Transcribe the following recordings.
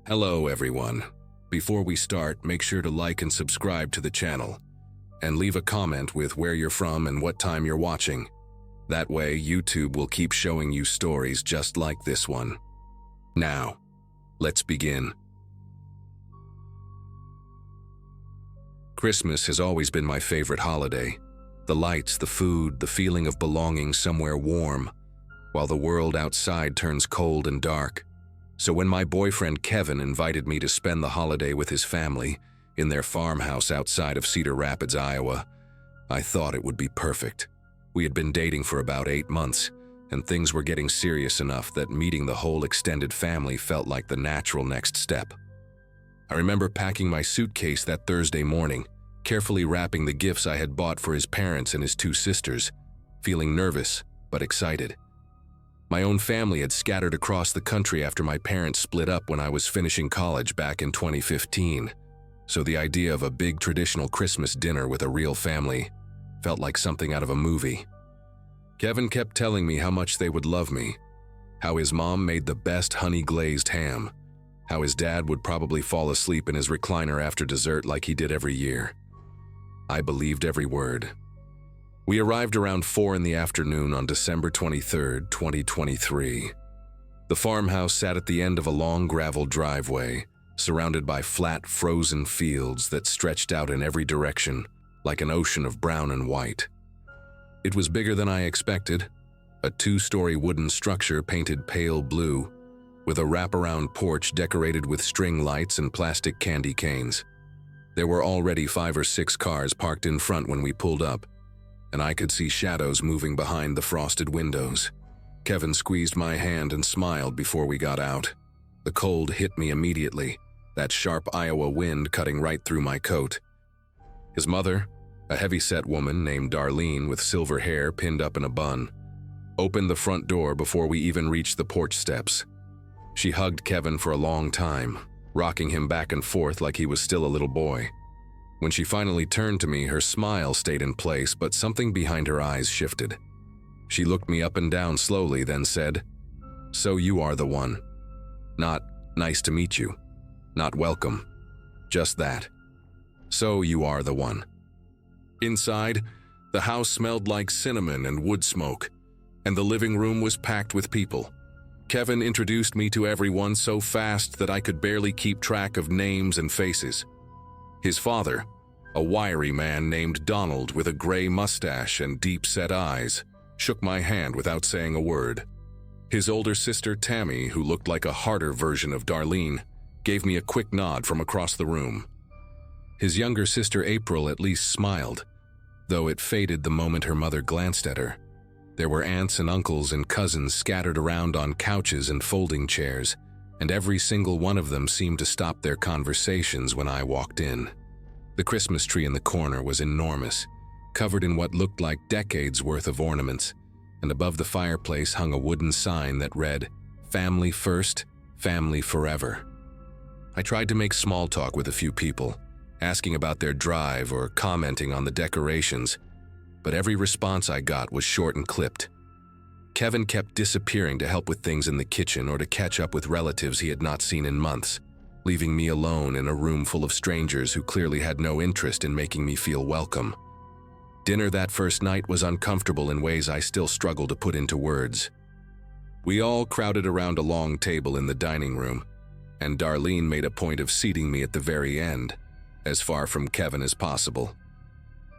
Hello everyone. Before we start, make sure to like and subscribe to the channel, and leave a comment with where you're from and what time you're watching. That way, YouTube will keep showing you stories just like this one. Now, let's begin. Christmas has always been my favorite holiday. The lights, the food, the feeling of belonging somewhere warm, while the world outside turns cold and dark. So when my boyfriend Kevin invited me to spend the holiday with his family in their farmhouse outside of Cedar Rapids, Iowa, I thought it would be perfect. We had been dating for about 8 months, and things were getting serious enough that meeting the whole extended family felt like the natural next step. I remember packing my suitcase that Thursday morning, carefully wrapping the gifts I had bought for his parents and his 2 sisters, feeling nervous but excited. My own family had scattered across the country after my parents split up when I was finishing college back in 2015, so the idea of a big traditional Christmas dinner with a real family felt like something out of a movie. Kevin kept telling me how much they would love me, how his mom made the best honey-glazed ham, how his dad would probably fall asleep in his recliner after dessert like he did every year. I believed every word. We arrived around 4 in the afternoon on December 23, 2023. The farmhouse sat at the end of a long gravel driveway, surrounded by flat, frozen fields that stretched out in every direction, like an ocean of brown and white. It was bigger than I expected, a 2-story wooden structure painted pale blue, with a wraparound porch decorated with string lights and plastic candy canes. There were already 5 or 6 cars parked in front when we pulled up, and I could see shadows moving behind the frosted windows. Kevin squeezed my hand and smiled before we got out. The cold hit me immediately, that sharp Iowa wind cutting right through my coat. His mother, a heavy-set woman named Darlene with silver hair pinned up in a bun, opened the front door before we even reached the porch steps. She hugged Kevin for a long time, rocking him back and forth like he was still a little boy. When she finally turned to me, her smile stayed in place, but something behind her eyes shifted. She looked me up and down slowly, then said, "So you are the one. Not, 'Nice to meet you.' Not, 'Welcome.' Just that. So you are the one." Inside, the house smelled like cinnamon and wood smoke, and the living room was packed with people. Kevin introduced me to everyone so fast that I could barely keep track of names and faces. His father, a wiry man named Donald with a gray mustache and deep-set eyes, shook my hand without saying a word. His older sister, Tammy, who looked like a harder version of Darlene, gave me a quick nod from across the room. His younger sister, April, at least smiled, though it faded the moment her mother glanced at her. There were aunts and uncles and cousins scattered around on couches and folding chairs, and every single one of them seemed to stop their conversations when I walked in. The Christmas tree in the corner was enormous, covered in what looked like decades' worth of ornaments, and above the fireplace hung a wooden sign that read, "Family first, family forever." I tried to make small talk with a few people, asking about their drive or commenting on the decorations, but every response I got was short and clipped. Kevin kept disappearing to help with things in the kitchen or to catch up with relatives he had not seen in months, leaving me alone in a room full of strangers who clearly had no interest in making me feel welcome. Dinner that first night was uncomfortable in ways I still struggle to put into words. We all crowded around a long table in the dining room, and Darlene made a point of seating me at the very end, as far from Kevin as possible.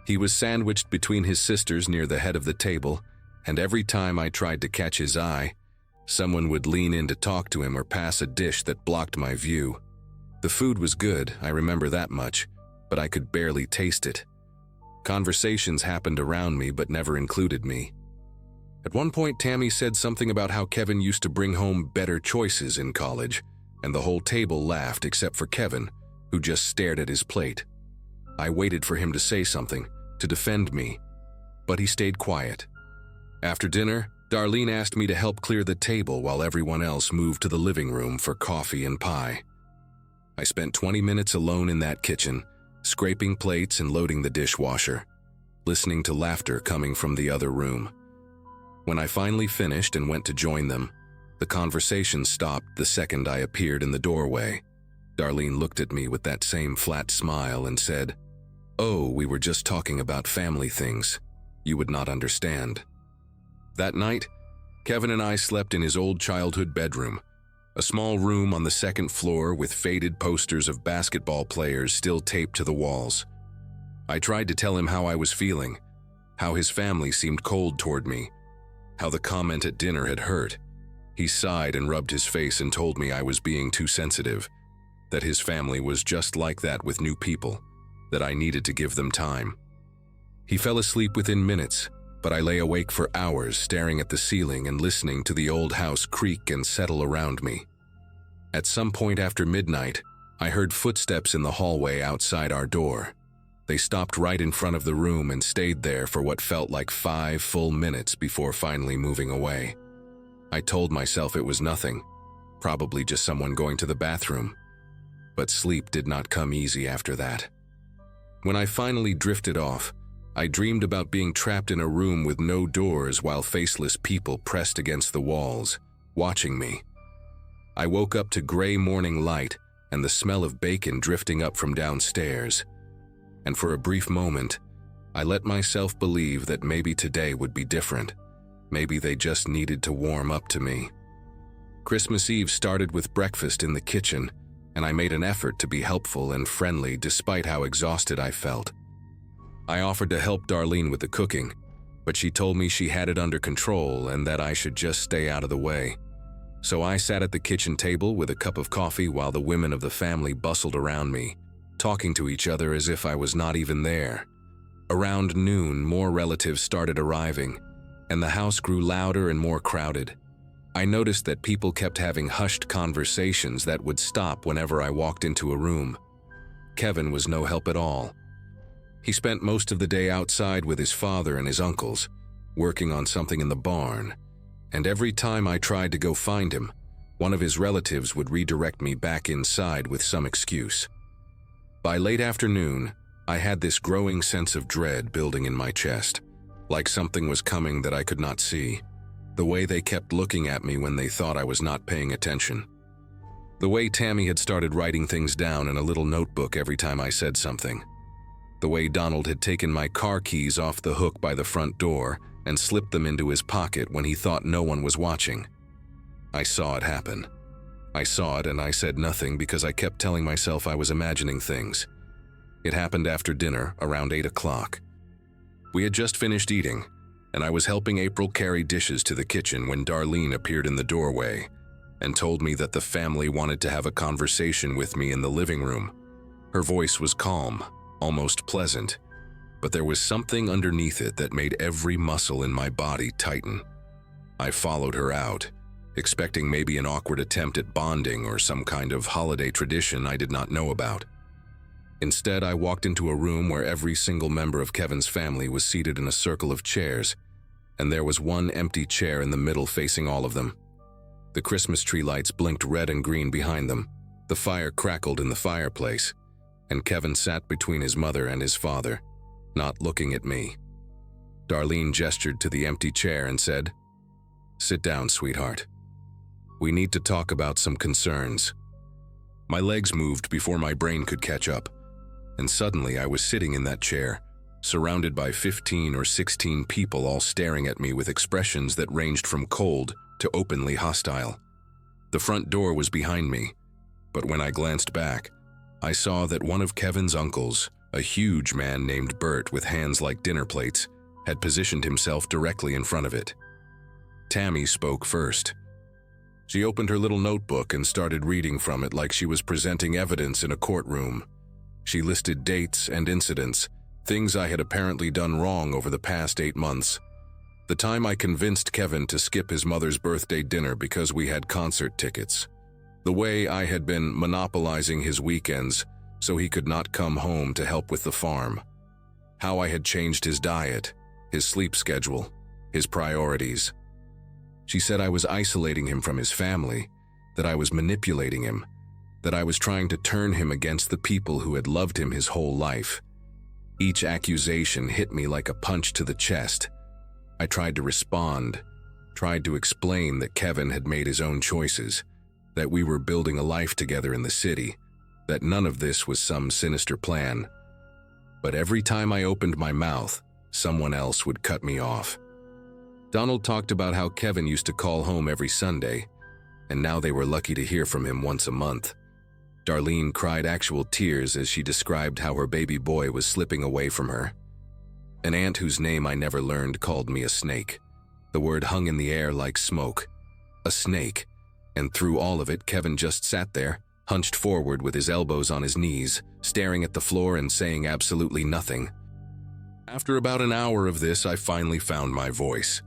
He was sandwiched between his sisters near the head of the table, and every time I tried to catch his eye, someone would lean in to talk to him or pass a dish that blocked my view. The food was good, I remember that much, but I could barely taste it. Conversations happened around me but never included me. At one point, Tammy said something about how Kevin used to bring home better choices in college, and the whole table laughed except for Kevin, who just stared at his plate. I waited for him to say something, to defend me, but he stayed quiet. After dinner, Darlene asked me to help clear the table while everyone else moved to the living room for coffee and pie. I spent 20 minutes alone in that kitchen, scraping plates and loading the dishwasher, listening to laughter coming from the other room. When I finally finished and went to join them, the conversation stopped the second I appeared in the doorway, Darlene looked at me with that same flat smile and said, "Oh, we were just talking about family things. You would not understand." That night, Kevin and I slept in his old childhood bedroom, a small room on the second floor with faded posters of basketball players still taped to the walls. I tried to tell him how I was feeling, how his family seemed cold toward me, how the comment at dinner had hurt. He sighed and rubbed his face and told me I was being too sensitive, that his family was just like that with new people, that I needed to give them time. He fell asleep within minutes, but I lay awake for hours staring at the ceiling and listening to the old house creak and settle around me. At some point after midnight, I heard footsteps in the hallway outside our door. They stopped right in front of the room and stayed there for what felt like 5 full minutes before finally moving away. I told myself it was nothing, probably just someone going to the bathroom. But sleep did not come easy after that. When I finally drifted off, I dreamed about being trapped in a room with no doors while faceless people pressed against the walls, watching me. I woke up to gray morning light and the smell of bacon drifting up from downstairs. And for a brief moment, I let myself believe that maybe today would be different. Maybe they just needed to warm up to me. Christmas Eve started with breakfast in the kitchen, and I made an effort to be helpful and friendly despite how exhausted I felt. I offered to help Darlene with the cooking, but she told me she had it under control and that I should just stay out of the way. So I sat at the kitchen table with a cup of coffee while the women of the family bustled around me, talking to each other as if I was not even there. Around noon, more relatives started arriving, and the house grew louder and more crowded. I noticed that people kept having hushed conversations that would stop whenever I walked into a room. Kevin was no help at all. He spent most of the day outside with his father and his uncles, working on something in the barn, and every time I tried to go find him, one of his relatives would redirect me back inside with some excuse. By late afternoon, I had this growing sense of dread building in my chest, like something was coming that I could not see. The way they kept looking at me when they thought I was not paying attention. The way Tammy had started writing things down in a little notebook every time I said something. The way Donald had taken my car keys off the hook by the front door and slipped them into his pocket when he thought no one was watching. I saw it happen. I saw it and I said nothing because I kept telling myself I was imagining things. It happened after dinner, around 8 o'clock. We had just finished eating, and I was helping April carry dishes to the kitchen when Darlene appeared in the doorway and told me that the family wanted to have a conversation with me in the living room. Her voice was calm, almost pleasant, but there was something underneath it that made every muscle in my body tighten. I followed her out, expecting maybe an awkward attempt at bonding or some kind of holiday tradition I did not know about. Instead, I walked into a room where every single member of Kevin's family was seated in a circle of chairs, and there was one empty chair in the middle facing all of them. The Christmas tree lights blinked red and green behind them, the fire crackled in the fireplace, and Kevin sat between his mother and his father, not looking at me. Darlene gestured to the empty chair and said, "Sit down, sweetheart. We need to talk about some concerns." My legs moved before my brain could catch up, and suddenly I was sitting in that chair, surrounded by 15 or 16 people all staring at me with expressions that ranged from cold to openly hostile. The front door was behind me, but when I glanced back, I saw that one of Kevin's uncles, a huge man named Bert with hands like dinner plates, had positioned himself directly in front of it. Tammy spoke first. She opened her little notebook and started reading from it like she was presenting evidence in a courtroom. She listed dates and incidents, things I had apparently done wrong over the past 8 months. The time I convinced Kevin to skip his mother's birthday dinner because we had concert tickets. The way I had been monopolizing his weekends so he could not come home to help with the farm. How I had changed his diet, his sleep schedule, his priorities. She said I was isolating him from his family, that I was manipulating him, that I was trying to turn him against the people who had loved him his whole life. Each accusation hit me like a punch to the chest. I tried to respond, tried to explain that Kevin had made his own choices, that we were building a life together in the city, that none of this was some sinister plan. But every time I opened my mouth, someone else would cut me off. Donald talked about how Kevin used to call home every Sunday, and now they were lucky to hear from him once a month. Darlene cried actual tears as she described how her baby boy was slipping away from her. An aunt whose name I never learned called me a snake. The word hung in the air like smoke. A snake. And through all of it, Kevin just sat there, hunched forward with his elbows on his knees, staring at the floor and saying absolutely nothing. After about an hour of this, I finally found my voice.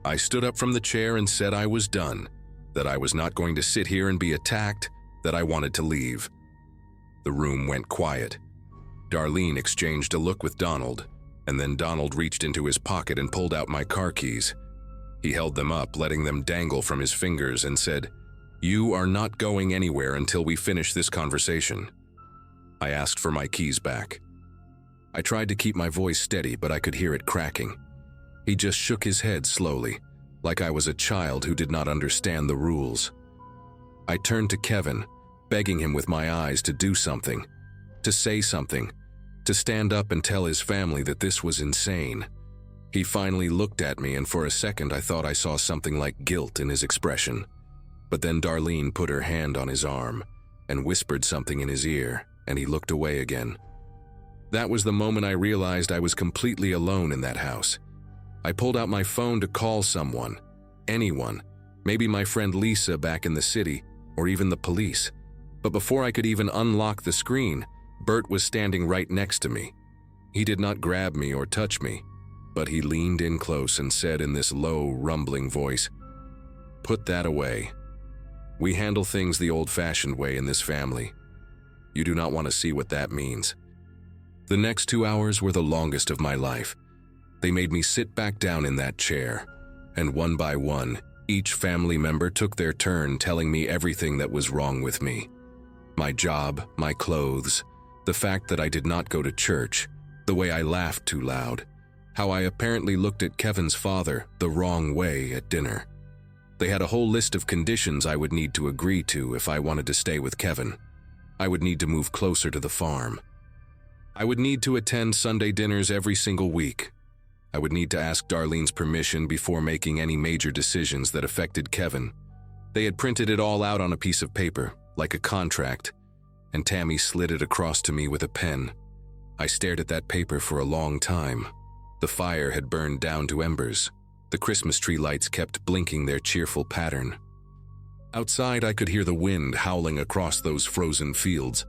I stood up from the chair and said I was done, that I was not going to sit here and be attacked, that I wanted to leave. The room went quiet. Darlene exchanged a look with Donald, and then Donald reached into his pocket and pulled out my car keys. He held them up, letting them dangle from his fingers, and said, "You are not going anywhere until we finish this conversation." I asked for my keys back. I tried to keep my voice steady, but I could hear it cracking. He just shook his head slowly, like I was a child who did not understand the rules. I turned to Kevin, begging him with my eyes to do something, to say something, to stand up and tell his family that this was insane. He finally looked at me, and for a second I thought I saw something like guilt in his expression. But then Darlene put her hand on his arm and whispered something in his ear, and he looked away again. That was the moment I realized I was completely alone in that house. I pulled out my phone to call someone, anyone, maybe my friend Lisa back in the city, or even the police. But before I could even unlock the screen, Bert was standing right next to me. He did not grab me or touch me, but he leaned in close and said in this low, rumbling voice, "Put that away. We handle things the old-fashioned way in this family. You do not want to see what that means." The next 2 hours were the longest of my life. They made me sit back down in that chair, and one by one, each family member took their turn telling me everything that was wrong with me. My job, my clothes, the fact that I did not go to church, the way I laughed too loud, how I apparently looked at Kevin's father the wrong way at dinner. They had a whole list of conditions I would need to agree to if I wanted to stay with Kevin. I would need to move closer to the farm. I would need to attend Sunday dinners every single week. I would need to ask Darlene's permission before making any major decisions that affected Kevin. They had printed it all out on a piece of paper, like a contract, and Tammy slid it across to me with a pen. I stared at that paper for a long time. The fire had burned down to embers. The Christmas tree lights kept blinking their cheerful pattern. Outside, I could hear the wind howling across those frozen fields,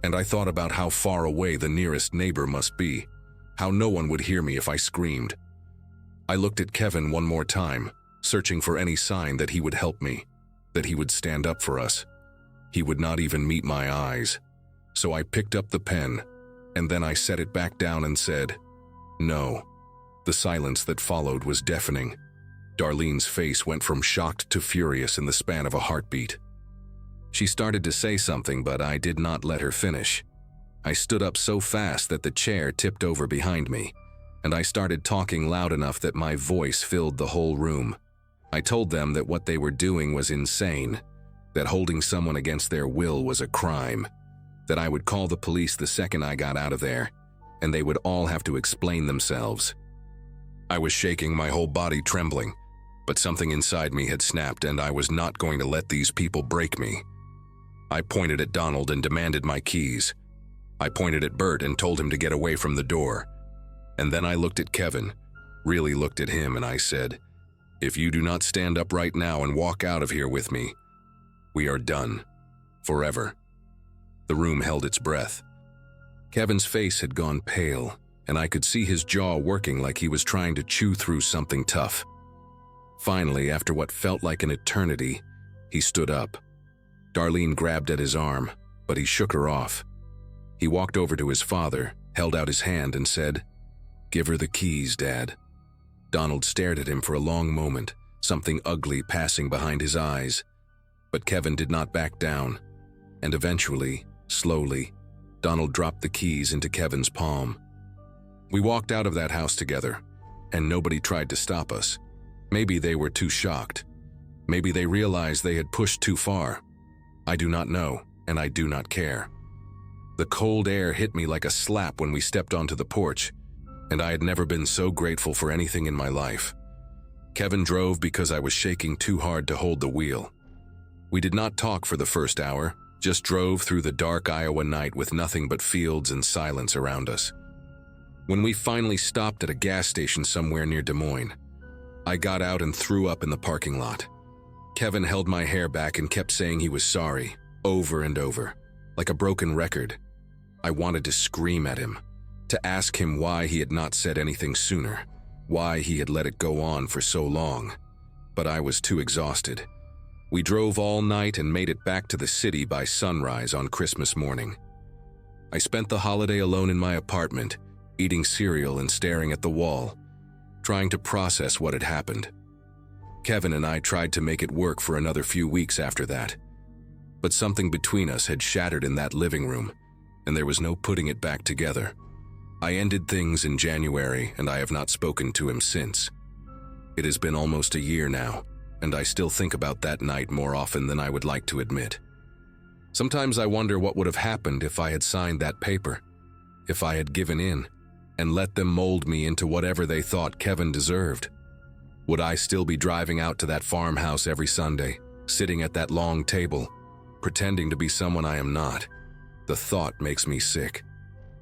and I thought about how far away the nearest neighbor must be, how no one would hear me if I screamed. I looked at Kevin one more time, searching for any sign that he would help me, that he would stand up for us. He would not even meet my eyes. So I picked up the pen, and then I set it back down and said, "No." The silence that followed was deafening. Darlene's face went from shocked to furious in the span of a heartbeat. She started to say something, but I did not let her finish. I stood up so fast that the chair tipped over behind me, and I started talking loud enough that my voice filled the whole room. I told them that what they were doing was insane, that holding someone against their will was a crime, that I would call the police the second I got out of there, and they would all have to explain themselves. I was shaking, my whole body trembling, but something inside me had snapped, and I was not going to let these people break me. I pointed at Donald and demanded my keys. I pointed at Bert and told him to get away from the door. And then I looked at Kevin, really looked at him, and I said, "If you do not stand up right now and walk out of here with me, we are done. Forever." The room held its breath. Kevin's face had gone pale, and I could see his jaw working like he was trying to chew through something tough. Finally, after what felt like an eternity, he stood up. Darlene grabbed at his arm, but he shook her off. He walked over to his father, held out his hand, and said, "Give her the keys, Dad." Donald stared at him for a long moment, something ugly passing behind his eyes. But Kevin did not back down, and eventually, slowly, Donald dropped the keys into Kevin's palm. We walked out of that house together, and nobody tried to stop us. Maybe they were too shocked. Maybe they realized they had pushed too far. I do not know, and I do not care. The cold air hit me like a slap when we stepped onto the porch, and I had never been so grateful for anything in my life. Kevin drove because I was shaking too hard to hold the wheel. We did not talk for the first hour, just drove through the dark Iowa night with nothing but fields and silence around us. When we finally stopped at a gas station somewhere near Des Moines, I got out and threw up in the parking lot. Kevin held my hair back and kept saying he was sorry, over and over, like a broken record. I wanted to scream at him, to ask him why he had not said anything sooner, why he had let it go on for so long. But I was too exhausted. We drove all night and made it back to the city by sunrise on Christmas morning. I spent the holiday alone in my apartment, eating cereal and staring at the wall, trying to process what had happened. Kevin and I tried to make it work for another few weeks after that, but something between us had shattered in that living room, and there was no putting it back together. I ended things in January, and I have not spoken to him since. It has been almost a year now, and I still think about that night more often than I would like to admit. Sometimes I wonder what would have happened if I had signed that paper, if I had given in, and let them mold me into whatever they thought Kevin deserved. Would I still be driving out to that farmhouse every Sunday, sitting at that long table, pretending to be someone I am not? The thought makes me sick.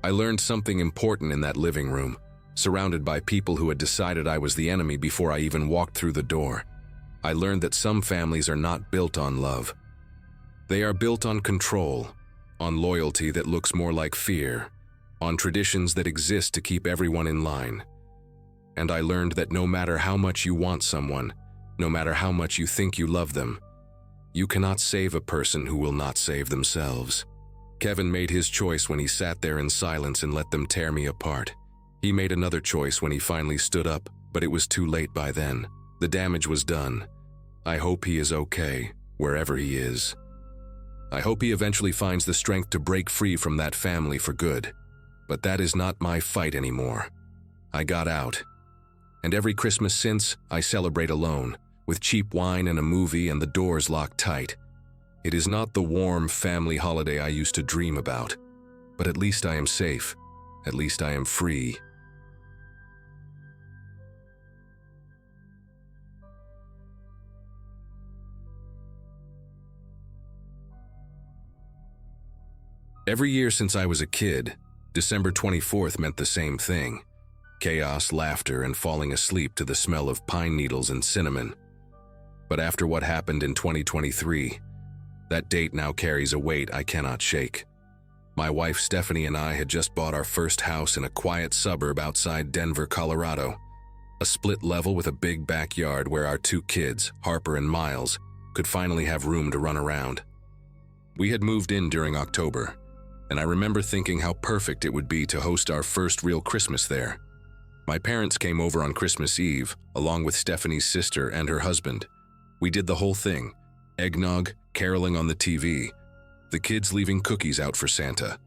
I learned something important in that living room, surrounded by people who had decided I was the enemy before I even walked through the door. I learned that some families are not built on love. They are built on control, on loyalty that looks more like fear, on traditions that exist to keep everyone in line. And I learned that no matter how much you want someone, no matter how much you think you love them, you cannot save a person who will not save themselves. Kevin made his choice when he sat there in silence and let them tear me apart. He made another choice when he finally stood up, but it was too late by then. The damage was done. I hope he is okay, wherever he is. I hope he eventually finds the strength to break free from that family for good. But that is not my fight anymore. I got out. And every Christmas since, I celebrate alone, with cheap wine and a movie and the doors locked tight. It is not the warm family holiday I used to dream about. But at least I am safe. At least I am free. Every year since I was a kid, December 24th meant the same thing. Chaos, laughter, and falling asleep to the smell of pine needles and cinnamon. But after what happened in 2023, that date now carries a weight I cannot shake. My wife Stephanie and I had just bought our first house in a quiet suburb outside Denver, Colorado. A split level with a big backyard where our two kids, Harper and Miles, could finally have room to run around. We had moved in during October, and I remember thinking how perfect it would be to host our first real Christmas there. My parents came over on Christmas Eve, along with Stephanie's sister and her husband. We did the whole thing: eggnog, caroling on the TV, the kids leaving cookies out for Santa.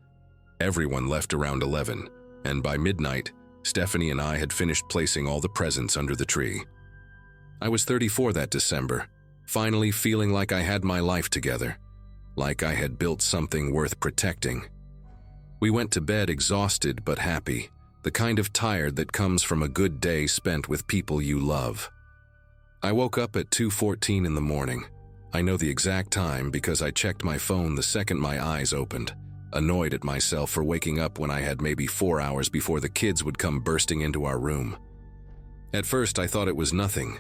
Everyone left around 11, and by midnight, Stephanie and I had finished placing all the presents under the tree. I was 34 that December, finally feeling like I had my life together, like I had built something worth protecting. We went to bed exhausted but happy, the kind of tired that comes from a good day spent with people you love. I woke up at 2:14 in the morning. I know the exact time because I checked my phone the second my eyes opened, annoyed at myself for waking up when I had maybe 4 hours before the kids would come bursting into our room. At first I thought it was nothing,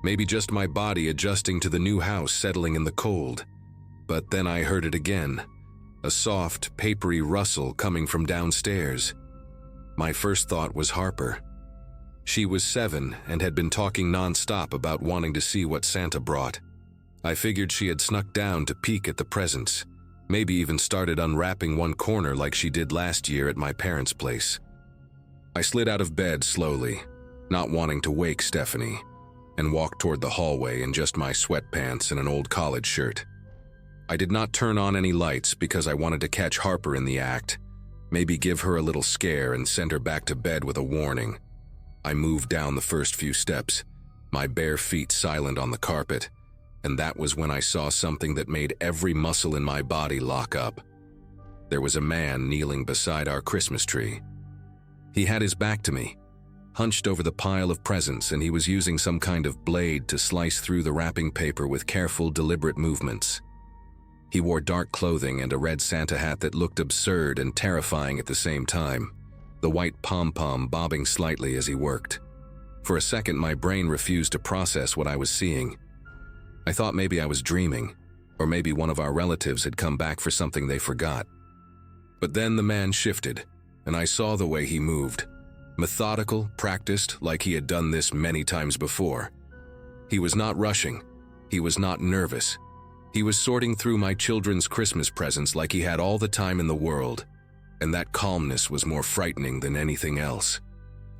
maybe just my body adjusting to the new house settling in the cold. But then I heard it again, a soft, papery rustle coming from downstairs. My first thought was Harper. She was 7 and had been talking nonstop about wanting to see what Santa brought. I figured she had snuck down to peek at the presents, maybe even started unwrapping one corner like she did last year at my parents' place. I slid out of bed slowly, not wanting to wake Stephanie, and walked toward the hallway in just my sweatpants and an old college shirt. I did not turn on any lights because I wanted to catch Harper in the act, maybe give her a little scare and send her back to bed with a warning. I moved down the first few steps, my bare feet silent on the carpet, and that was when I saw something that made every muscle in my body lock up. there was a man kneeling beside our Christmas tree. He had his back to me, hunched over the pile of presents, and he was using some kind of blade to slice through the wrapping paper with careful, deliberate movements. He wore dark clothing and a red Santa hat that looked absurd and terrifying at the same time, the white pom-pom bobbing slightly as he worked. For a second, my brain refused to process what I was seeing. I thought maybe I was dreaming, or maybe one of our relatives had come back for something they forgot. But then the man shifted, and I saw the way he moved. Methodical, practiced, like he had done this many times before. He was not rushing. He was not nervous. He was sorting through my children's Christmas presents like he had all the time in the world, and that calmness was more frightening than anything else.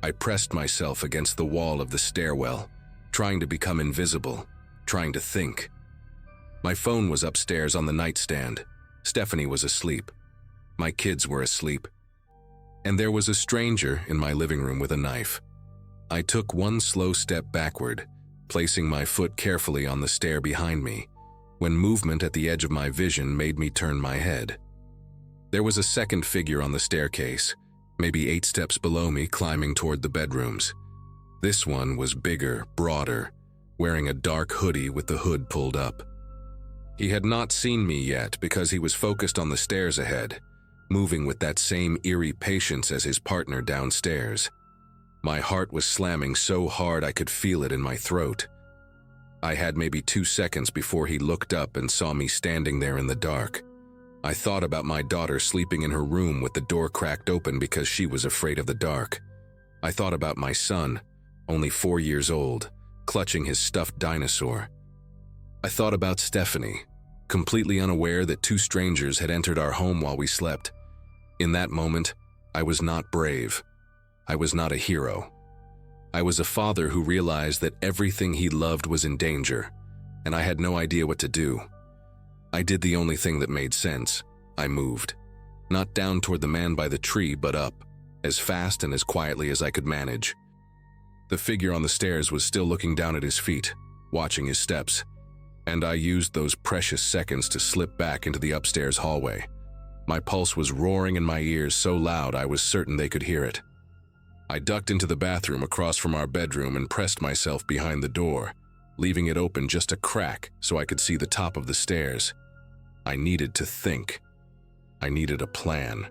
I pressed myself against the wall of the stairwell, trying to become invisible, trying to think. My phone was upstairs on the nightstand. Stephanie was asleep. My kids were asleep. And there was a stranger in my living room with a knife. I took one slow step backward, placing my foot carefully on the stair behind me, when movement at the edge of my vision made me turn my head. There was a second figure on the staircase, maybe 8 steps below me, climbing toward the bedrooms. This one was bigger, broader, wearing a dark hoodie with the hood pulled up. He had not seen me yet because he was focused on the stairs ahead, moving with that same eerie patience as his partner downstairs. My heart was slamming so hard I could feel it in my throat. I had maybe 2 seconds before he looked up and saw me standing there in the dark. I thought about my daughter sleeping in her room with the door cracked open because she was afraid of the dark. I thought about my son, only 4 years old, clutching his stuffed dinosaur. I thought about Stephanie, completely unaware that 2 strangers had entered our home while we slept. In that moment, I was not brave. I was not a hero. I was a father who realized that everything he loved was in danger, and I had no idea what to do. I did the only thing that made sense. I moved. Not down toward the man by the tree, but up, as fast and as quietly as I could manage. The figure on the stairs was still looking down at his feet, watching his steps, and I used those precious seconds to slip back into the upstairs hallway. My pulse was roaring in my ears so loud I was certain they could hear it. I ducked into the bathroom across from our bedroom and pressed myself behind the door, leaving it open just a crack so I could see the top of the stairs. I needed to think. I needed a plan.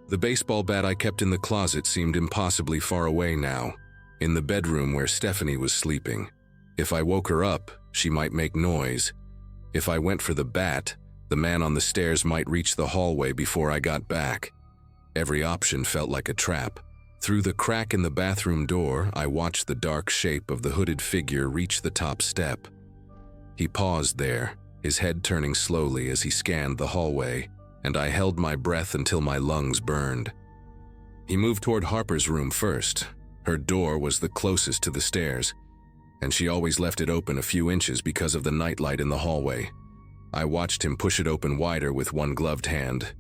The baseball bat I kept in the closet seemed impossibly far away now, in the bedroom where Stephanie was sleeping. If I woke her up, she might make noise. If I went for the bat, the man on the stairs might reach the hallway before I got back. Every option felt like a trap. Through the crack in the bathroom door, I watched the dark shape of the hooded figure reach the top step. He paused there, his head turning slowly as he scanned the hallway, and I held my breath until my lungs burned. He moved toward Harper's room first. Her door was the closest to the stairs, and she always left it open a few inches because of the nightlight in the hallway. I watched him push it open wider with one gloved hand,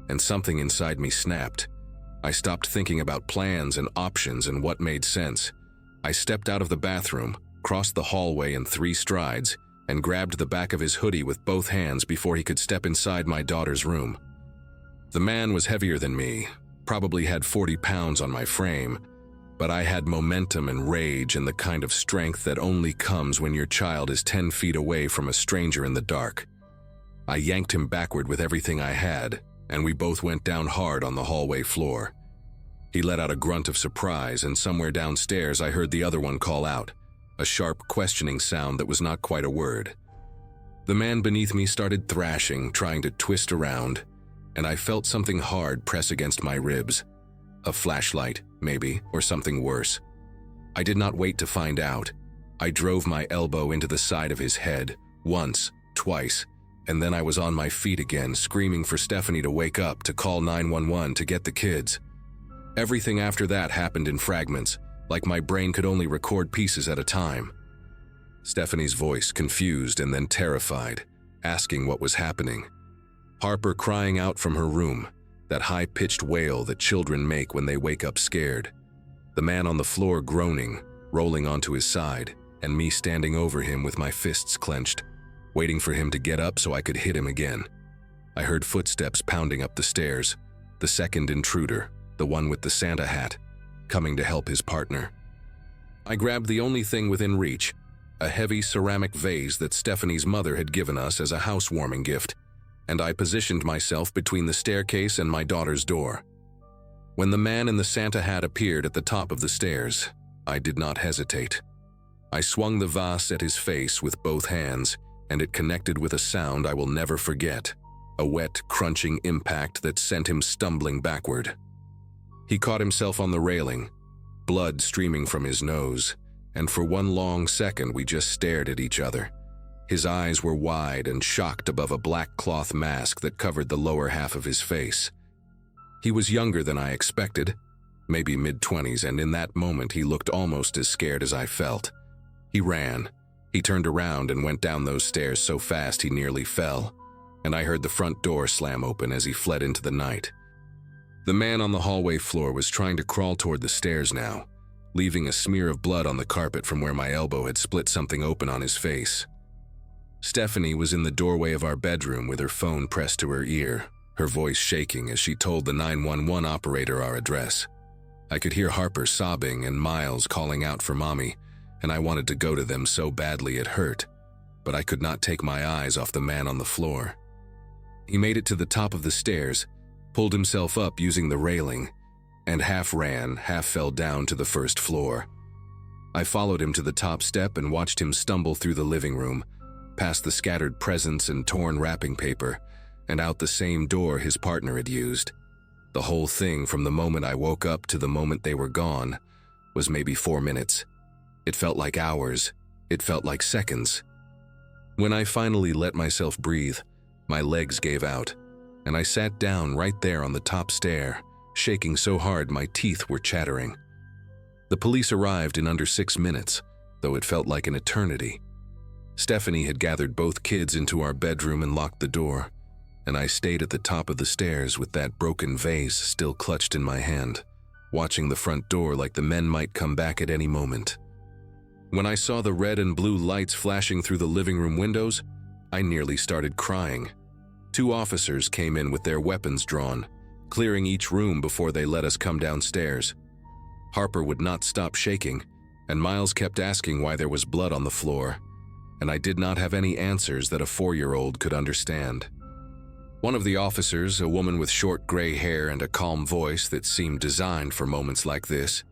and something inside me snapped. I stopped thinking about plans and options and what made sense. I stepped out of the bathroom, crossed the hallway in 3 strides, and grabbed the back of his hoodie with both hands before he could step inside my daughter's room. The man was heavier than me, probably had 40 pounds on my frame, but I had momentum and rage and the kind of strength that only comes when your child is 10 feet away from a stranger in the dark. I yanked him backward with everything I had, and we both went down hard on the hallway floor. He let out a grunt of surprise, and somewhere downstairs I heard the other one call out, a sharp, questioning sound that was not quite a word. The man beneath me started thrashing, trying to twist around, and I felt something hard press against my ribs. A flashlight, maybe, or something worse. I did not wait to find out. I drove my elbow into the side of his head, once, twice, and then I was on my feet again, screaming for Stephanie to wake up, to call 911 to get the kids. Everything after that happened in fragments, like my brain could only record pieces at a time. Stephanie's voice, confused and then terrified, asking what was happening. Harper crying out from her room, that high-pitched wail that children make when they wake up scared. The man on the floor groaning, rolling onto his side, and me standing over him with my fists clenched, waiting for him to get up so I could hit him again. I heard footsteps pounding up the stairs, the second intruder, the one with the Santa hat, coming to help his partner. I grabbed the only thing within reach, a heavy ceramic vase that Stephanie's mother had given us as a housewarming gift, and I positioned myself between the staircase and my daughter's door. When the man in the Santa hat appeared at the top of the stairs, I did not hesitate. I swung the vase at his face with both hands, and it connected with a sound I will never forget, a wet, crunching impact that sent him stumbling backward. He caught himself on the railing, blood streaming from his nose, and for one long second we just stared at each other. His eyes were wide and shocked above a black cloth mask that covered the lower half of his face. He was younger than I expected, maybe mid-20s, and in that moment he looked almost as scared as I felt. He ran. He turned around and went down those stairs so fast he nearly fell, and I heard the front door slam open as he fled into the night. The man on the hallway floor was trying to crawl toward the stairs now, leaving a smear of blood on the carpet from where my elbow had split something open on his face. Stephanie was in the doorway of our bedroom with her phone pressed to her ear, her voice shaking as she told the 911 operator our address. I could hear Harper sobbing and Miles calling out for Mommy, and I wanted to go to them so badly it hurt, but I could not take my eyes off the man on the floor. He made it to the top of the stairs, pulled himself up using the railing, and half ran, half fell down to the first floor. I followed him to the top step and watched him stumble through the living room, past the scattered presents and torn wrapping paper, and out the same door his partner had used. The whole thing, from the moment I woke up to the moment they were gone, was maybe 4 minutes. It felt like hours. It felt like seconds. When I finally let myself breathe, my legs gave out, and I sat down right there on the top stair, shaking so hard my teeth were chattering. The police arrived in under 6 minutes, though it felt like an eternity. Stephanie had gathered both kids into our bedroom and locked the door, and I stayed at the top of the stairs with that broken vase still clutched in my hand, watching the front door like the men might come back at any moment. When I saw the red and blue lights flashing through the living room windows, I nearly started crying. 2 officers came in with their weapons drawn, clearing each room before they let us come downstairs. Harper would not stop shaking, and Miles kept asking why there was blood on the floor, and I did not have any answers that a 4-year-old could understand. One of the officers, a woman with short gray hair and a calm voice that seemed designed for moments like this,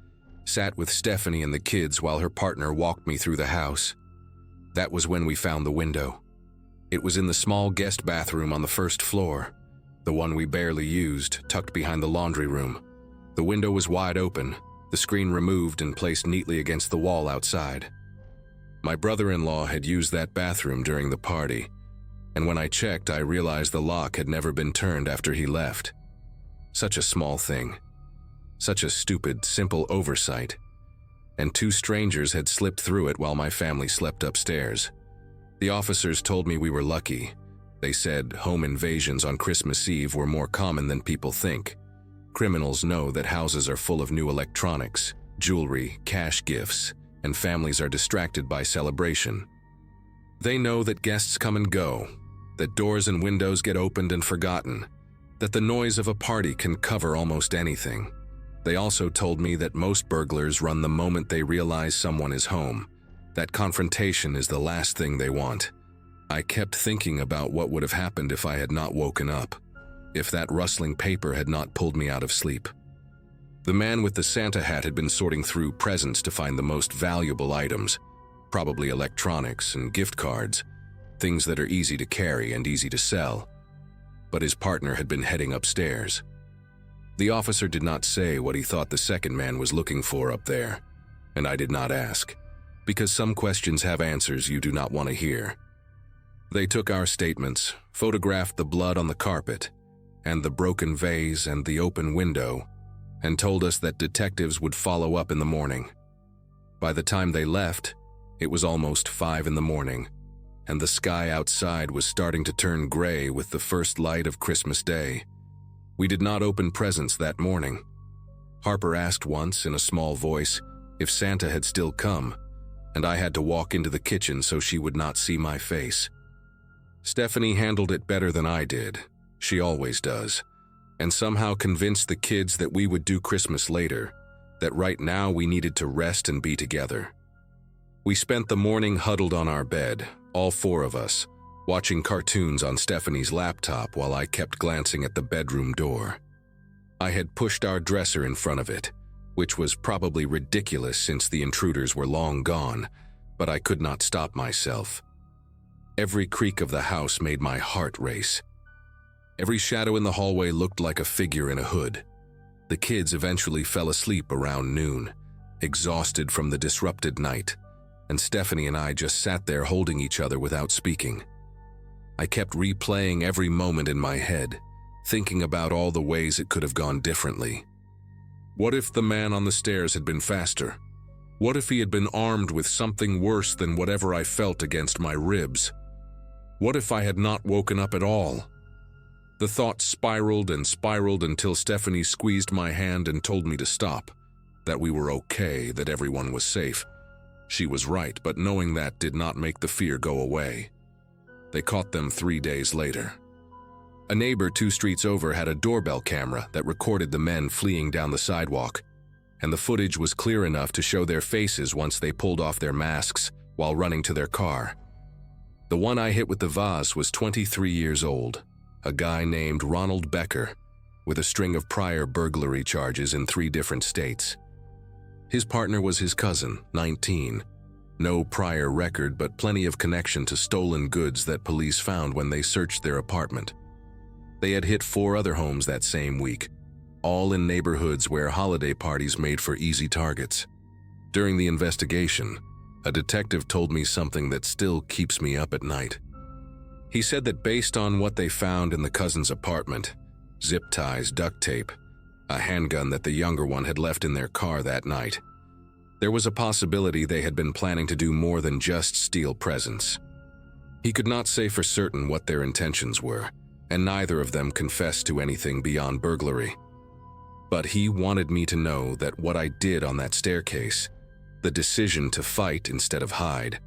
sat with Stephanie and the kids while her partner walked me through the house. That was when we found the window. It was in the small guest bathroom on the first floor, the one we barely used, tucked behind the laundry room. The window was wide open, the screen removed and placed neatly against the wall outside. My brother-in-law had used that bathroom during the party, and when I checked, I realized the lock had never been turned after he left. Such a small thing. Such a stupid, simple oversight. And 2 strangers had slipped through it while my family slept upstairs. The officers told me we were lucky. They said home invasions on Christmas Eve were more common than people think. Criminals know that houses are full of new electronics, jewelry, cash gifts, and families are distracted by celebration. They know that guests come and go, that doors and windows get opened and forgotten, that the noise of a party can cover almost anything. They also told me that most burglars run the moment they realize someone is home. That confrontation is the last thing they want. I kept thinking about what would have happened if I had not woken up, if that rustling paper had not pulled me out of sleep. The man with the Santa hat had been sorting through presents to find the most valuable items, probably electronics and gift cards, things that are easy to carry and easy to sell. But his partner had been heading upstairs. The officer did not say what he thought the second man was looking for up there, and I did not ask, because some questions have answers you do not want to hear. They took our statements, photographed the blood on the carpet, and the broken vase and the open window, and told us that detectives would follow up in the morning. By the time they left, it was almost 5 in the morning, and the sky outside was starting to turn gray with the first light of Christmas Day. We did not open presents that morning. Harper asked once in a small voice if Santa had still come, and I had to walk into the kitchen so she would not see my face. Stephanie handled it better than I did. She always does. And somehow convinced the kids that we would do Christmas later, that right now we needed to rest and be together. We spent the morning huddled on our bed, all four of us, watching cartoons on Stephanie's laptop while I kept glancing at the bedroom door. I had pushed our dresser in front of it, which was probably ridiculous since the intruders were long gone, but I could not stop myself. Every creak of the house made my heart race. Every shadow in the hallway looked like a figure in a hood. The kids eventually fell asleep around noon, exhausted from the disrupted night, and Stephanie and I just sat there holding each other without speaking. I kept replaying every moment in my head, thinking about all the ways it could have gone differently. What if the man on the stairs had been faster? What if he had been armed with something worse than whatever I felt against my ribs? What if I had not woken up at all? The thoughts spiraled and spiraled until Stephanie squeezed my hand and told me to stop, that we were okay, that everyone was safe. She was right, but knowing that did not make the fear go away. They caught them 3 days later. A neighbor 2 streets over had a doorbell camera that recorded the men fleeing down the sidewalk, and the footage was clear enough to show their faces once they pulled off their masks while running to their car. The one I hit with the vase was 23 years old, a guy named Ronald Becker, with a string of prior burglary charges in 3 different states. His partner was his cousin, 19. No prior record, but plenty of connection to stolen goods that police found when they searched their apartment. They had hit 4 other homes that same week, all in neighborhoods where holiday parties made for easy targets. During the investigation, a detective told me something that still keeps me up at night. He said that based on what they found in the cousin's apartment, zip ties, duct tape, a handgun that the younger one had left in their car that night, there was a possibility they had been planning to do more than just steal presents. He could not say for certain what their intentions were, and neither of them confessed to anything beyond burglary. But he wanted me to know that what I did on that staircase, the decision to fight instead of hide,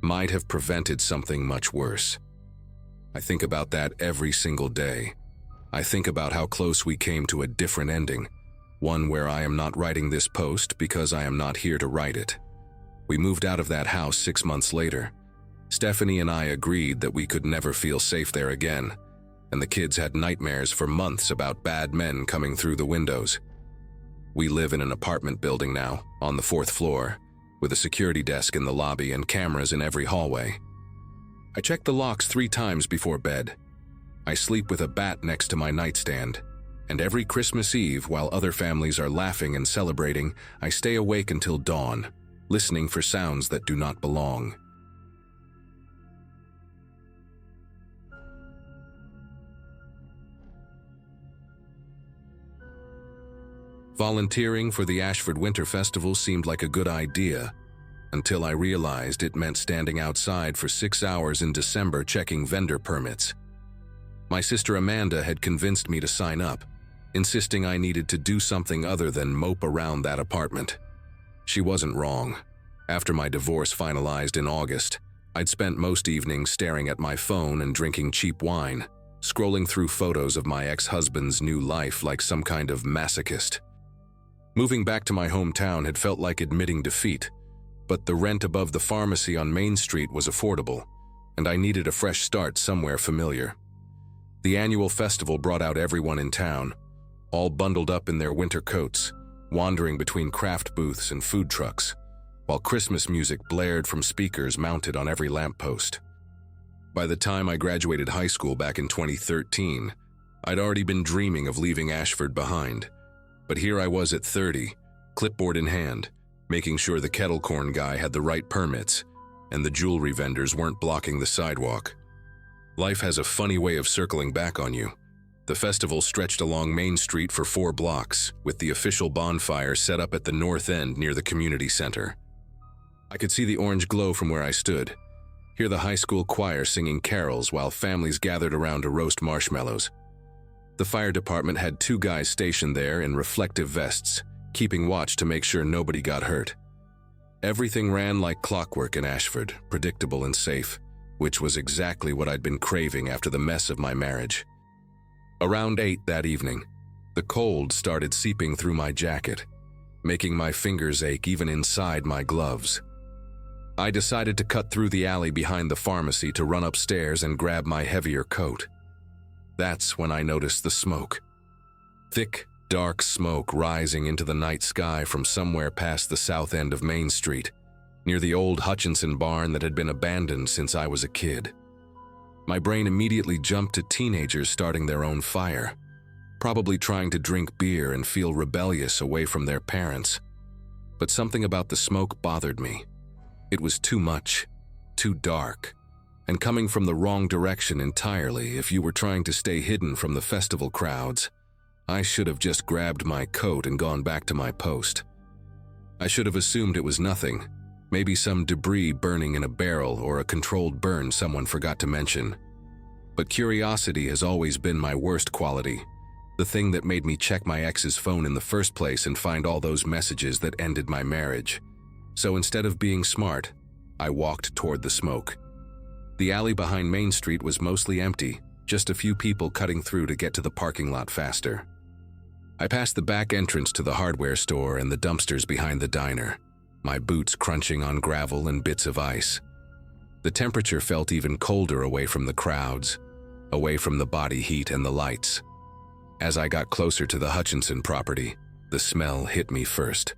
might have prevented something much worse. I think about that every single day. I think about how close we came to a different ending, one where I am not writing this post because I am not here to write it. We moved out of that house 6 months later. Stephanie and I agreed that we could never feel safe there again, and the kids had nightmares for months about bad men coming through the windows. We live in an apartment building now, on the 4th floor, with a security desk in the lobby and cameras in every hallway. I check the locks 3 times before bed. I sleep with a bat next to my nightstand, and every Christmas Eve, while other families are laughing and celebrating, I stay awake until dawn, listening for sounds that do not belong. Volunteering for the Ashford Winter Festival seemed like a good idea, until I realized it meant standing outside for 6 hours in December checking vendor permits. My sister Amanda had convinced me to sign up, insisting I needed to do something other than mope around that apartment. She wasn't wrong. After my divorce finalized in August, I'd spent most evenings staring at my phone and drinking cheap wine, scrolling through photos of my ex-husband's new life like some kind of masochist. Moving back to my hometown had felt like admitting defeat, but the rent above the pharmacy on Main Street was affordable, and I needed a fresh start somewhere familiar. The annual festival brought out everyone in town, all bundled up in their winter coats, wandering between craft booths and food trucks, while Christmas music blared from speakers mounted on every lamppost. By the time I graduated high school back in 2013, I'd already been dreaming of leaving Ashford behind. But here I was at 30, clipboard in hand, making sure the kettle corn guy had the right permits, and the jewelry vendors weren't blocking the sidewalk. Life has a funny way of circling back on you. The festival stretched along Main Street for 4 blocks, with the official bonfire set up at the north end near the community center. I could see the orange glow from where I stood, hear the high school choir singing carols while families gathered around to roast marshmallows. The fire department had 2 guys stationed there in reflective vests, keeping watch to make sure nobody got hurt. Everything ran like clockwork in Ashford, predictable and safe, which was exactly what I'd been craving after the mess of my marriage. Around 8 that evening, the cold started seeping through my jacket, making my fingers ache even inside my gloves. I decided to cut through the alley behind the pharmacy to run upstairs and grab my heavier coat. That's when I noticed the smoke. Thick, dark smoke rising into the night sky from somewhere past the south end of Main Street, near the old Hutchinson barn that had been abandoned since I was a kid. My brain immediately jumped to teenagers starting their own fire, probably trying to drink beer and feel rebellious away from their parents. But something about the smoke bothered me. It was too much, too dark, and coming from the wrong direction entirely if you were trying to stay hidden from the festival crowds. I should have just grabbed my coat and gone back to my post. I should have assumed it was nothing, maybe some debris burning in a barrel or a controlled burn someone forgot to mention. But curiosity has always been my worst quality, the thing that made me check my ex's phone in the first place and find all those messages that ended my marriage. So instead of being smart, I walked toward the smoke. The alley behind Main Street was mostly empty, just a few people cutting through to get to the parking lot faster. I passed the back entrance to the hardware store and the dumpsters behind the diner, my boots crunching on gravel and bits of ice. The temperature felt even colder away from the crowds, away from the body heat and the lights. As I got closer to the Hutchinson property, the smell hit me first.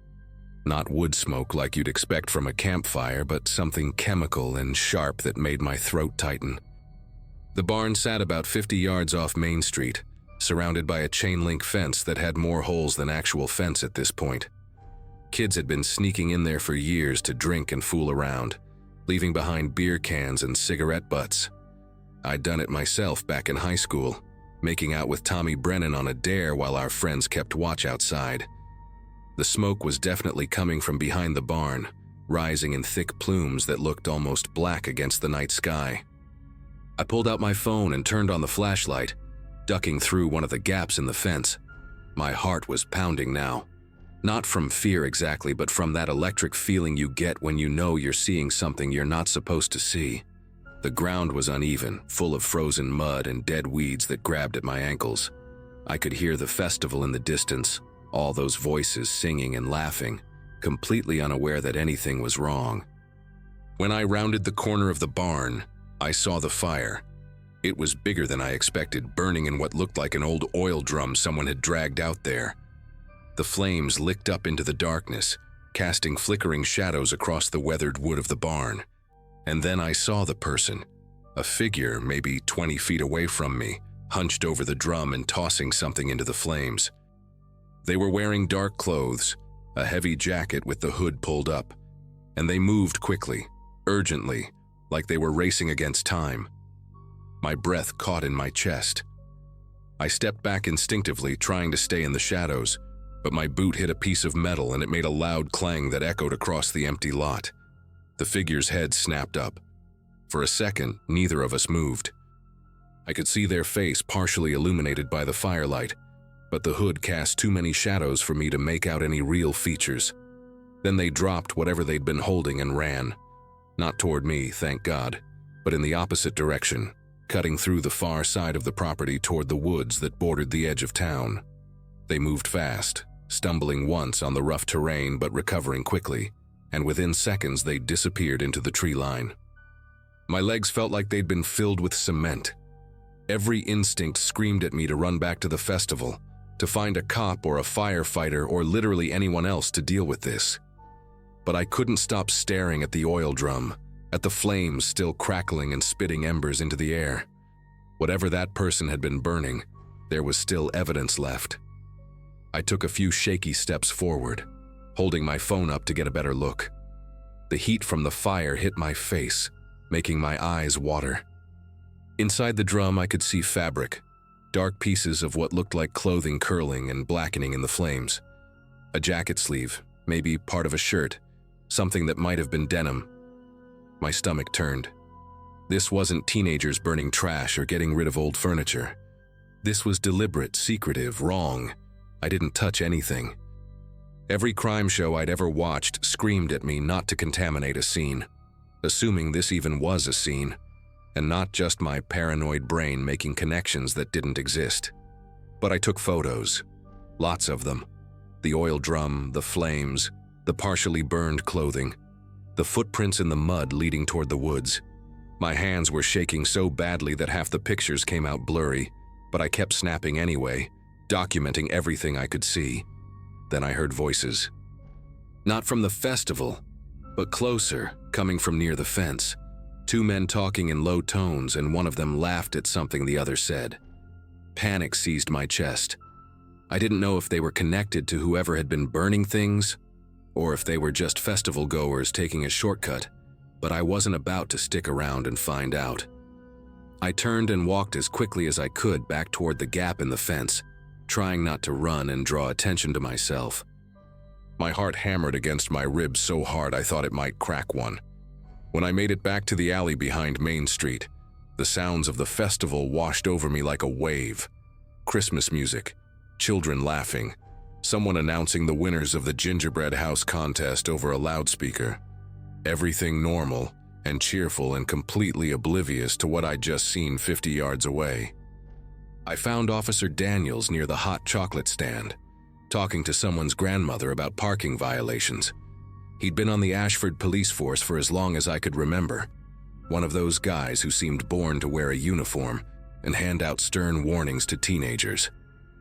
Not wood smoke like you'd expect from a campfire, but something chemical and sharp that made my throat tighten. The barn sat about 50 yards off Main Street, surrounded by a chain-link fence that had more holes than actual fence at this point. Kids had been sneaking in there for years to drink and fool around, leaving behind beer cans and cigarette butts. I'd done it myself back in high school, making out with Tommy Brennan on a dare while our friends kept watch outside. The smoke was definitely coming from behind the barn, rising in thick plumes that looked almost black against the night sky. I pulled out my phone and turned on the flashlight, ducking through one of the gaps in the fence. My heart was pounding now. Not from fear exactly, but from that electric feeling you get when you know you're seeing something you're not supposed to see. The ground was uneven, full of frozen mud and dead weeds that grabbed at my ankles. I could hear the festival in the distance, all those voices singing and laughing, completely unaware that anything was wrong. When I rounded the corner of the barn, I saw the fire. It was bigger than I expected, burning in what looked like an old oil drum someone had dragged out there. The flames licked up into the darkness, casting flickering shadows across the weathered wood of the barn. And then I saw the person, a figure maybe 20 feet away from me, hunched over the drum and tossing something into the flames. They were wearing dark clothes, a heavy jacket with the hood pulled up, and they moved quickly, urgently, like they were racing against time. My breath caught in my chest. I stepped back instinctively, trying to stay in the shadows, but my boot hit a piece of metal and it made a loud clang that echoed across the empty lot. The figure's head snapped up. For a second, neither of us moved. I could see their face partially illuminated by the firelight, but the hood cast too many shadows for me to make out any real features. Then they dropped whatever they'd been holding and ran. Not toward me, thank God, but in the opposite direction, cutting through the far side of the property toward the woods that bordered the edge of town. They moved fast, stumbling once on the rough terrain but recovering quickly, and within seconds they disappeared into the tree line. My legs felt like they'd been filled with cement. Every instinct screamed at me to run back to the festival, to find a cop or a firefighter or literally anyone else to deal with this. But I couldn't stop staring at the oil drum, at the flames still crackling and spitting embers into the air. Whatever that person had been burning, there was still evidence left. I took a few shaky steps forward, holding my phone up to get a better look. The heat from the fire hit my face, making my eyes water. Inside the drum I could see fabric, dark pieces of what looked like clothing curling and blackening in the flames. A jacket sleeve, maybe part of a shirt, something that might have been denim. My stomach turned. This wasn't teenagers burning trash or getting rid of old furniture. This was deliberate, secretive, wrong. I didn't touch anything. Every crime show I'd ever watched screamed at me not to contaminate a scene, assuming this even was a scene, and not just my paranoid brain making connections that didn't exist. But I took photos. Lots of them. The oil drum, the flames, the partially burned clothing, the footprints in the mud leading toward the woods. My hands were shaking so badly that half the pictures came out blurry, but I kept snapping anyway, documenting everything I could see. Then I heard voices. Not from the festival, but closer, coming from near the fence. Two men talking in low tones, and one of them laughed at something the other said. Panic seized my chest. I didn't know if they were connected to whoever had been burning things, or if they were just festival goers taking a shortcut, but I wasn't about to stick around and find out. I turned and walked as quickly as I could back toward the gap in the fence, trying not to run and draw attention to myself. My heart hammered against my ribs so hard I thought it might crack one. When I made it back to the alley behind Main Street, the sounds of the festival washed over me like a wave. Christmas music, children laughing, someone announcing the winners of the gingerbread house contest over a loudspeaker. Everything normal and cheerful and completely oblivious to what I'd just seen 50 yards away. I found Officer Daniels near the hot chocolate stand, talking to someone's grandmother about parking violations. He'd been on the Ashford police force for as long as I could remember. One of those guys who seemed born to wear a uniform and hand out stern warnings to teenagers.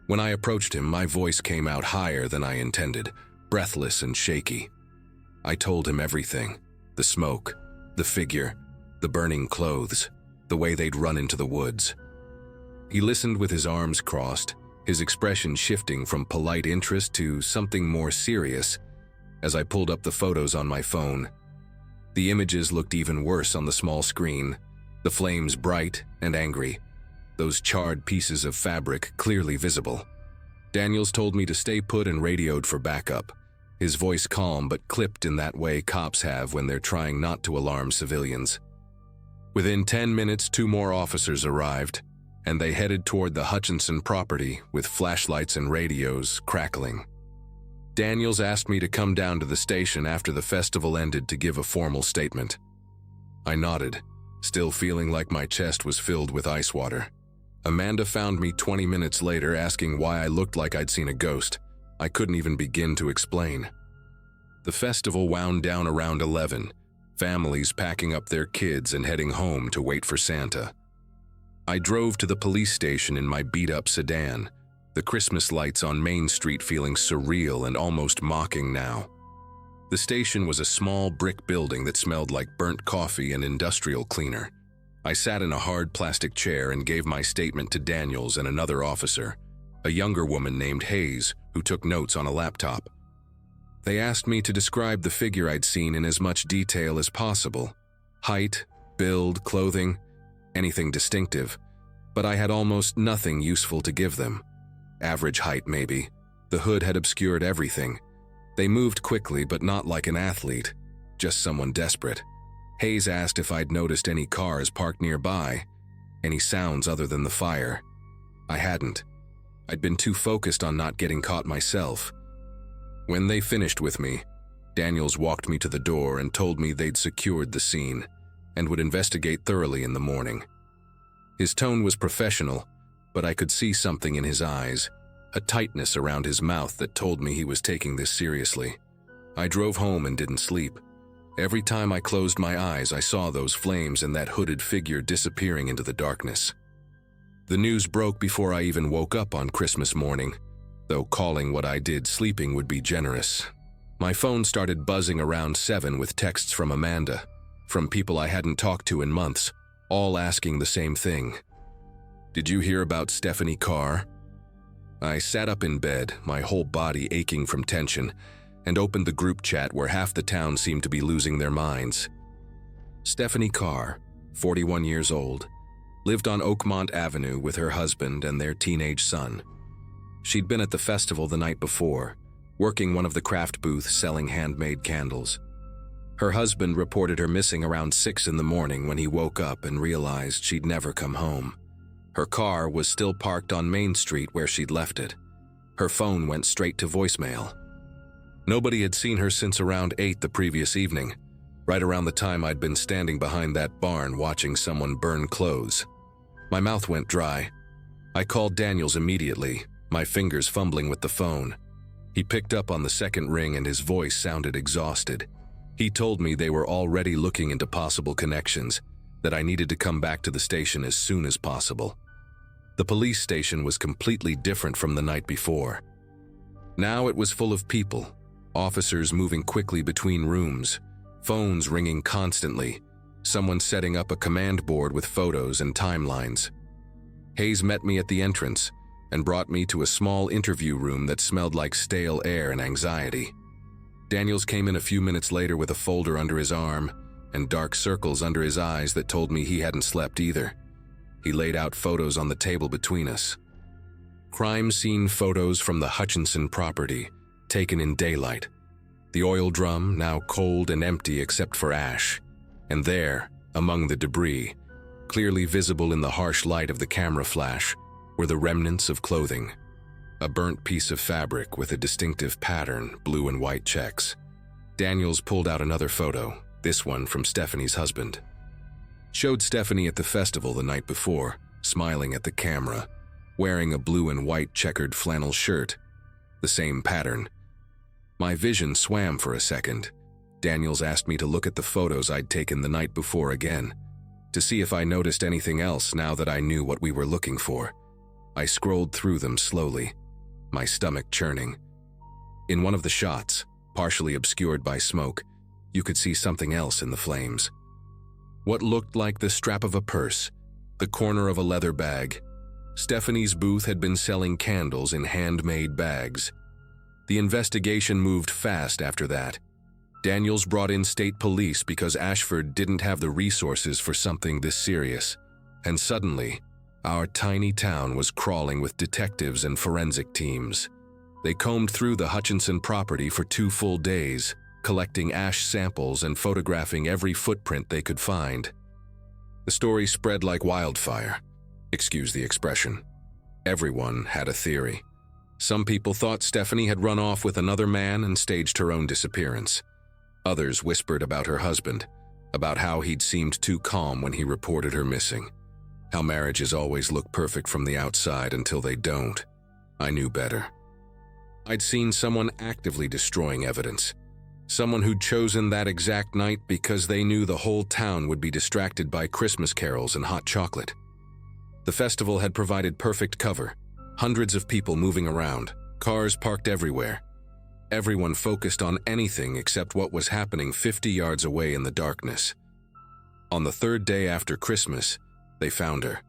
When I approached him, my voice came out higher than I intended, breathless and shaky. I told him everything. The smoke, the figure, the burning clothes, the way they'd run into the woods. He listened with his arms crossed, his expression shifting from polite interest to something more serious as I pulled up the photos on my phone. The images looked even worse on the small screen, the flames bright and angry, those charred pieces of fabric clearly visible. Daniels told me to stay put and radioed for backup, his voice calm but clipped in that way cops have when they're trying not to alarm civilians. Within 10 minutes, 2 more officers arrived, and they headed toward the Hutchinson property with flashlights and radios crackling. Daniels asked me to come down to the station after the festival ended to give a formal statement. I nodded, still feeling like my chest was filled with ice water. Amanda found me 20 minutes later asking why I looked like I'd seen a ghost. I couldn't even begin to explain. The festival wound down around 11, families packing up their kids and heading home to wait for Santa. I drove to the police station in my beat-up sedan, the Christmas lights on Main Street feeling surreal and almost mocking now. The station was a small brick building that smelled like burnt coffee and industrial cleaner. I sat in a hard plastic chair and gave my statement to Daniels and another officer, a younger woman named Hayes, who took notes on a laptop. They asked me to describe the figure I'd seen in as much detail as possible. Height, build, clothing, anything distinctive, but I had almost nothing useful to give them. Average height, maybe. The hood had obscured everything. They moved quickly, but not like an athlete, just someone desperate. Hayes asked if I'd noticed any cars parked nearby, any sounds other than the fire. I hadn't. I'd been too focused on not getting caught myself. When they finished with me, Daniels walked me to the door and told me they'd secured the scene and would investigate thoroughly in the morning. His tone was professional, but I could see something in his eyes, a tightness around his mouth that told me he was taking this seriously. I drove home and didn't sleep. Every time I closed my eyes, I saw those flames and that hooded figure disappearing into the darkness. The news broke before I even woke up on Christmas morning, though calling what I did sleeping would be generous. My phone started buzzing around 7 with texts from Amanda, from people I hadn't talked to in months, all asking the same thing. Did you hear about Stephanie Carr? I sat up in bed, my whole body aching from tension, and opened the group chat where half the town seemed to be losing their minds. Stephanie Carr, 41 years old, lived on Oakmont Avenue with her husband and their teenage son. She'd been at the festival the night before, working one of the craft booths selling handmade candles. Her husband reported her missing around 6 in the morning when he woke up and realized she'd never come home. Her car was still parked on Main Street where she'd left it. Her phone went straight to voicemail. Nobody had seen her since around 8 the previous evening, right around the time I'd been standing behind that barn watching someone burn clothes. My mouth went dry. I called Daniels immediately, my fingers fumbling with the phone. He picked up on the second ring and his voice sounded exhausted. He told me they were already looking into possible connections, that I needed to come back to the station as soon as possible. The police station was completely different from the night before. Now it was full of people, officers moving quickly between rooms, phones ringing constantly, someone setting up a command board with photos and timelines. Hayes met me at the entrance and brought me to a small interview room that smelled like stale air and anxiety. Daniels came in a few minutes later with a folder under his arm and dark circles under his eyes that told me he hadn't slept either. He laid out photos on the table between us. Crime scene photos from the Hutchinson property, taken in daylight. The oil drum now cold and empty except for ash. And there, among the debris, clearly visible in the harsh light of the camera flash, were the remnants of clothing. A burnt piece of fabric with a distinctive pattern, blue and white checks. Daniels pulled out another photo, this one from Stephanie's husband. Showed Stephanie at the festival the night before, smiling at the camera, wearing a blue and white checkered flannel shirt, the same pattern. My vision swam for a second. Daniels asked me to look at the photos I'd taken the night before again, to see if I noticed anything else now that I knew what we were looking for. I scrolled through them slowly, my stomach churning. In one of the shots, partially obscured by smoke, you could see something else in the flames. What looked like the strap of a purse, the corner of a leather bag. Stephanie's booth had been selling candles in handmade bags. The investigation moved fast after that. Daniels brought in state police because Ashford didn't have the resources for something this serious. And suddenly, our tiny town was crawling with detectives and forensic teams. They combed through the Hutchinson property for 2 full days, collecting ash samples and photographing every footprint they could find. The story spread like wildfire. Excuse the expression. Everyone had a theory. Some people thought Stephanie had run off with another man and staged her own disappearance. Others whispered about her husband, about how he'd seemed too calm when he reported her missing, how marriages always look perfect from the outside until they don't. I knew better. I'd seen someone actively destroying evidence, someone who'd chosen that exact night because they knew the whole town would be distracted by Christmas carols and hot chocolate. The festival had provided perfect cover, hundreds of people moving around, cars parked everywhere. Everyone focused on anything except what was happening 50 yards away in the darkness. On the 3rd day after Christmas, they found her.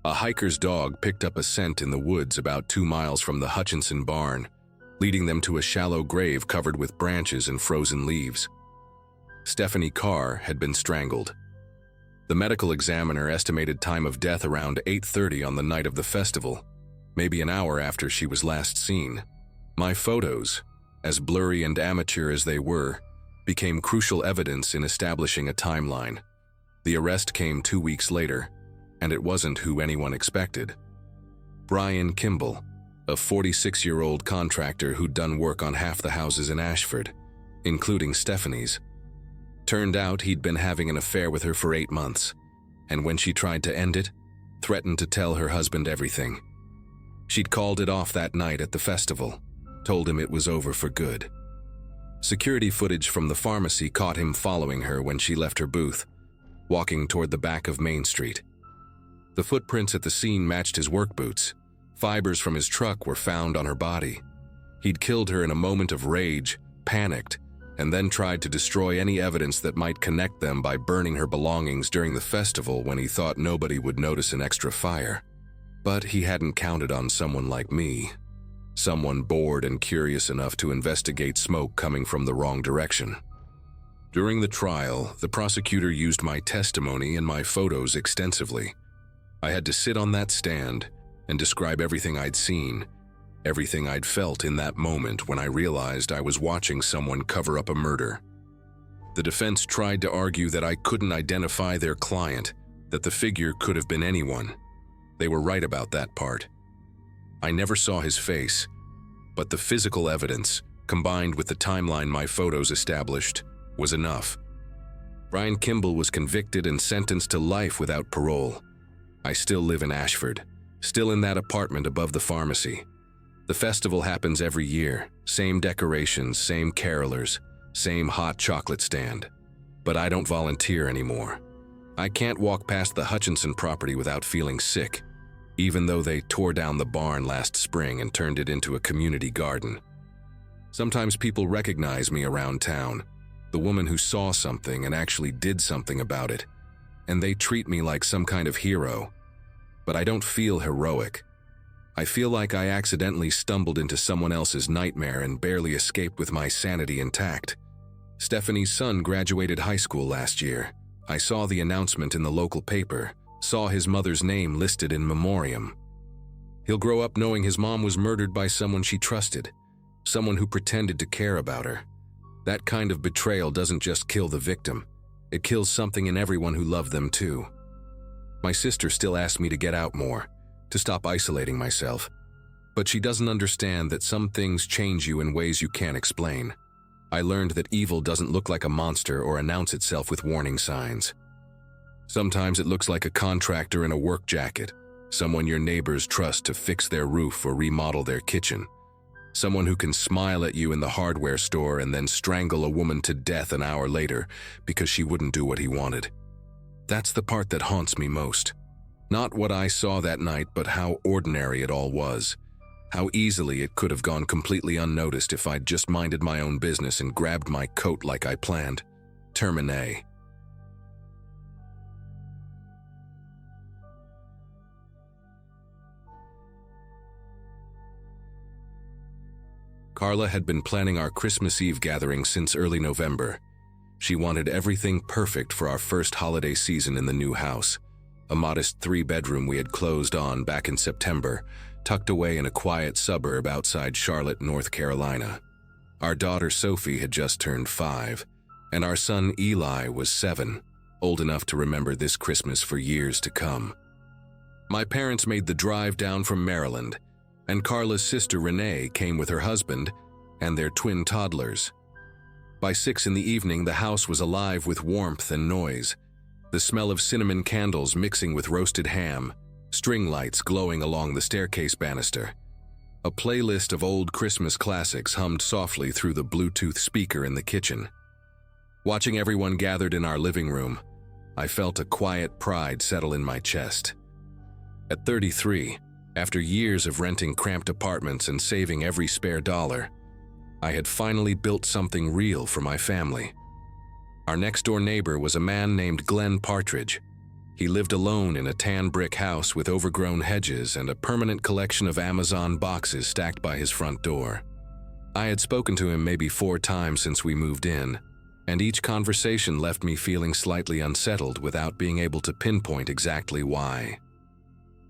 A hiker's dog picked up a scent in the woods about 2 miles from the Hutchinson barn, leading them to a shallow grave covered with branches and frozen leaves. Stephanie Carr had been strangled. The medical examiner estimated time of death around 8:30 on the night of the festival, maybe an hour after she was last seen. My photos, as blurry and amateur as they were, became crucial evidence in establishing a timeline. The arrest came 2 weeks later, and it wasn't who anyone expected. Brian Kimball, a 46-year-old contractor who'd done work on half the houses in Ashford, including Stephanie's. Turned out he'd been having an affair with her for 8 months, and when she tried to end it, threatened to tell her husband everything. She'd called it off that night at the festival, told him it was over for good. Security footage from the pharmacy caught him following her when she left her booth, walking toward the back of Main Street. The footprints at the scene matched his work boots. Fibers from his truck were found on her body. He'd killed her in a moment of rage, panicked, and then tried to destroy any evidence that might connect them by burning her belongings during the festival when he thought nobody would notice an extra fire. But he hadn't counted on someone like me, someone bored and curious enough to investigate smoke coming from the wrong direction. During the trial, the prosecutor used my testimony and my photos extensively. I had to sit on that stand and describe everything I'd seen, everything I'd felt in that moment when I realized I was watching someone cover up a murder. The defense tried to argue that I couldn't identify their client, that the figure could have been anyone. They were right about that part. I never saw his face, but the physical evidence, combined with the timeline my photos established, was enough. Brian Kimball was convicted and sentenced to life without parole. I still live in Ashford, still in that apartment above the pharmacy. The festival happens every year, same decorations, same carolers, same hot chocolate stand. But I don't volunteer anymore. I can't walk past the Hutchinson property without feeling sick, even though they tore down the barn last spring and turned it into a community garden. Sometimes people recognize me around town, the woman who saw something and actually did something about it, and they treat me like some kind of hero. But I don't feel heroic. I feel like I accidentally stumbled into someone else's nightmare and barely escaped with my sanity intact. Stephanie's son graduated high school last year. I saw the announcement in the local paper, saw his mother's name listed in memoriam. He'll grow up knowing his mom was murdered by someone she trusted, someone who pretended to care about her. That kind of betrayal doesn't just kill the victim, it kills something in everyone who loved them too. My sister still asks me to get out more, to stop isolating myself, but she doesn't understand that some things change you in ways you can't explain. I learned that evil doesn't look like a monster or announce itself with warning signs. Sometimes it looks like a contractor in a work jacket, someone your neighbors trust to fix their roof or remodel their kitchen, someone who can smile at you in the hardware store and then strangle a woman to death an hour later because she wouldn't do what he wanted. That's the part that haunts me most. Not what I saw that night, but how ordinary it all was. How easily it could have gone completely unnoticed if I'd just minded my own business and grabbed my coat like I planned. Termine. Carla had been planning our Christmas Eve gathering since early November. She wanted everything perfect for our first holiday season in the new house, a modest 3-bedroom we had closed on back in September, tucked away in a quiet suburb outside Charlotte, North Carolina. Our daughter Sophie had just turned 5, and our son Eli was 7, old enough to remember this Christmas for years to come. My parents made the drive down from Maryland, and Carla's sister Renee came with her husband and their twin toddlers. By 6 in the evening, the house was alive with warmth and noise, the smell of cinnamon candles mixing with roasted ham, string lights glowing along the staircase banister. A playlist of old Christmas classics hummed softly through the Bluetooth speaker in the kitchen. Watching everyone gathered in our living room, I felt a quiet pride settle in my chest. At 33, after years of renting cramped apartments and saving every spare dollar, I had finally built something real for my family. Our next-door neighbor was a man named Glenn Partridge. He lived alone in a tan brick house with overgrown hedges and a permanent collection of Amazon boxes stacked by his front door. I had spoken to him maybe 4 times since we moved in, and each conversation left me feeling slightly unsettled without being able to pinpoint exactly why.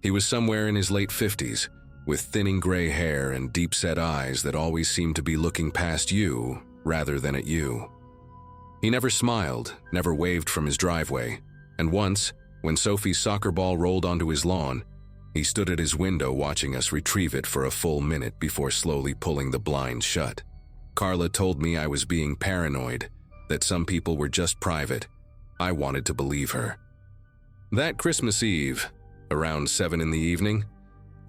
He was somewhere in his late 50s, with thinning gray hair and deep-set eyes that always seemed to be looking past you rather than at you. He never smiled, never waved from his driveway, and once, when Sophie's soccer ball rolled onto his lawn, he stood at his window watching us retrieve it for a full minute before slowly pulling the blind shut. Carla told me I was being paranoid, that some people were just private. I wanted to believe her. That Christmas Eve, around 7 in the evening,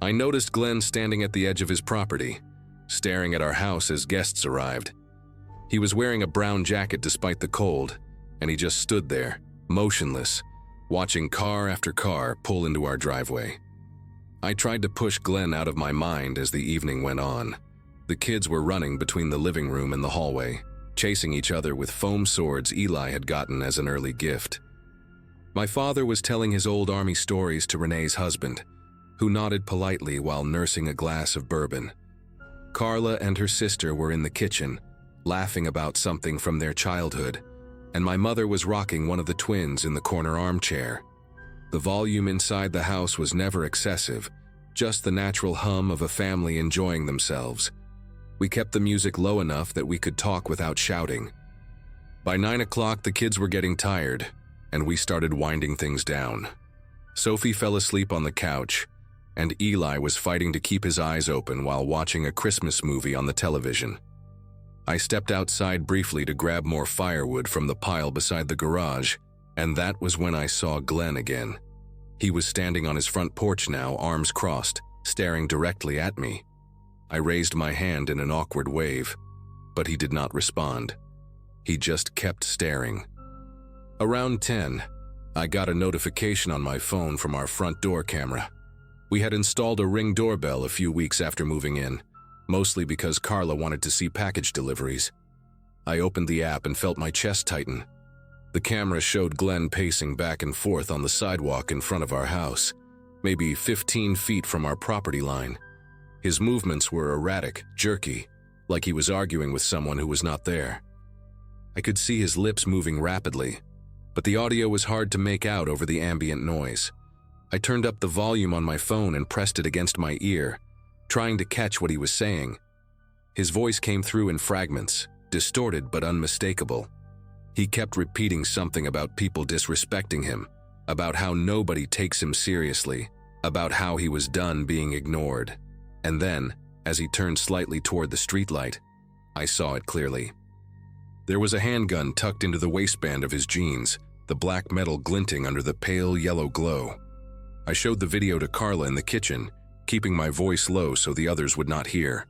I noticed Glenn standing at the edge of his property, staring at our house as guests arrived. He was wearing a brown jacket despite the cold, and he just stood there, motionless, watching car after car pull into our driveway. I tried to push Glenn out of my mind as the evening went on. The kids were running between the living room and the hallway, chasing each other with foam swords Eli had gotten as an early gift. My father was telling his old army stories to Renee's husband, who nodded politely while nursing a glass of bourbon. Carla and her sister were in the kitchen, laughing about something from their childhood, and my mother was rocking one of the twins in the corner armchair. The volume inside the house was never excessive, just the natural hum of a family enjoying themselves. We kept the music low enough that we could talk without shouting. By 9 o'clock, the kids were getting tired, and we started winding things down. Sophie fell asleep on the couch, and Eli was fighting to keep his eyes open while watching a Christmas movie on the television. I stepped outside briefly to grab more firewood from the pile beside the garage, and that was when I saw Glenn again. He was standing on his front porch now, arms crossed, staring directly at me. I raised my hand in an awkward wave, but he did not respond. He just kept staring. Around 10, I got a notification on my phone from our front door camera. We had installed a Ring doorbell a few weeks after moving in, mostly because Carla wanted to see package deliveries. I opened the app and felt my chest tighten. The camera showed Glenn pacing back and forth on the sidewalk in front of our house, maybe 15 feet from our property line. His movements were erratic, jerky, like he was arguing with someone who was not there. I could see his lips moving rapidly, but the audio was hard to make out over the ambient noise. I turned up the volume on my phone and pressed it against my ear, trying to catch what he was saying. His voice came through in fragments, distorted but unmistakable. He kept repeating something about people disrespecting him, about how nobody takes him seriously, about how he was done being ignored. And then, as he turned slightly toward the streetlight, I saw it clearly. There was a handgun tucked into the waistband of his jeans, the black metal glinting under the pale yellow glow. I showed the video to Carla in the kitchen, keeping my voice low so the others would not hear.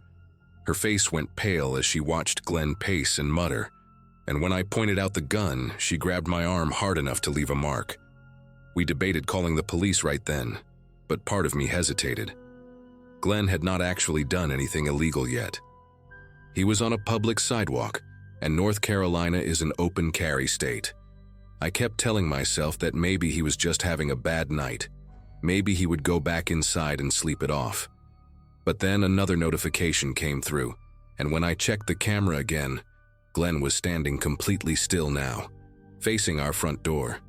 Her face went pale as she watched Glenn pace and mutter, and when I pointed out the gun, she grabbed my arm hard enough to leave a mark. We debated calling the police right then, but part of me hesitated. Glenn had not actually done anything illegal yet. He was on a public sidewalk, and North Carolina is an open carry state. I kept telling myself that maybe he was just having a bad night. Maybe he would go back inside and sleep it off. But then another notification came through, and when I checked the camera again, Glenn was standing completely still now, facing our front door.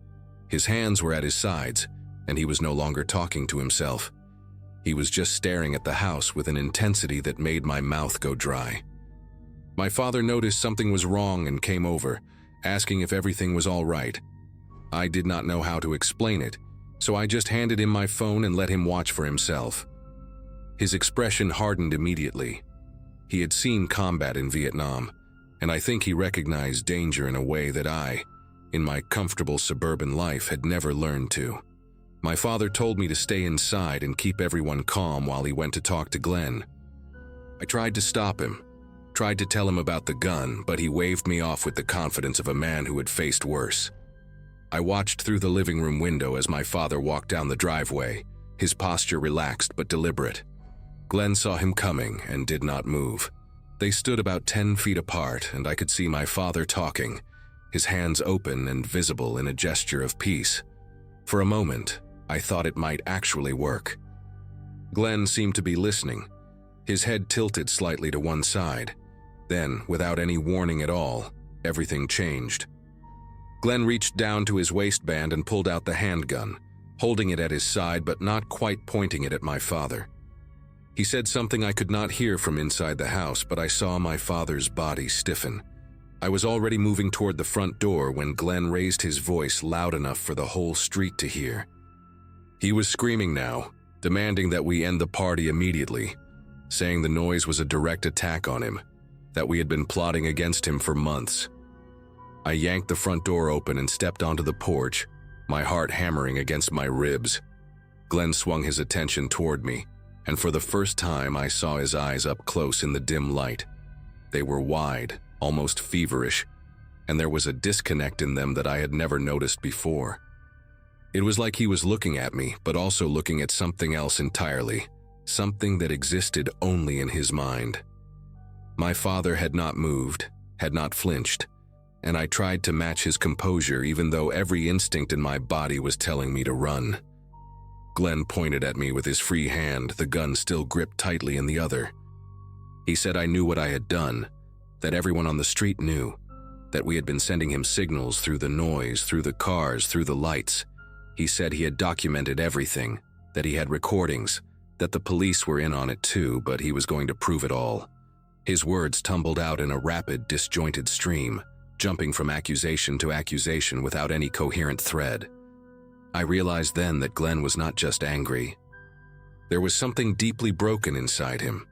His hands were at his sides, and he was no longer talking to himself. He was just staring at the house with an intensity that made my mouth go dry. My father noticed something was wrong and came over, asking if everything was all right. I did not know how to explain it, so I just handed him my phone and let him watch for himself. His expression hardened immediately. He had seen combat in Vietnam, and I think he recognized danger in a way that I, in my comfortable suburban life, had never learned to. My father told me to stay inside and keep everyone calm while he went to talk to Glenn. I tried to stop him, tried to tell him about the gun, but he waved me off with the confidence of a man who had faced worse. I watched through the living room window as my father walked down the driveway, his posture relaxed but deliberate. Glenn saw him coming and did not move. They stood about 10 feet apart, and I could see my father talking, his hands open and visible in a gesture of peace. For a moment, I thought it might actually work. Glenn seemed to be listening, his head tilted slightly to one side. Then, without any warning at all, everything changed. Glenn reached down to his waistband and pulled out the handgun, holding it at his side but not quite pointing it at my father. He said something I could not hear from inside the house, but I saw my father's body stiffen. I was already moving toward the front door when Glenn raised his voice loud enough for the whole street to hear. He was screaming now, demanding that we end the party immediately, saying the noise was a direct attack on him, that we had been plotting against him for months. I yanked the front door open and stepped onto the porch, my heart hammering against my ribs. Glenn swung his attention toward me, and for the first time I saw his eyes up close in the dim light. They were wide, almost feverish, and there was a disconnect in them that I had never noticed before. It was like he was looking at me, but also looking at something else entirely, something that existed only in his mind. My father had not moved, had not flinched, and I tried to match his composure even though every instinct in my body was telling me to run. Glenn pointed at me with his free hand, the gun still gripped tightly in the other. He said I knew what I had done, that everyone on the street knew, that we had been sending him signals through the noise, through the cars, through the lights. He said he had documented everything, that he had recordings, that the police were in on it too, but he was going to prove it all. His words tumbled out in a rapid, disjointed stream, jumping from accusation to accusation without any coherent thread. I realized then that Glenn was not just angry. There was something deeply broken inside him.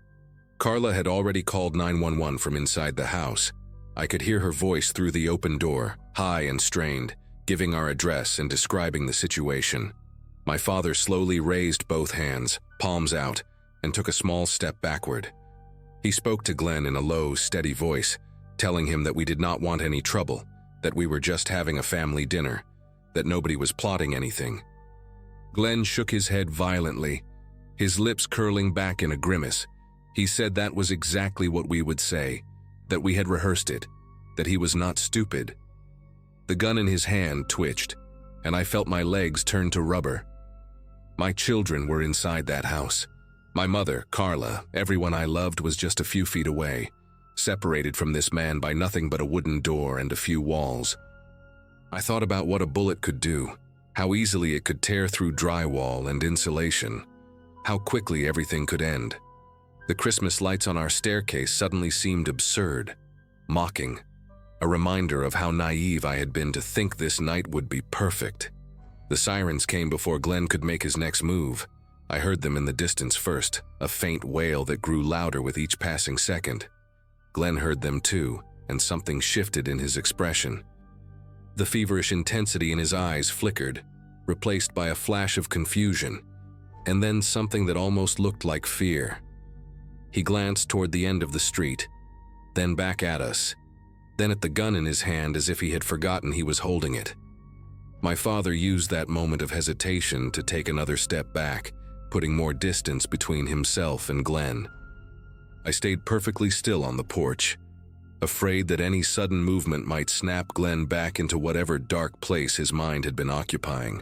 Carla had already called 911 from inside the house. I could hear her voice through the open door, high and strained, giving our address and describing the situation. My father slowly raised both hands, palms out, and took a small step backward. He spoke to Glenn in a low, steady voice, telling him that we did not want any trouble, that we were just having a family dinner, that nobody was plotting anything. Glenn shook his head violently, his lips curling back in a grimace. He said that was exactly what we would say, that we had rehearsed it, that he was not stupid. The gun in his hand twitched, and I felt my legs turn to rubber. My children were inside that house. My mother, Carla, everyone I loved was just a few feet away, separated from this man by nothing but a wooden door and a few walls. I thought about what a bullet could do, how easily it could tear through drywall and insulation, how quickly everything could end. The Christmas lights on our staircase suddenly seemed absurd, mocking, a reminder of how naive I had been to think this night would be perfect. The sirens came before Glenn could make his next move. I heard them in the distance first, a faint wail that grew louder with each passing second. Glenn heard them too, and something shifted in his expression. The feverish intensity in his eyes flickered, replaced by a flash of confusion, and then something that almost looked like fear. He glanced toward the end of the street, then back at us, then at the gun in his hand as if he had forgotten he was holding it. My father used that moment of hesitation to take another step back, putting more distance between himself and Glenn. I stayed perfectly still on the porch, afraid that any sudden movement might snap Glenn back into whatever dark place his mind had been occupying.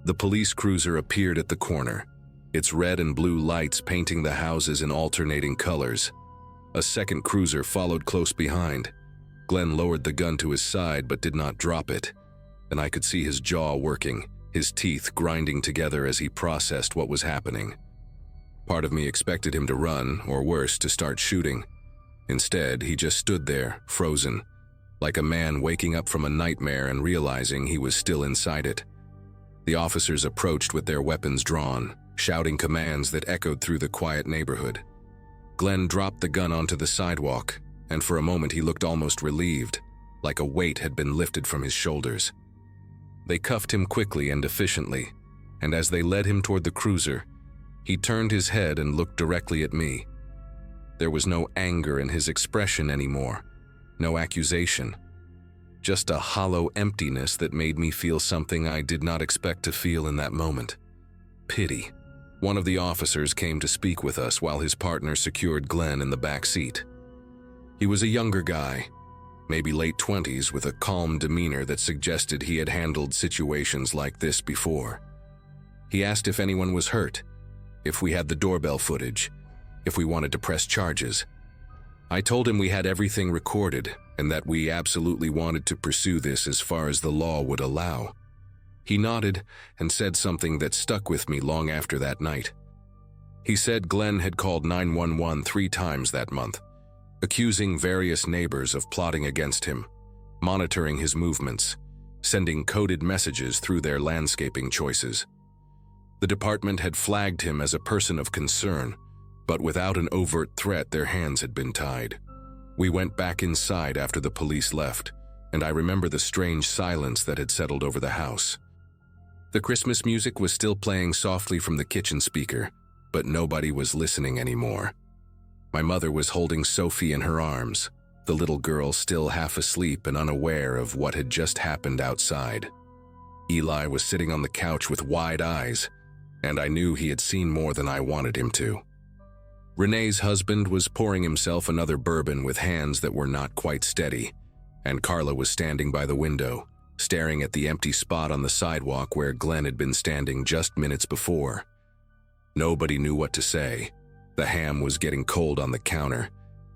The police cruiser appeared at the corner, its red and blue lights painting the houses in alternating colors. A second cruiser followed close behind. Glenn lowered the gun to his side but did not drop it, and I could see his jaw working, his teeth grinding together as he processed what was happening. Part of me expected him to run, or worse, to start shooting. Instead, he just stood there, frozen, like a man waking up from a nightmare and realizing he was still inside it. The officers approached with their weapons drawn, shouting commands that echoed through the quiet neighborhood. Glenn dropped the gun onto the sidewalk, and for a moment he looked almost relieved, like a weight had been lifted from his shoulders. They cuffed him quickly and efficiently, and as they led him toward the cruiser, he turned his head and looked directly at me. There was no anger in his expression anymore, no accusation, just a hollow emptiness that made me feel something I did not expect to feel in that moment. Pity. One of the officers came to speak with us while his partner secured Glenn in the back seat. He was a younger guy, maybe late 20s, with a calm demeanor that suggested he had handled situations like this before. He asked if anyone was hurt, if we had the doorbell footage, if we wanted to press charges. I told him we had everything recorded and that we absolutely wanted to pursue this as far as the law would allow. He nodded and said something that stuck with me long after that night. He said Glenn had called 911 3 times that month, accusing various neighbors of plotting against him, monitoring his movements, sending coded messages through their landscaping choices. The department had flagged him as a person of concern, but without an overt threat, their hands had been tied. We went back inside after the police left, and I remember the strange silence that had settled over the house. The Christmas music was still playing softly from the kitchen speaker, but nobody was listening anymore. My mother was holding Sophie in her arms, the little girl still half asleep and unaware of what had just happened outside. Eli was sitting on the couch with wide eyes, and I knew he had seen more than I wanted him to. Renee's husband was pouring himself another bourbon with hands that were not quite steady, and Carla was standing by the window, staring at the empty spot on the sidewalk where Glenn had been standing just minutes before. Nobody knew what to say. The ham was getting cold on the counter,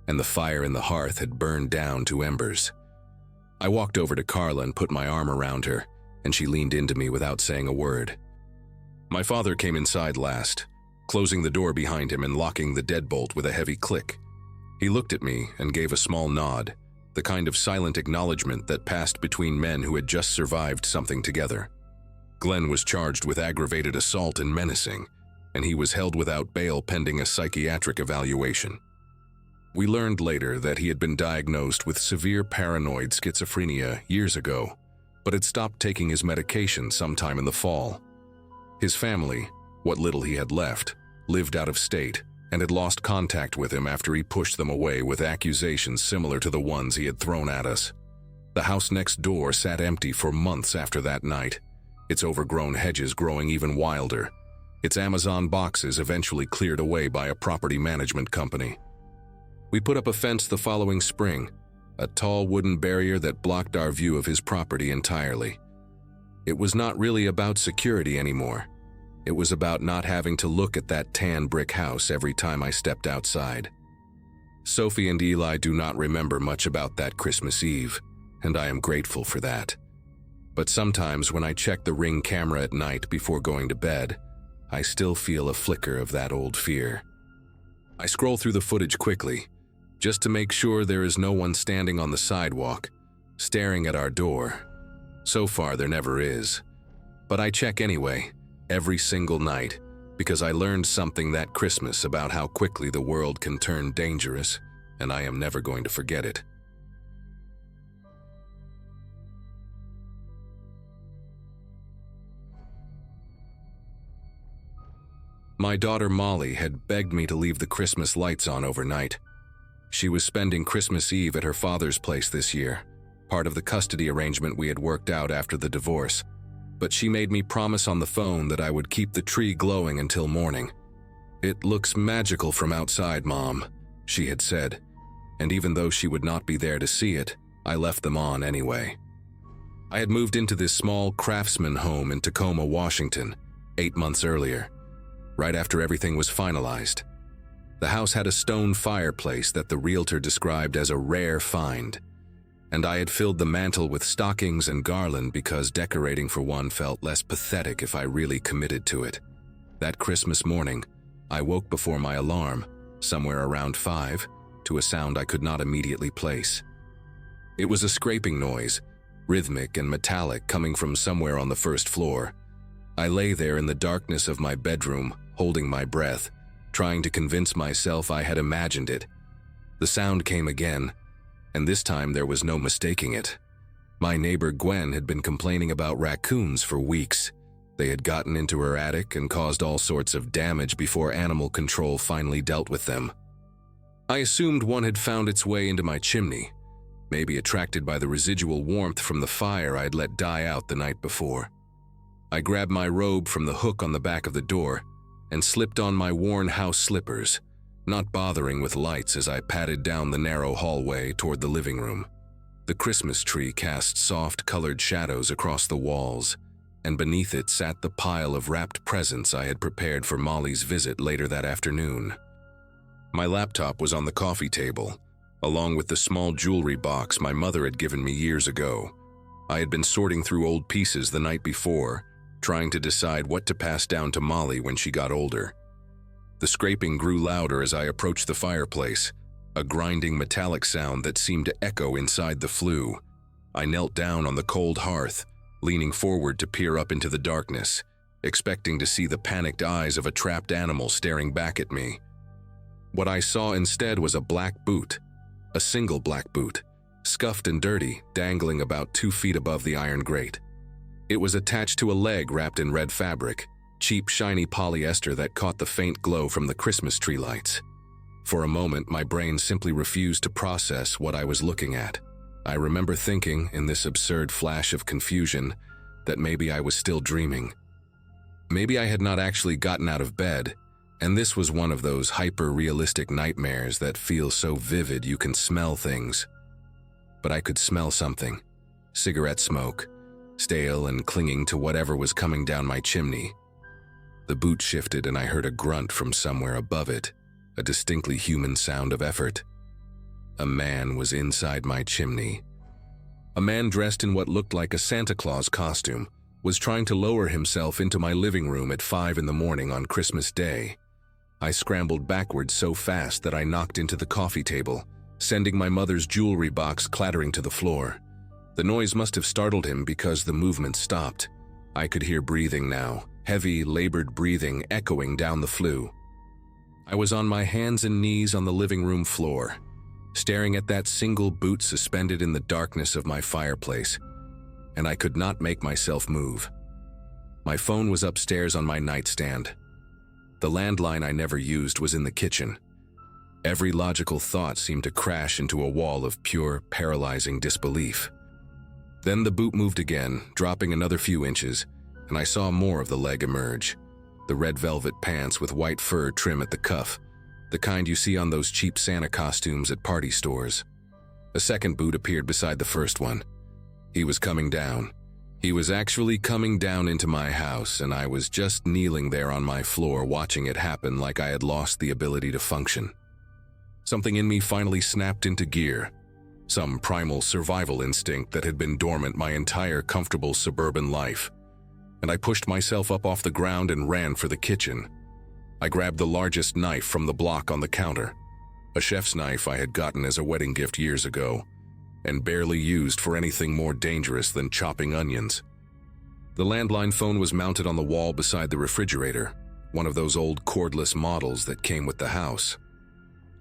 and the fire in the hearth had burned down to embers. I walked over to Carla and put my arm around her, and she leaned into me without saying a word. My father came inside last, closing the door behind him and locking the deadbolt with a heavy click. He looked at me and gave a small nod, the kind of silent acknowledgement that passed between men who had just survived something together. Glenn was charged with aggravated assault and menacing, and he was held without bail pending a psychiatric evaluation. We learned later that he had been diagnosed with severe paranoid schizophrenia years ago, but had stopped taking his medication sometime in the fall. His family, what little he had left, lived out of state and had lost contact with him after he pushed them away with accusations similar to the ones he had thrown at us. The house next door sat empty for months after that night, its overgrown hedges growing even wilder, its Amazon boxes eventually cleared away by a property management company. We put up a fence the following spring, a tall wooden barrier that blocked our view of his property entirely. It was not really about security anymore. It was about not having to look at that tan brick house every time I stepped outside. Sophie and Eli do not remember much about that Christmas Eve, and I am grateful for that. But sometimes when I check the Ring camera at night before going to bed, I still feel a flicker of that old fear. I scroll through the footage quickly, just to make sure there is no one standing on the sidewalk, staring at our door. So far, there never is. But I check anyway, every single night, because I learned something that Christmas about how quickly the world can turn dangerous, and I am never going to forget it. My daughter Molly had begged me to leave the Christmas lights on overnight. She was spending Christmas Eve at her father's place this year, part of the custody arrangement we had worked out after the divorce, but she made me promise on the phone that I would keep the tree glowing until morning. "It looks magical from outside, Mom," she had said, and even though she would not be there to see it, I left them on anyway. I had moved into this small craftsman home in Tacoma, Washington, 8 months earlier, right after everything was finalized. The house had a stone fireplace that the realtor described as a rare find, and I had filled the mantel with stockings and garland because decorating for one felt less pathetic if I really committed to it. That Christmas morning, I woke before my alarm, somewhere around 5, to a sound I could not immediately place. It was a scraping noise, rhythmic and metallic, coming from somewhere on the first floor. I lay there in the darkness of my bedroom, holding my breath, trying to convince myself I had imagined it. The sound came again, and this time there was no mistaking it. My neighbor Gwen had been complaining about raccoons for weeks. They had gotten into her attic and caused all sorts of damage before animal control finally dealt with them. I assumed one had found its way into my chimney, maybe attracted by the residual warmth from the fire I'd let die out the night before. I grabbed my robe from the hook on the back of the door and slipped on my worn house slippers, not bothering with lights as I padded down the narrow hallway toward the living room. The Christmas tree cast soft colored shadows across the walls, and beneath it sat the pile of wrapped presents I had prepared for Molly's visit later that afternoon. My laptop was on the coffee table, along with the small jewelry box my mother had given me years ago. I had been sorting through old pieces the night before, trying to decide what to pass down to Molly when she got older. The scraping grew louder as I approached the fireplace, a grinding metallic sound that seemed to echo inside the flue. I knelt down on the cold hearth, leaning forward to peer up into the darkness, expecting to see the panicked eyes of a trapped animal staring back at me. What I saw instead was a black boot, a single black boot, scuffed and dirty, dangling about 2 feet above the iron grate. It was attached to a leg wrapped in red fabric, cheap shiny polyester that caught the faint glow from the Christmas tree lights. For a moment, my brain simply refused to process what I was looking at. I remember thinking, in this absurd flash of confusion, that maybe I was still dreaming. Maybe I had not actually gotten out of bed, and this was one of those hyper-realistic nightmares that feel so vivid you can smell things. But I could smell something. Cigarette smoke, stale and clinging to whatever was coming down my chimney. The boot shifted and I heard a grunt from somewhere above it, a distinctly human sound of effort. A man was inside my chimney. A man dressed in what looked like a Santa Claus costume was trying to lower himself into my living room at 5 in the morning on Christmas Day. I scrambled backwards so fast that I knocked into the coffee table, sending my mother's jewelry box clattering to the floor. The noise must have startled him because the movement stopped. I could hear breathing now, heavy, labored breathing echoing down the flue. I was on my hands and knees on the living room floor, staring at that single boot suspended in the darkness of my fireplace, and I could not make myself move. My phone was upstairs on my nightstand. The landline I never used was in the kitchen. Every logical thought seemed to crash into a wall of pure, paralyzing disbelief. Then the boot moved again, dropping another few inches, and I saw more of the leg emerge. The red velvet pants with white fur trim at the cuff, the kind you see on those cheap Santa costumes at party stores. A second boot appeared beside the first one. He was coming down. He was actually coming down into my house, and I was just kneeling there on my floor watching it happen like I had lost the ability to function. Something in me finally snapped into gear. Some primal survival instinct that had been dormant my entire comfortable suburban life. And I pushed myself up off the ground and ran for the kitchen. I grabbed the largest knife from the block on the counter, a chef's knife I had gotten as a wedding gift years ago, and barely used for anything more dangerous than chopping onions. The landline phone was mounted on the wall beside the refrigerator, one of those old cordless models that came with the house.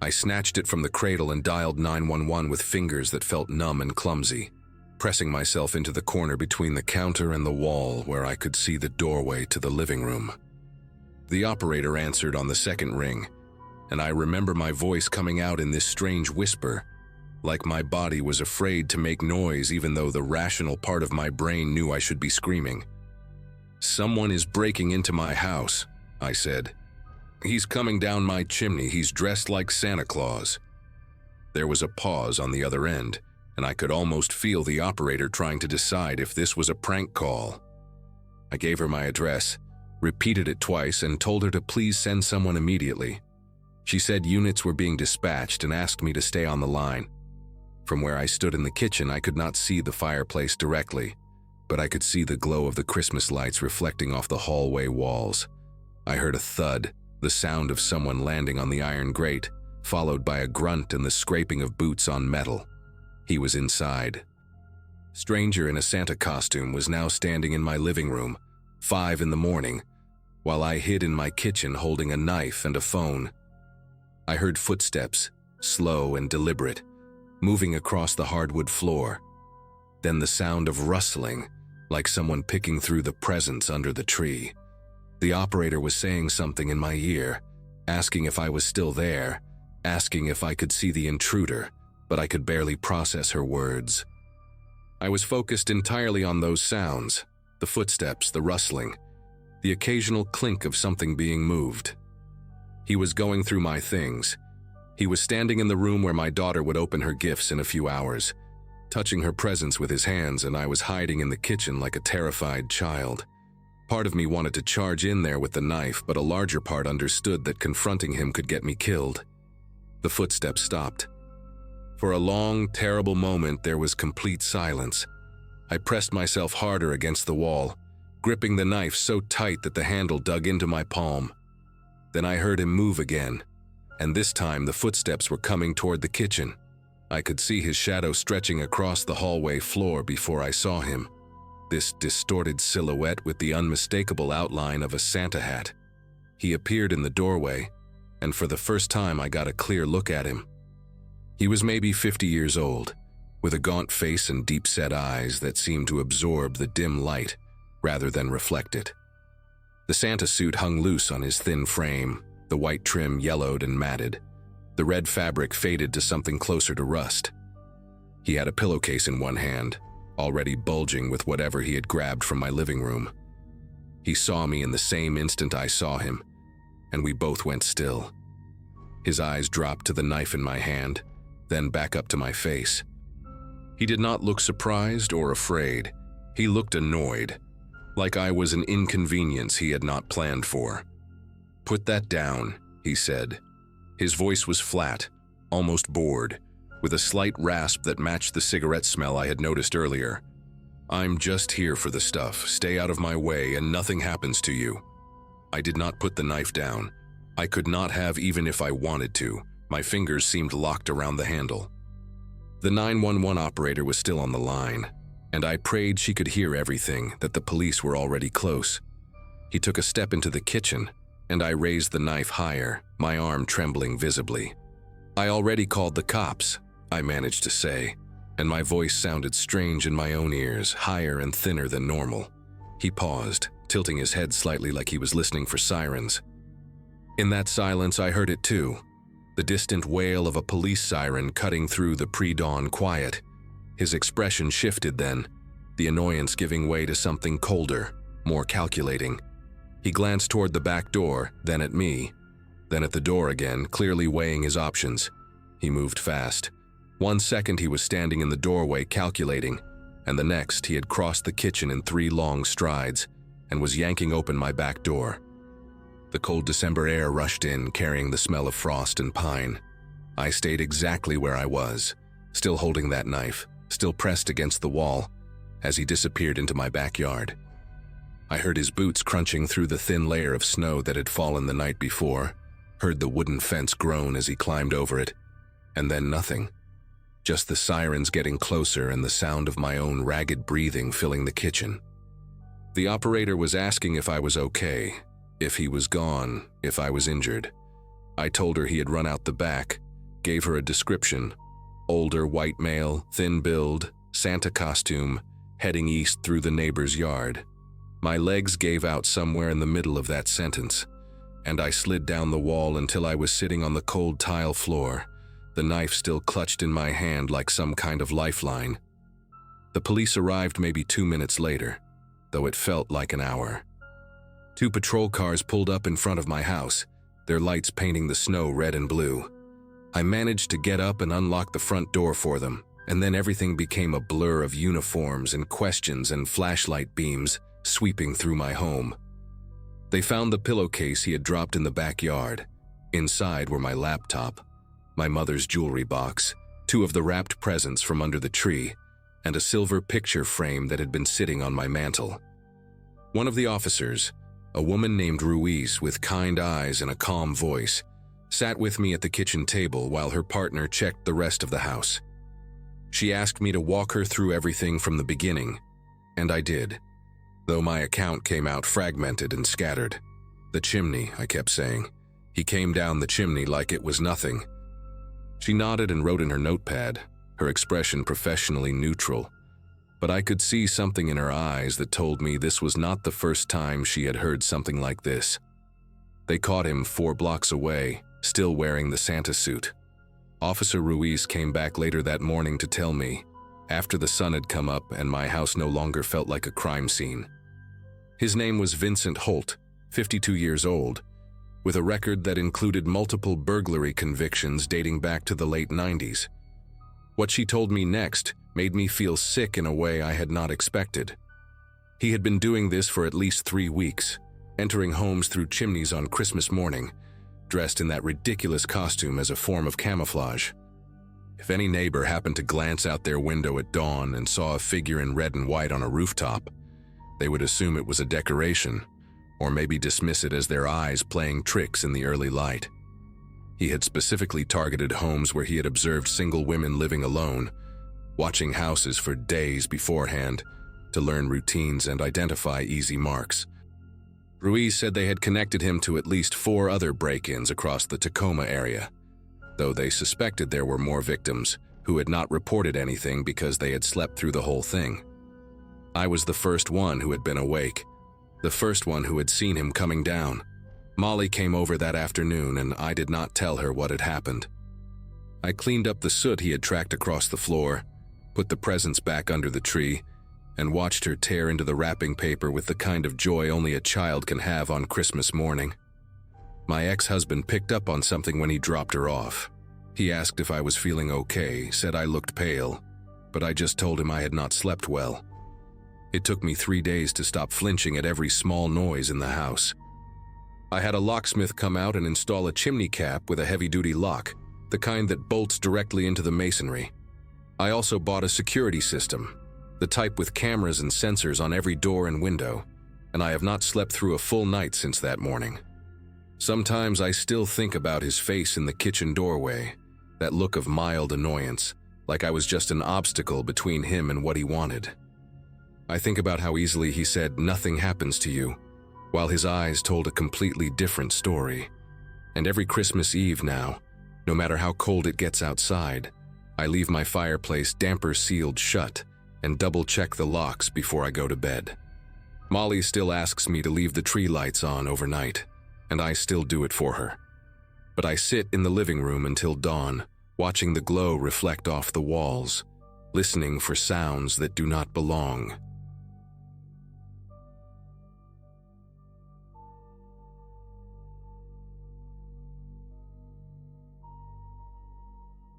I snatched it from the cradle and dialed 911 with fingers that felt numb and clumsy, pressing myself into the corner between the counter and the wall where I could see the doorway to the living room. The operator answered on the second ring, and I remember my voice coming out in this strange whisper, like my body was afraid to make noise even though the rational part of my brain knew I should be screaming. "Someone is breaking into my house," I said. "He's coming down my chimney. He's dressed like Santa Claus." There was a pause on the other end, and I could almost feel the operator trying to decide if this was a prank call. I gave her my address, repeated it twice, and told her to please send someone immediately. She said units were being dispatched and asked me to stay on the line. From where I stood in the kitchen, I could not see the fireplace directly, but I could see the glow of the Christmas lights reflecting off the hallway walls. I heard a thud, the sound of someone landing on the iron grate, followed by a grunt and the scraping of boots on metal. He was inside. Stranger in a Santa costume was now standing in my living room, 5 in the morning, while I hid in my kitchen holding a knife and a phone. I heard footsteps, slow and deliberate, moving across the hardwood floor. Then the sound of rustling, like someone picking through the presents under the tree. The operator was saying something in my ear, asking if I was still there, asking if I could see the intruder, but I could barely process her words. I was focused entirely on those sounds, the footsteps, the rustling, the occasional clink of something being moved. He was going through my things. He was standing in the room where my daughter would open her gifts in a few hours, touching her presents with his hands, and I was hiding in the kitchen like a terrified child. Part of me wanted to charge in there with the knife, but a larger part understood that confronting him could get me killed. The footsteps stopped. For a long, terrible moment, there was complete silence. I pressed myself harder against the wall, gripping the knife so tight that the handle dug into my palm. Then I heard him move again, and this time the footsteps were coming toward the kitchen. I could see his shadow stretching across the hallway floor before I saw him, this distorted silhouette with the unmistakable outline of a Santa hat. He appeared in the doorway, and for the first time I got a clear look at him. He was maybe 50 years old, with a gaunt face and deep-set eyes that seemed to absorb the dim light rather than reflect it. The Santa suit hung loose on his thin frame, the white trim yellowed and matted. The red fabric faded to something closer to rust. He had a pillowcase in one hand, already bulging with whatever he had grabbed from my living room. He saw me in the same instant I saw him, and we both went still. His eyes dropped to the knife in my hand, then back up to my face. He did not look surprised or afraid. He looked annoyed, like I was an inconvenience he had not planned for. "Put that down," he said. His voice was flat, almost bored, with a slight rasp that matched the cigarette smell I had noticed earlier. "I'm just here for the stuff. Stay out of my way and nothing happens to you." I did not put the knife down. I could not have even if I wanted to. My fingers seemed locked around the handle. The 911 operator was still on the line, and I prayed she could hear everything, that the police were already close. He took a step into the kitchen, and I raised the knife higher, my arm trembling visibly. "I already called the cops," I managed to say, and my voice sounded strange in my own ears, higher and thinner than normal. He paused, tilting his head slightly like he was listening for sirens. In that silence, I heard it too, the distant wail of a police siren cutting through the pre-dawn quiet. His expression shifted then, the annoyance giving way to something colder, more calculating. He glanced toward the back door, then at me, then at the door again, clearly weighing his options. He moved fast. 1 second he was standing in the doorway calculating, and the next he had crossed the kitchen in 3 long strides and was yanking open my back door. The cold December air rushed in, carrying the smell of frost and pine. I stayed exactly where I was, still holding that knife, still pressed against the wall, as he disappeared into my backyard. I heard his boots crunching through the thin layer of snow that had fallen the night before, heard the wooden fence groan as he climbed over it, and then nothing. Just the sirens getting closer and the sound of my own ragged breathing filling the kitchen. The operator was asking if I was okay, if he was gone, if I was injured. I told her he had run out the back, gave her a description: older white male, thin build, Santa costume, heading east through the neighbor's yard. My legs gave out somewhere in the middle of that sentence, and I slid down the wall until I was sitting on the cold tile floor, the knife still clutched in my hand like some kind of lifeline. The police arrived maybe 2 minutes later, though it felt like an hour. 2 patrol cars pulled up in front of my house, their lights painting the snow red and blue. I managed to get up and unlock the front door for them, and then everything became a blur of uniforms and questions and flashlight beams sweeping through my home. They found the pillowcase he had dropped in the backyard. Inside were my laptop, my mother's jewelry box, 2 of the wrapped presents from under the tree, and a silver picture frame that had been sitting on my mantel. One of the officers, a woman named Ruiz with kind eyes and a calm voice, sat with me at the kitchen table while her partner checked the rest of the house. She asked me to walk her through everything from the beginning, and I did, though my account came out fragmented and scattered. The chimney, I kept saying. He came down the chimney like it was nothing. She nodded and wrote in her notepad, her expression professionally neutral, but I could see something in her eyes that told me this was not the first time she had heard something like this. They caught him 4 blocks away, still wearing the Santa suit. Officer Ruiz came back later that morning to tell me, after the sun had come up and my house no longer felt like a crime scene. His name was Vincent Holt, 52 years old, with a record that included multiple burglary convictions dating back to the late 90s. What she told me next made me feel sick in a way I had not expected. He had been doing this for at least 3 weeks, entering homes through chimneys on Christmas morning, dressed in that ridiculous costume as a form of camouflage. If any neighbor happened to glance out their window at dawn and saw a figure in red and white on a rooftop, they would assume it was a decoration, or maybe dismiss it as their eyes playing tricks in the early light. He had specifically targeted homes where he had observed single women living alone, watching houses for days beforehand to learn routines and identify easy marks. Ruiz said they had connected him to at least 4 other break-ins across the Tacoma area, though they suspected there were more victims who had not reported anything because they had slept through the whole thing. I was the first one who had been awake, the first one who had seen him coming down. Molly came over that afternoon and I did not tell her what had happened. I cleaned up the soot he had tracked across the floor, put the presents back under the tree, and watched her tear into the wrapping paper with the kind of joy only a child can have on Christmas morning. My ex-husband picked up on something when he dropped her off. He asked if I was feeling okay, said I looked pale, but I just told him I had not slept well. It took me 3 days to stop flinching at every small noise in the house. I had a locksmith come out and install a chimney cap with a heavy-duty lock, the kind that bolts directly into the masonry. I also bought a security system, the type with cameras and sensors on every door and window, and I have not slept through a full night since that morning. Sometimes I still think about his face in the kitchen doorway, that look of mild annoyance, like I was just an obstacle between him and what he wanted. I think about how easily he said, "Nothing happens to you," while his eyes told a completely different story. And every Christmas Eve now, no matter how cold it gets outside, I leave my fireplace damper sealed shut and double-check the locks before I go to bed. Molly still asks me to leave the tree lights on overnight, and I still do it for her. But I sit in the living room until dawn, watching the glow reflect off the walls, listening for sounds that do not belong.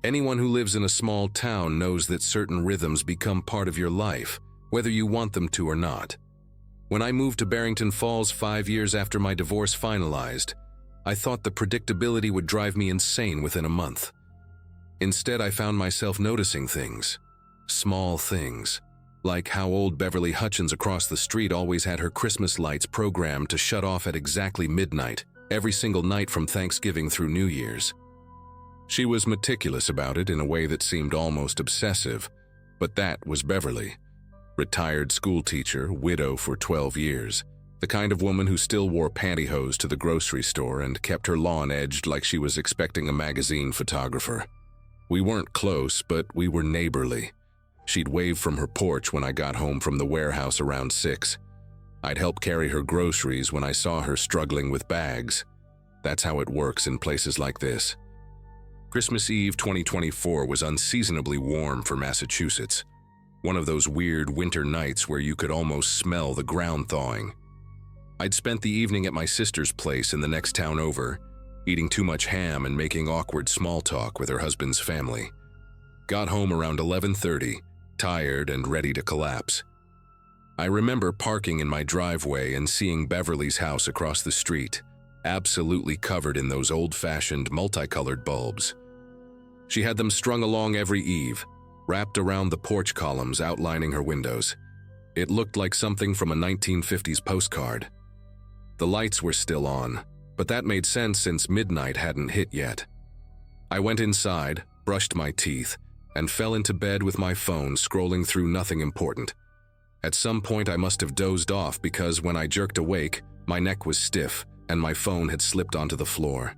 Anyone who lives in a small town knows that certain rhythms become part of your life, whether you want them to or not. When I moved to Barrington Falls 5 years after my divorce finalized, I thought the predictability would drive me insane within a month. Instead, I found myself noticing things, small things, like how old Beverly Hutchins across the street always had her Christmas lights programmed to shut off at exactly midnight, every single night from Thanksgiving through New Year's. She was meticulous about it in a way that seemed almost obsessive, but that was Beverly. Retired school teacher, widow for 12 years, the kind of woman who still wore pantyhose to the grocery store and kept her lawn edged like she was expecting a magazine photographer. We weren't close, but we were neighborly. She'd wave from her porch when I got home from the warehouse around 6. I'd help carry her groceries when I saw her struggling with bags. That's how it works in places like this. Christmas Eve 2024 was unseasonably warm for Massachusetts. One of those weird winter nights where you could almost smell the ground thawing. I'd spent the evening at my sister's place in the next town over, eating too much ham and making awkward small talk with her husband's family. Got home around 11:30, tired and ready to collapse. I remember parking in my driveway and seeing Beverly's house across the street, absolutely covered in those old-fashioned multicolored bulbs. She had them strung along every eave, wrapped around the porch columns outlining her windows. It looked like something from a 1950s postcard. The lights were still on, but that made sense since midnight hadn't hit yet. I went inside, brushed my teeth, and fell into bed with my phone scrolling through nothing important. At some point I must have dozed off because when I jerked awake, my neck was stiff and my phone had slipped onto the floor.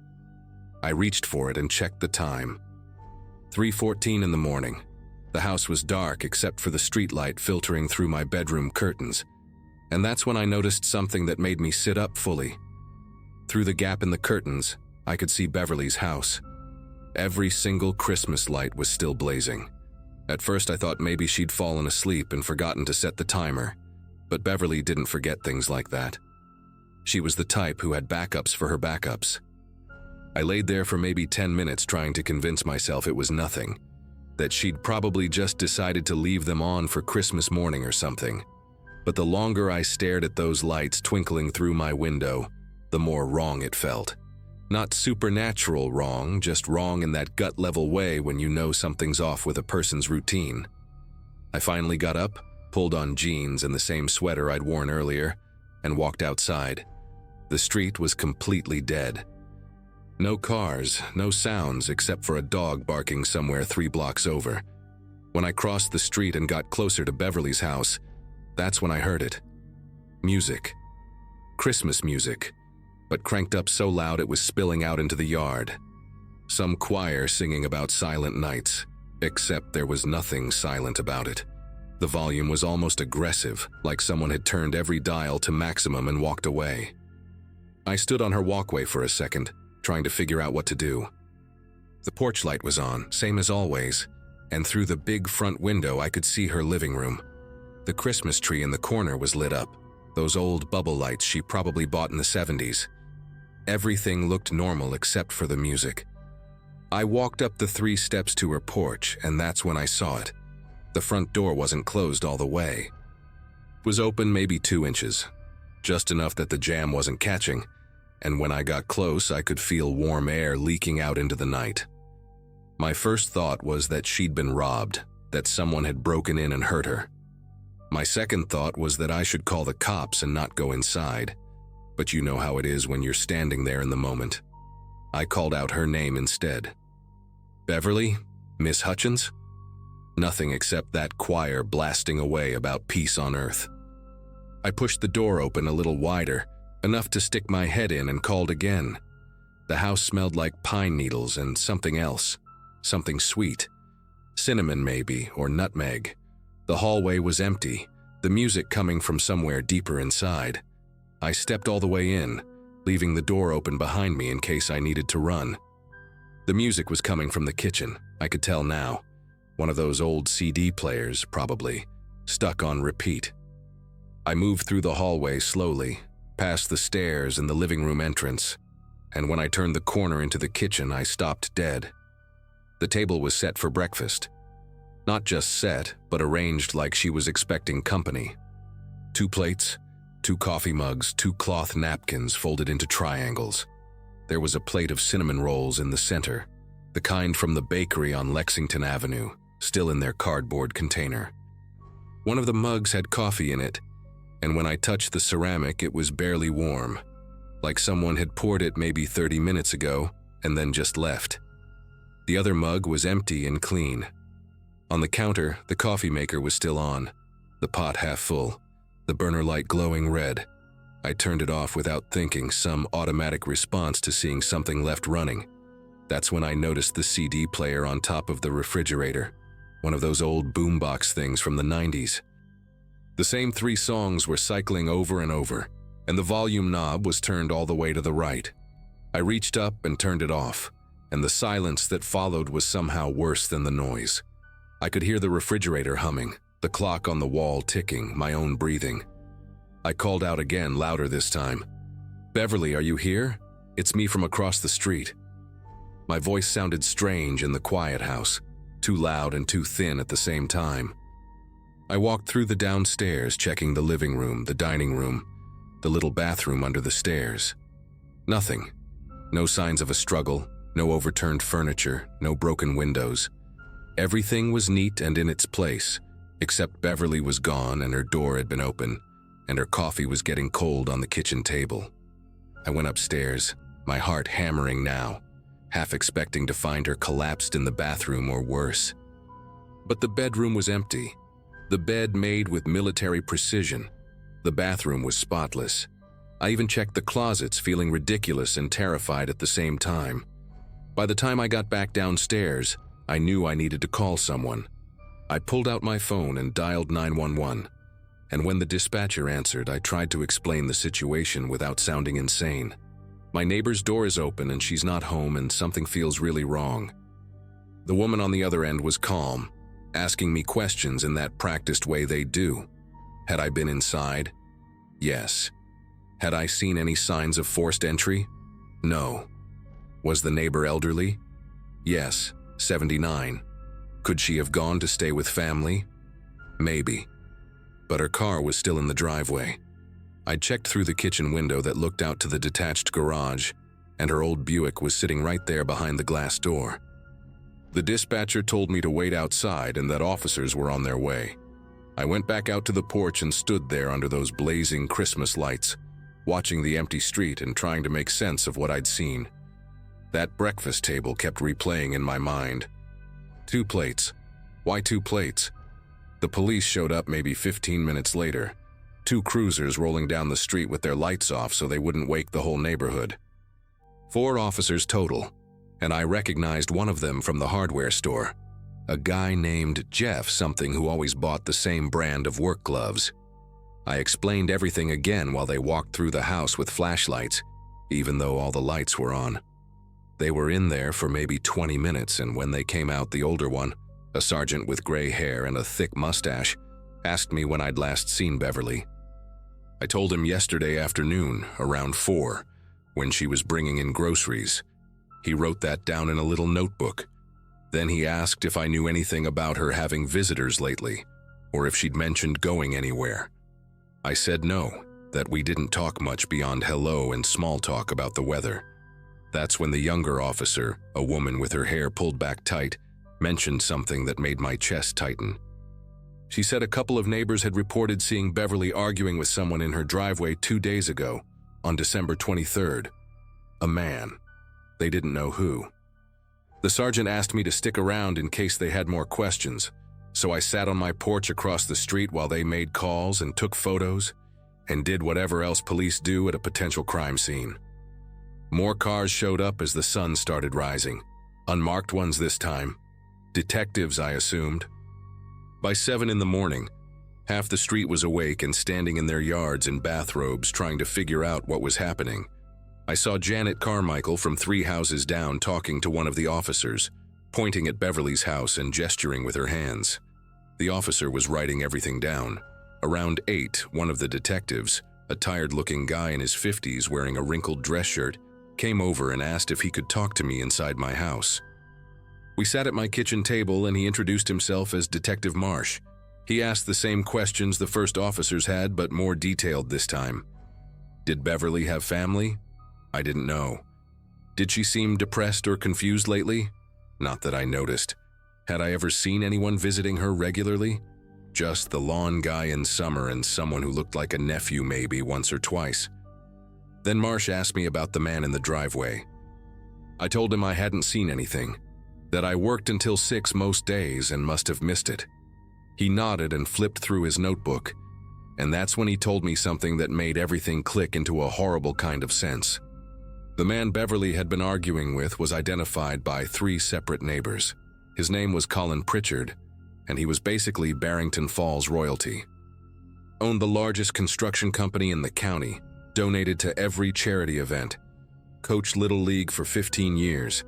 I reached for it and checked the time. 3:14 in the morning. The house was dark except for the streetlight filtering through my bedroom curtains, and that's when I noticed something that made me sit up fully. Through the gap in the curtains, I could see Beverly's house. Every single Christmas light was still blazing. At first I thought maybe she'd fallen asleep and forgotten to set the timer, but Beverly didn't forget things like that. She was the type who had backups for her backups. I laid there for maybe 10 minutes trying to convince myself it was nothing, that she'd probably just decided to leave them on for Christmas morning or something. But the longer I stared at those lights twinkling through my window, the more wrong it felt. Not supernatural wrong, just wrong in that gut-level way when you know something's off with a person's routine. I finally got up, pulled on jeans and the same sweater I'd worn earlier, and walked outside. The street was completely dead. No cars, no sounds except for a dog barking somewhere 3 blocks over. When I crossed the street and got closer to Beverly's house, that's when I heard it. Music. Christmas music, but cranked up so loud it was spilling out into the yard. Some choir singing about silent nights, except there was nothing silent about it. The volume was almost aggressive, like someone had turned every dial to maximum and walked away. I stood on her walkway for a second, trying to figure out what to do. The porch light was on, same as always, and through the big front window I could see her living room. The Christmas tree in the corner was lit up, those old bubble lights she probably bought in the 70s. Everything looked normal except for the music. I walked up the 3 steps to her porch, and that's when I saw it. The front door wasn't closed all the way. It was open maybe 2 inches, just enough that the jam wasn't catching, and when I got close I could feel warm air leaking out into the night. My first thought was that she'd been robbed, that someone had broken in and hurt her. My second thought was that I should call the cops and not go inside, but you know how it is when you're standing there in the moment. I called out her name instead. Beverly? Miss Hutchins? Nothing except that choir blasting away about peace on earth. I pushed the door open a little wider, enough to stick my head in, and called again. The house smelled like pine needles and something else, something sweet. Cinnamon maybe, or nutmeg. The hallway was empty. The the music coming from somewhere deeper inside. I stepped all the way in, leaving the door open behind me in case I needed to run. The music was coming from the kitchen, I could tell now. One of those old CD players, probably, stuck on repeat. I moved through the hallway slowly, past the stairs and the living room entrance, and when I turned the corner into the kitchen, I stopped dead. The table was set for breakfast. Not just set, but arranged like she was expecting company. 2 plates, 2 coffee mugs, 2 cloth napkins folded into triangles. There was a plate of cinnamon rolls in the center, the kind from the bakery on Lexington Avenue, still in their cardboard container. One of the mugs had coffee in it, and when I touched the ceramic, it was barely warm, like someone had poured it maybe 30 minutes ago and then just left. The other mug was empty and clean. On the counter, the coffee maker was still on, the pot half full, the burner light glowing red. I turned it off without thinking, some automatic response to seeing something left running. That's when I noticed the CD player on top of the refrigerator, one of those old boombox things from the 90s. The same 3 songs were cycling over and over, and the volume knob was turned all the way to the right. I reached up and turned it off, and the silence that followed was somehow worse than the noise. I could hear the refrigerator humming, the clock on the wall ticking, my own breathing. I called out again, louder this time. "Beverly, are you here? It's me from across the street." My voice sounded strange in the quiet house, too loud and too thin at the same time. I walked through the downstairs, checking the living room, the dining room, the little bathroom under the stairs. Nothing. No signs of a struggle, no overturned furniture, no broken windows. Everything was neat and in its place, except Beverly was gone and her door had been open, and her coffee was getting cold on the kitchen table. I went upstairs, my heart hammering now, half expecting to find her collapsed in the bathroom or worse. But the bedroom was empty. The bed made with military precision. The bathroom was spotless. I even checked the closets, feeling ridiculous and terrified at the same time. By the time I got back downstairs, I knew I needed to call someone. I pulled out my phone and dialed 911. And when the dispatcher answered, I tried to explain the situation without sounding insane. "My neighbor's door is open and she's not home and something feels really wrong." The woman on the other end was calm, asking me questions in that practiced way they do. Had I been inside? Yes. Had I seen any signs of forced entry? No. Was the neighbor elderly? Yes, 79. Could she have gone to stay with family? Maybe. But her car was still in the driveway. I checked through the kitchen window that looked out to the detached garage, and her old Buick was sitting right there behind the glass door. The dispatcher told me to wait outside and that officers were on their way. I went back out to the porch and stood there under those blazing Christmas lights, watching the empty street and trying to make sense of what I'd seen. That breakfast table kept replaying in my mind. 2 plates. Why 2 plates? The police showed up maybe 15 minutes later. 2 cruisers rolling down the street with their lights off so they wouldn't wake the whole neighborhood. 4 officers total, and I recognized one of them from the hardware store. A guy named Jeff something who always bought the same brand of work gloves. I explained everything again while they walked through the house with flashlights, even though all the lights were on. They were in there for maybe 20 minutes, and when they came out, the older one, a sergeant with gray hair and a thick mustache, asked me when I'd last seen Beverly. I told him yesterday afternoon, around 4, when she was bringing in groceries. He wrote that down in a little notebook. Then he asked if I knew anything about her having visitors lately, or if she'd mentioned going anywhere. I said no, that we didn't talk much beyond hello and small talk about the weather. That's when the younger officer, a woman with her hair pulled back tight, mentioned something that made my chest tighten. She said a couple of neighbors had reported seeing Beverly arguing with someone in her driveway 2 days ago, on December 23rd. A man. They didn't know who. The sergeant asked me to stick around in case they had more questions, so I sat on my porch across the street while they made calls and took photos and did whatever else police do at a potential crime scene. More cars showed up as the sun started rising, unmarked ones this time. Detectives, I assumed. By 7 in the morning, Half the street was awake and standing in their yards in bathrobes trying to figure out what was happening. I saw Janet Carmichael from 3 houses down talking to one of the officers, pointing at Beverly's house and gesturing with her hands. The officer was writing everything down. Around 8, one of the detectives, a tired-looking guy in his 50s wearing a wrinkled dress shirt, came over and asked if he could talk to me inside my house. We sat at my kitchen table and he introduced himself as Detective Marsh. He asked the same questions the first officers had, but more detailed this time. Did Beverly have family? I didn't know. Did she seem depressed or confused lately? Not that I noticed. Had I ever seen anyone visiting her regularly? Just the lawn guy in summer and someone who looked like a nephew maybe once or twice. Then Marsh asked me about the man in the driveway. I told him I hadn't seen anything, that I worked until 6 most days and must have missed it. He nodded and flipped through his notebook, and that's when he told me something that made everything click into a horrible kind of sense. The man Beverly had been arguing with was identified by 3 separate neighbors. His name was Colin Pritchard, and he was basically Barrington Falls royalty. Owned the largest construction company in the county, donated to every charity event, coached Little League for 15 years,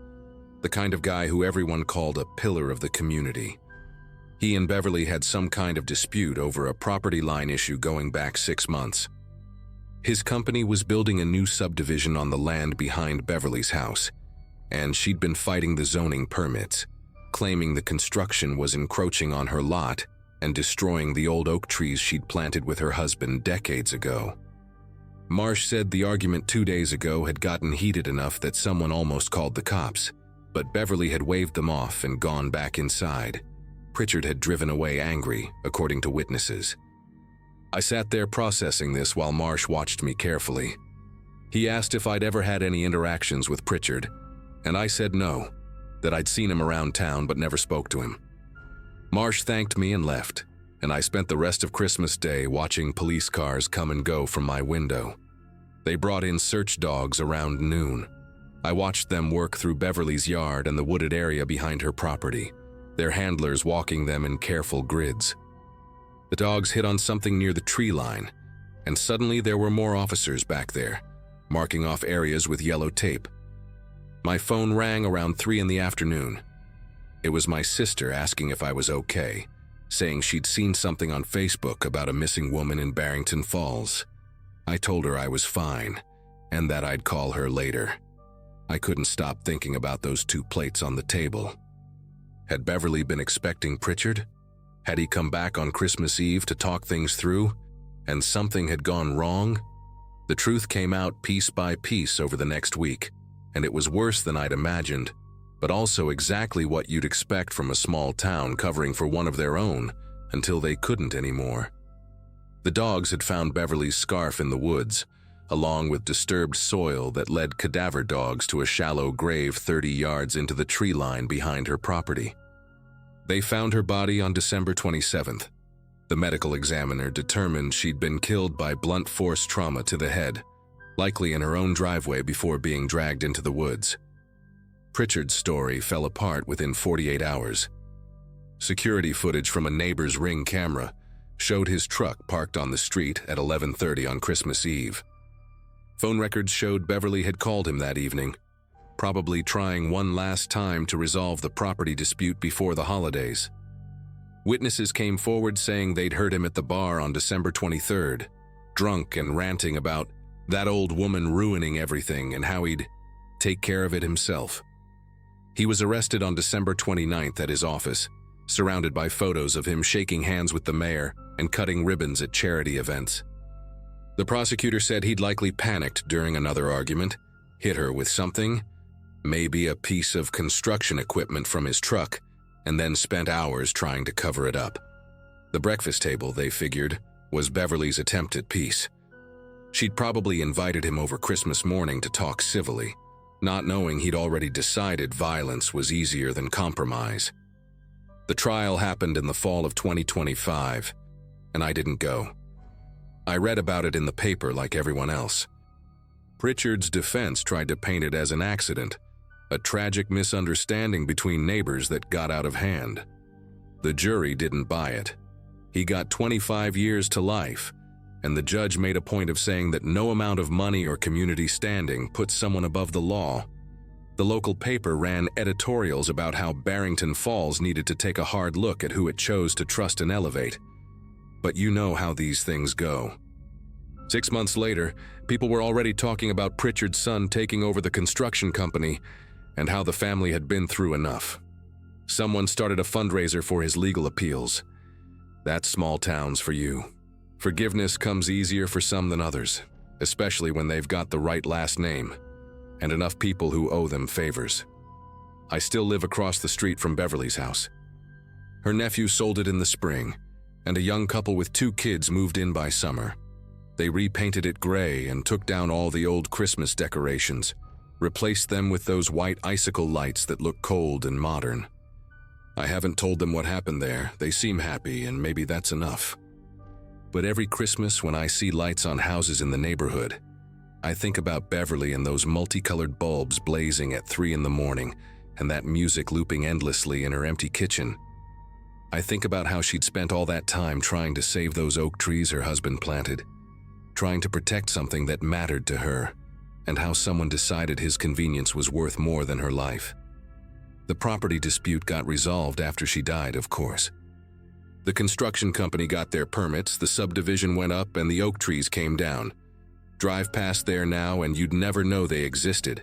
the kind of guy who everyone called a pillar of the community. He and Beverly had some kind of dispute over a property line issue going back 6 months. His company was building a new subdivision on the land behind Beverly's house, and she'd been fighting the zoning permits, claiming the construction was encroaching on her lot and destroying the old oak trees she'd planted with her husband decades ago. Marsh said the argument 2 days ago had gotten heated enough that someone almost called the cops, but Beverly had waved them off and gone back inside. Pritchard had driven away angry, according to witnesses. I sat there processing this while Marsh watched me carefully. He asked if I'd ever had any interactions with Pritchard, and I said no, that I'd seen him around town but never spoke to him. Marsh thanked me and left, and I spent the rest of Christmas Day watching police cars come and go from my window. They brought in search dogs around noon. I watched them work through Beverly's yard and the wooded area behind her property, their handlers walking them in careful grids. The dogs hit on something near the tree line, and suddenly there were more officers back there, marking off areas with yellow tape. My phone rang around 3 in the afternoon. It was my sister asking if I was okay, saying she'd seen something on Facebook about a missing woman in Barrington Falls. I told her I was fine, and that I'd call her later. I couldn't stop thinking about those 2 plates on the table. Had Beverly been expecting Pritchard? Had he come back on Christmas Eve to talk things through, and something had gone wrong? The truth came out piece by piece over the next week, and it was worse than I'd imagined, but also exactly what you'd expect from a small town covering for one of their own until they couldn't anymore. The dogs had found Beverly's scarf in the woods, along with disturbed soil that led cadaver dogs to a shallow grave 30 yards into the tree line behind her property. They found her body on December 27th. The medical examiner determined she'd been killed by blunt force trauma to the head, likely in her own driveway before being dragged into the woods. Pritchard's story fell apart within 48 hours. Security footage from a neighbor's Ring camera showed his truck parked on the street at 11:30 on Christmas Eve. Phone records showed Beverly had called him that evening, probably trying one last time to resolve the property dispute before the holidays. Witnesses came forward saying they'd heard him at the bar on December 23rd, drunk and ranting about that old woman ruining everything and how he'd take care of it himself. He was arrested on December 29th at his office, surrounded by photos of him shaking hands with the mayor and cutting ribbons at charity events. The prosecutor said he'd likely panicked during another argument, hit her with something, maybe a piece of construction equipment from his truck, and then spent hours trying to cover it up. The breakfast table, they figured, was Beverly's attempt at peace. She'd probably invited him over Christmas morning to talk civilly, not knowing he'd already decided violence was easier than compromise. The trial happened in the fall of 2025, and I didn't go. I read about it in the paper like everyone else. Pritchard's defense tried to paint it as an accident, a tragic misunderstanding between neighbors that got out of hand. The jury didn't buy it. He got 25 years to life, and the judge made a point of saying that no amount of money or community standing puts someone above the law. The local paper ran editorials about how Barrington Falls needed to take a hard look at who it chose to trust and elevate. But you know how these things go. 6 months later, people were already talking about Pritchard's son taking over the construction company and how the family had been through enough. Someone started a fundraiser for his legal appeals. That's small towns for you. Forgiveness comes easier for some than others, especially when they've got the right last name and enough people who owe them favors. I still live across the street from Beverly's house. Her nephew sold it in the spring, and a young couple with 2 kids moved in by summer. They repainted it gray and took down all the old Christmas decorations, replaced them with those white icicle lights that look cold and modern. I haven't told them what happened there. They seem happy, and maybe that's enough. But every Christmas when I see lights on houses in the neighborhood, I think about Beverly and those multicolored bulbs blazing at 3 in the morning and that music looping endlessly in her empty kitchen. I think about how she'd spent all that time trying to save those oak trees her husband planted, trying to protect something that mattered to her, and how someone decided his convenience was worth more than her life. The property dispute got resolved after she died, of course. The construction company got their permits, the subdivision went up, and the oak trees came down. Drive past there now and you'd never know they existed.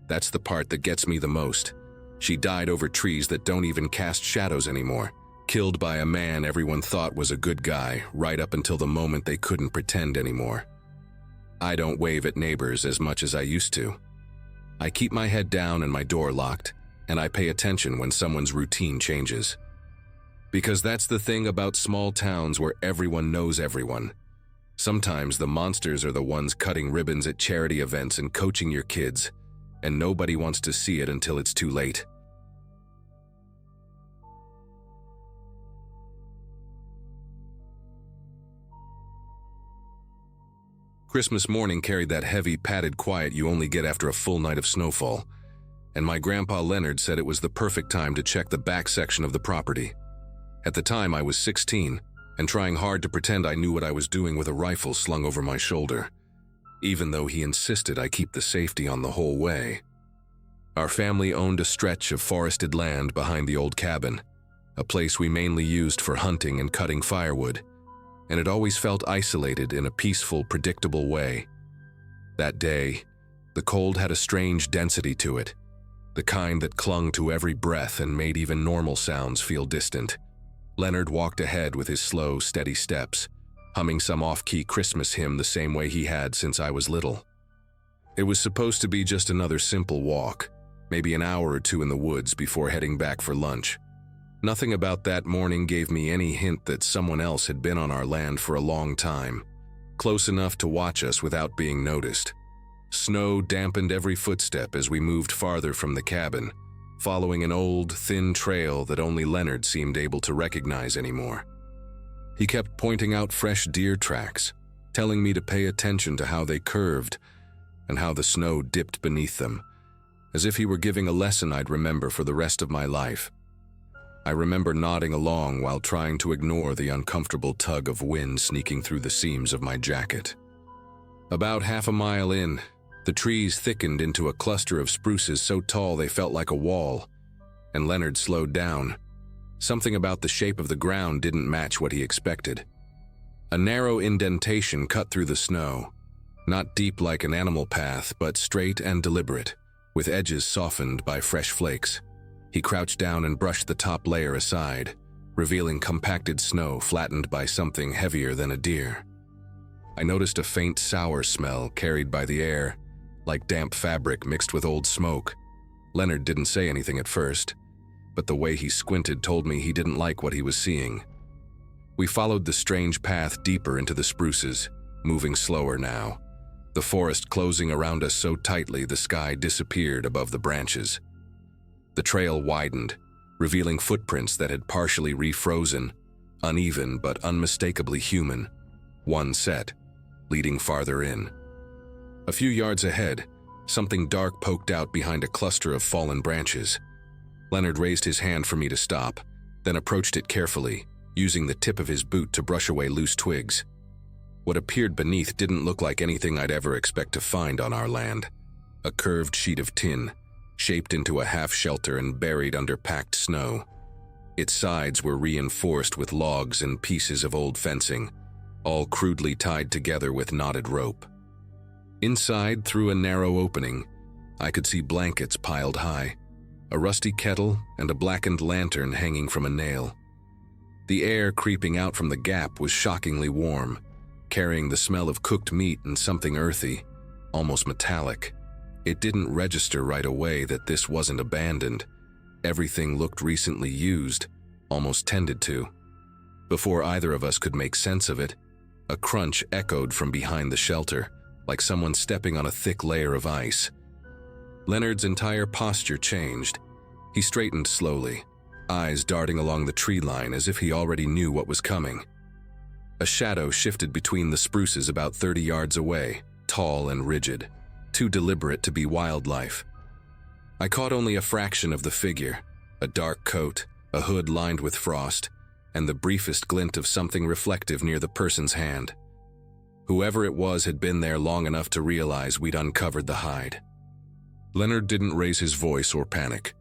That's the part that gets me the most. She died over trees that don't even cast shadows anymore, killed by a man everyone thought was a good guy, right up until the moment they couldn't pretend anymore. I don't wave at neighbors as much as I used to. I keep my head down and my door locked, and I pay attention when someone's routine changes. Because that's the thing about small towns where everyone knows everyone. Sometimes the monsters are the ones cutting ribbons at charity events and coaching your kids, and nobody wants to see it until it's too late. Christmas morning carried that heavy, padded quiet you only get after a full night of snowfall, and my grandpa Leonard said it was the perfect time to check the back section of the property. At the time, I was 16, and trying hard to pretend I knew what I was doing with a rifle slung over my shoulder, even though he insisted I keep the safety on the whole way. Our family owned a stretch of forested land behind the old cabin, a place we mainly used for hunting and cutting firewood, and it always felt isolated in a peaceful, predictable way. That day, the cold had a strange density to it, the kind that clung to every breath and made even normal sounds feel distant. Leonard walked ahead with his slow, steady steps, humming some off-key Christmas hymn the same way he had since I was little. It was supposed to be just another simple walk, maybe an hour or 2 in the woods before heading back for lunch. Nothing about that morning gave me any hint that someone else had been on our land for a long time, close enough to watch us without being noticed. Snow dampened every footstep as we moved farther from the cabin, following an old, thin trail that only Leonard seemed able to recognize anymore. He kept pointing out fresh deer tracks, telling me to pay attention to how they curved and how the snow dipped beneath them, as if he were giving a lesson I'd remember for the rest of my life. I remember nodding along while trying to ignore the uncomfortable tug of wind sneaking through the seams of my jacket. About half a mile in, the trees thickened into a cluster of spruces so tall they felt like a wall, and Leonard slowed down. Something about the shape of the ground didn't match what he expected. A narrow indentation cut through the snow, not deep like an animal path, but straight and deliberate, with edges softened by fresh flakes. He crouched down and brushed the top layer aside, revealing compacted snow flattened by something heavier than a deer. I noticed a faint sour smell carried by the air, like damp fabric mixed with old smoke. Leonard didn't say anything at first, but the way he squinted told me he didn't like what he was seeing. We followed the strange path deeper into the spruces, moving slower now, the forest closing around us so tightly the sky disappeared above the branches. The trail widened, revealing footprints that had partially refrozen, uneven but unmistakably human, one set, leading farther in. A few yards ahead, something dark poked out behind a cluster of fallen branches. Leonard raised his hand for me to stop, then approached it carefully, using the tip of his boot to brush away loose twigs. What appeared beneath didn't look like anything I'd ever expect to find on our land. A curved sheet of tin, shaped into a half-shelter and buried under packed snow. Its sides were reinforced with logs and pieces of old fencing, all crudely tied together with knotted rope. Inside, through a narrow opening, I could see blankets piled high, a rusty kettle, and a blackened lantern hanging from a nail. The air creeping out from the gap was shockingly warm, carrying the smell of cooked meat and something earthy, almost metallic. It didn't register right away that this wasn't abandoned. Everything looked recently used, almost tended to. Before either of us could make sense of it, a crunch echoed from behind the shelter, like someone stepping on a thick layer of ice. Leonard's entire posture changed. He straightened slowly, eyes darting along the tree line as if he already knew what was coming. A shadow shifted between the spruces about 30 yards away, tall and rigid, too deliberate to be wildlife. I caught only a fraction of the figure, a dark coat, a hood lined with frost, and the briefest glint of something reflective near the person's hand. Whoever it was had been there long enough to realize we'd uncovered the hide. Leonard didn't raise his voice or panic.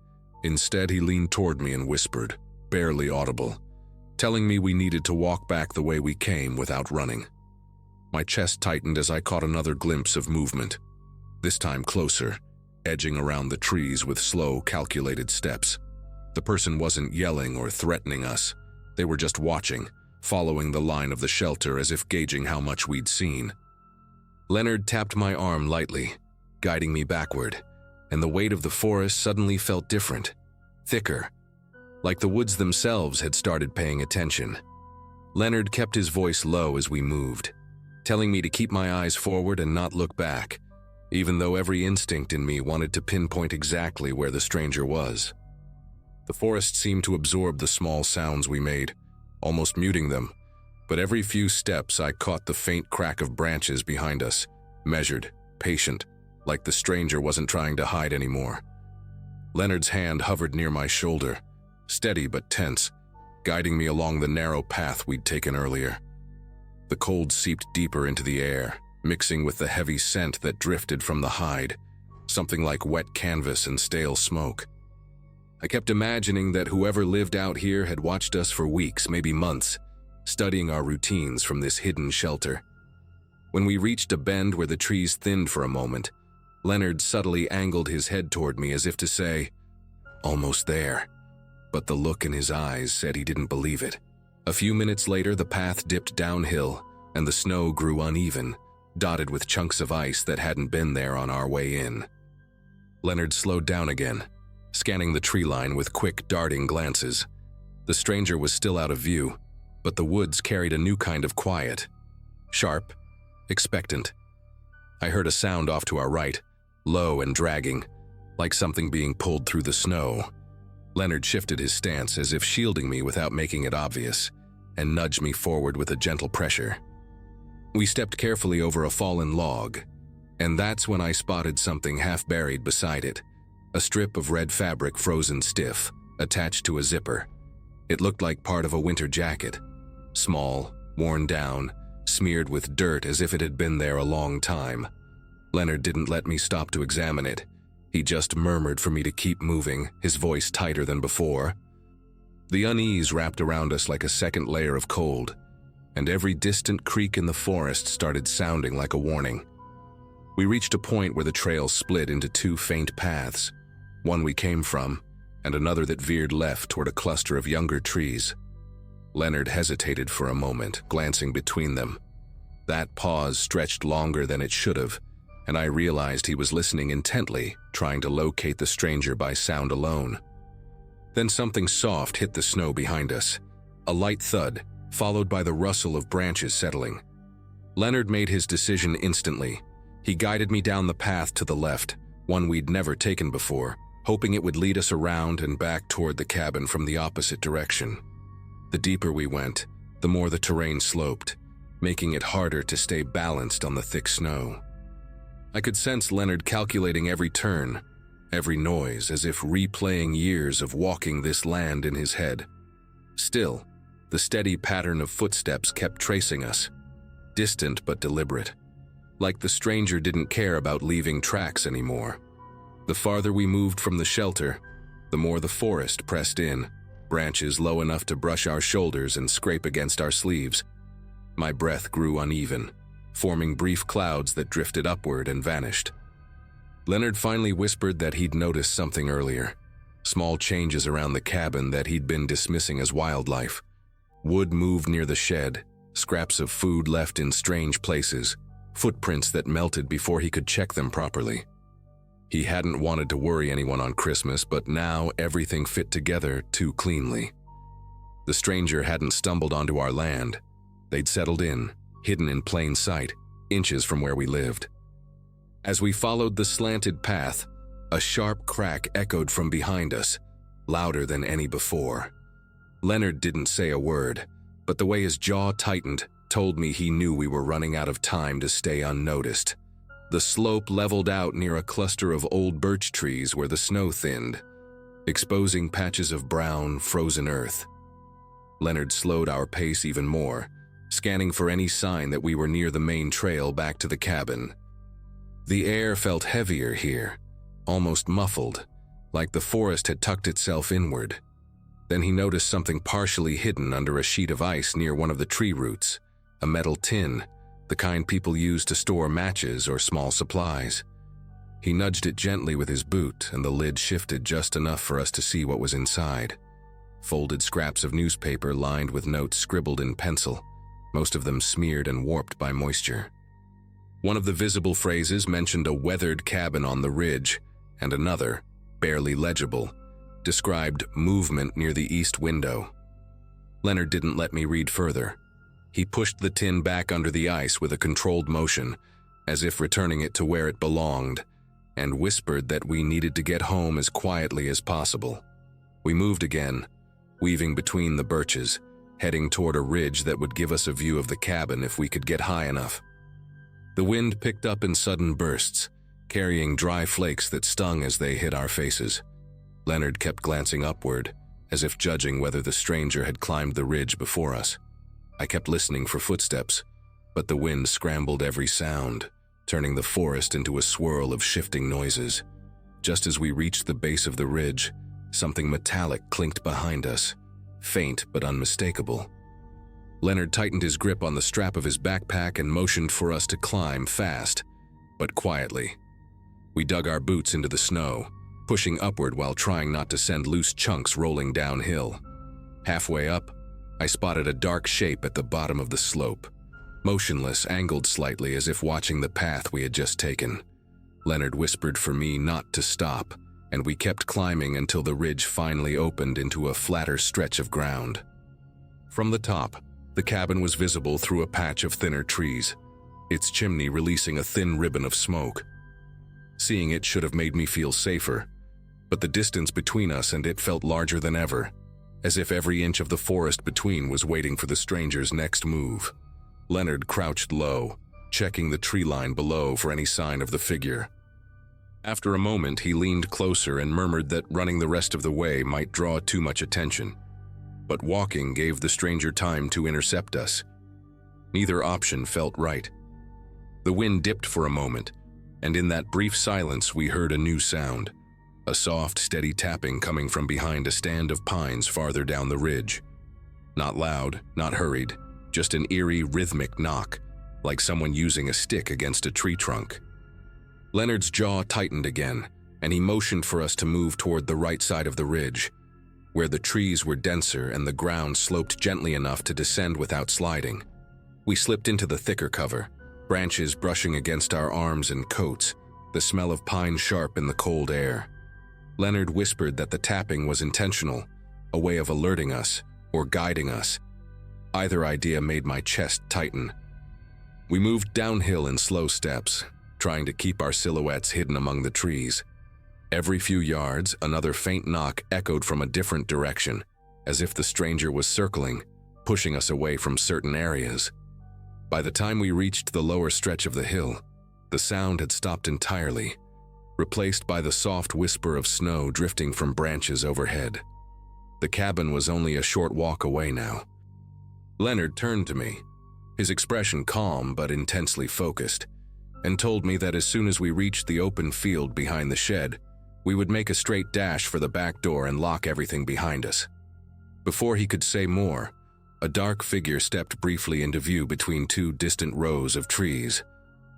Instead, he leaned toward me and whispered, barely audible, telling me we needed to walk back the way we came without running. My chest tightened as I caught another glimpse of movement, this time closer, edging around the trees with slow, calculated steps. The person wasn't yelling or threatening us. They were just watching, following the line of the shelter as if gauging how much we'd seen. Leonard tapped my arm lightly, guiding me backward, and the weight of the forest suddenly felt different, thicker, like the woods themselves had started paying attention. Leonard kept his voice low as we moved, telling me to keep my eyes forward and not look back, even though every instinct in me wanted to pinpoint exactly where the stranger was. The forest seemed to absorb the small sounds we made, almost muting them, but every few steps I caught the faint crack of branches behind us, measured, patient, like the stranger wasn't trying to hide anymore. Leonard's hand hovered near my shoulder, steady but tense, guiding me along the narrow path we'd taken earlier. The cold seeped deeper into the air, mixing with the heavy scent that drifted from the hide, something like wet canvas and stale smoke. I kept imagining that whoever lived out here had watched us for weeks, maybe months, studying our routines from this hidden shelter. When we reached a bend where the trees thinned for a moment, Leonard subtly angled his head toward me as if to say, "Almost there." But the look in his eyes said he didn't believe it. A few minutes later, the path dipped downhill, and the snow grew uneven, dotted with chunks of ice that hadn't been there on our way in. Leonard slowed down again, scanning the tree line with quick, darting glances. The stranger was still out of view, but the woods carried a new kind of quiet. Sharp, expectant. I heard a sound off to our right, low and dragging, like something being pulled through the snow. Leonard shifted his stance as if shielding me without making it obvious, and nudged me forward with a gentle pressure. We stepped carefully over a fallen log, and that's when I spotted something half buried beside it, a strip of red fabric frozen stiff, attached to a zipper. It looked like part of a winter jacket, small, worn down, smeared with dirt as if it had been there a long time. Leonard didn't let me stop to examine it. He just murmured for me to keep moving, his voice tighter than before. The unease wrapped around us like a second layer of cold, and every distant creak in the forest started sounding like a warning. We reached a point where the trail split into two faint paths, one we came from, and another that veered left toward a cluster of younger trees. Leonard hesitated for a moment, glancing between them. That pause stretched longer than it should have, and I realized he was listening intently, trying to locate the stranger by sound alone. Then something soft hit the snow behind us, a light thud, followed by the rustle of branches settling. Leonard made his decision instantly. He guided me down the path to the left, one we'd never taken before, hoping it would lead us around and back toward the cabin from the opposite direction. The deeper we went, the more the terrain sloped, making it harder to stay balanced on the thick snow. I could sense Leonard calculating every turn, every noise, as if replaying years of walking this land in his head. Still, The steady pattern of footsteps kept tracing us, distant but deliberate, like the stranger didn't care about leaving tracks anymore. The farther we moved from the shelter, the more the forest pressed in, branches low enough to brush our shoulders and scrape against our sleeves. My breath grew uneven, forming brief clouds that drifted upward and vanished. Leonard finally whispered that he'd noticed something earlier, small changes around the cabin that he'd been dismissing as wildlife. Wood moved near the shed, scraps of food left in strange places, footprints that melted before he could check them properly. He hadn't wanted to worry anyone on Christmas, but now everything fit together too cleanly. The stranger hadn't stumbled onto our land. They'd settled in, hidden in plain sight, inches from where we lived. As we followed the slanted path, a sharp crack echoed from behind us, louder than any before. Leonard didn't say a word, but the way his jaw tightened told me he knew we were running out of time to stay unnoticed. The slope leveled out near a cluster of old birch trees where the snow thinned, exposing patches of brown, frozen earth. Leonard slowed our pace even more, scanning for any sign that we were near the main trail back to the cabin. The air felt heavier here, almost muffled, like the forest had tucked itself inward. Then he noticed something partially hidden under a sheet of ice near one of the tree roots, a metal tin, the kind people use to store matches or small supplies. He nudged it gently with his boot, and the lid shifted just enough for us to see what was inside. Folded scraps of newspaper lined with notes scribbled in pencil, most of them smeared and warped by moisture. One of the visible phrases mentioned a weathered cabin on the ridge, and another, barely legible, described movement near the east window. Leonard didn't let me read further. He pushed the tin back under the ice with a controlled motion, as if returning it to where it belonged, and whispered that we needed to get home as quietly as possible. We moved again, weaving between the birches, heading toward a ridge that would give us a view of the cabin if we could get high enough. The wind picked up in sudden bursts, carrying dry flakes that stung as they hit our faces. Leonard kept glancing upward, as if judging whether the stranger had climbed the ridge before us. I kept listening for footsteps, but the wind scrambled every sound, turning the forest into a swirl of shifting noises. Just as we reached the base of the ridge, something metallic clinked behind us, faint but unmistakable. Leonard tightened his grip on the strap of his backpack and motioned for us to climb fast, but quietly. We dug our boots into the snow, pushing upward while trying not to send loose chunks rolling downhill. Halfway up, I spotted a dark shape at the bottom of the slope, motionless, angled slightly as if watching the path we had just taken. Leonard whispered for me not to stop, and we kept climbing until the ridge finally opened into a flatter stretch of ground. From the top, the cabin was visible through a patch of thinner trees, its chimney releasing a thin ribbon of smoke. Seeing it should have made me feel safer, but the distance between us and it felt larger than ever, as if every inch of the forest between was waiting for the stranger's next move. Leonard crouched low, checking the tree line below for any sign of the figure. After a moment, he leaned closer and murmured that running the rest of the way might draw too much attention. But walking gave the stranger time to intercept us. Neither option felt right. The wind dipped for a moment, and in that brief silence we heard a new sound. A soft, steady tapping coming from behind a stand of pines farther down the ridge. Not loud, not hurried, just an eerie, rhythmic knock, like someone using a stick against a tree trunk. Leonard's jaw tightened again, and he motioned for us to move toward the right side of the ridge, where the trees were denser and the ground sloped gently enough to descend without sliding. We slipped into the thicker cover, branches brushing against our arms and coats, the smell of pine sharp in the cold air. Leonard whispered that the tapping was intentional, a way of alerting us or guiding us. Either idea made my chest tighten. We moved downhill in slow steps, trying to keep our silhouettes hidden among the trees. Every few yards, another faint knock echoed from a different direction, as if the stranger was circling, pushing us away from certain areas. By the time we reached the lower stretch of the hill, the sound had stopped entirely, replaced by the soft whisper of snow drifting from branches overhead. The cabin was only a short walk away now, Leonard turned to me, his expression calm but intensely focused, and told me that as soon as we reached the open field behind the shed, we would make a straight dash for the back door and lock everything behind us. Before he could say more, a dark figure stepped briefly into view between two distant rows of trees,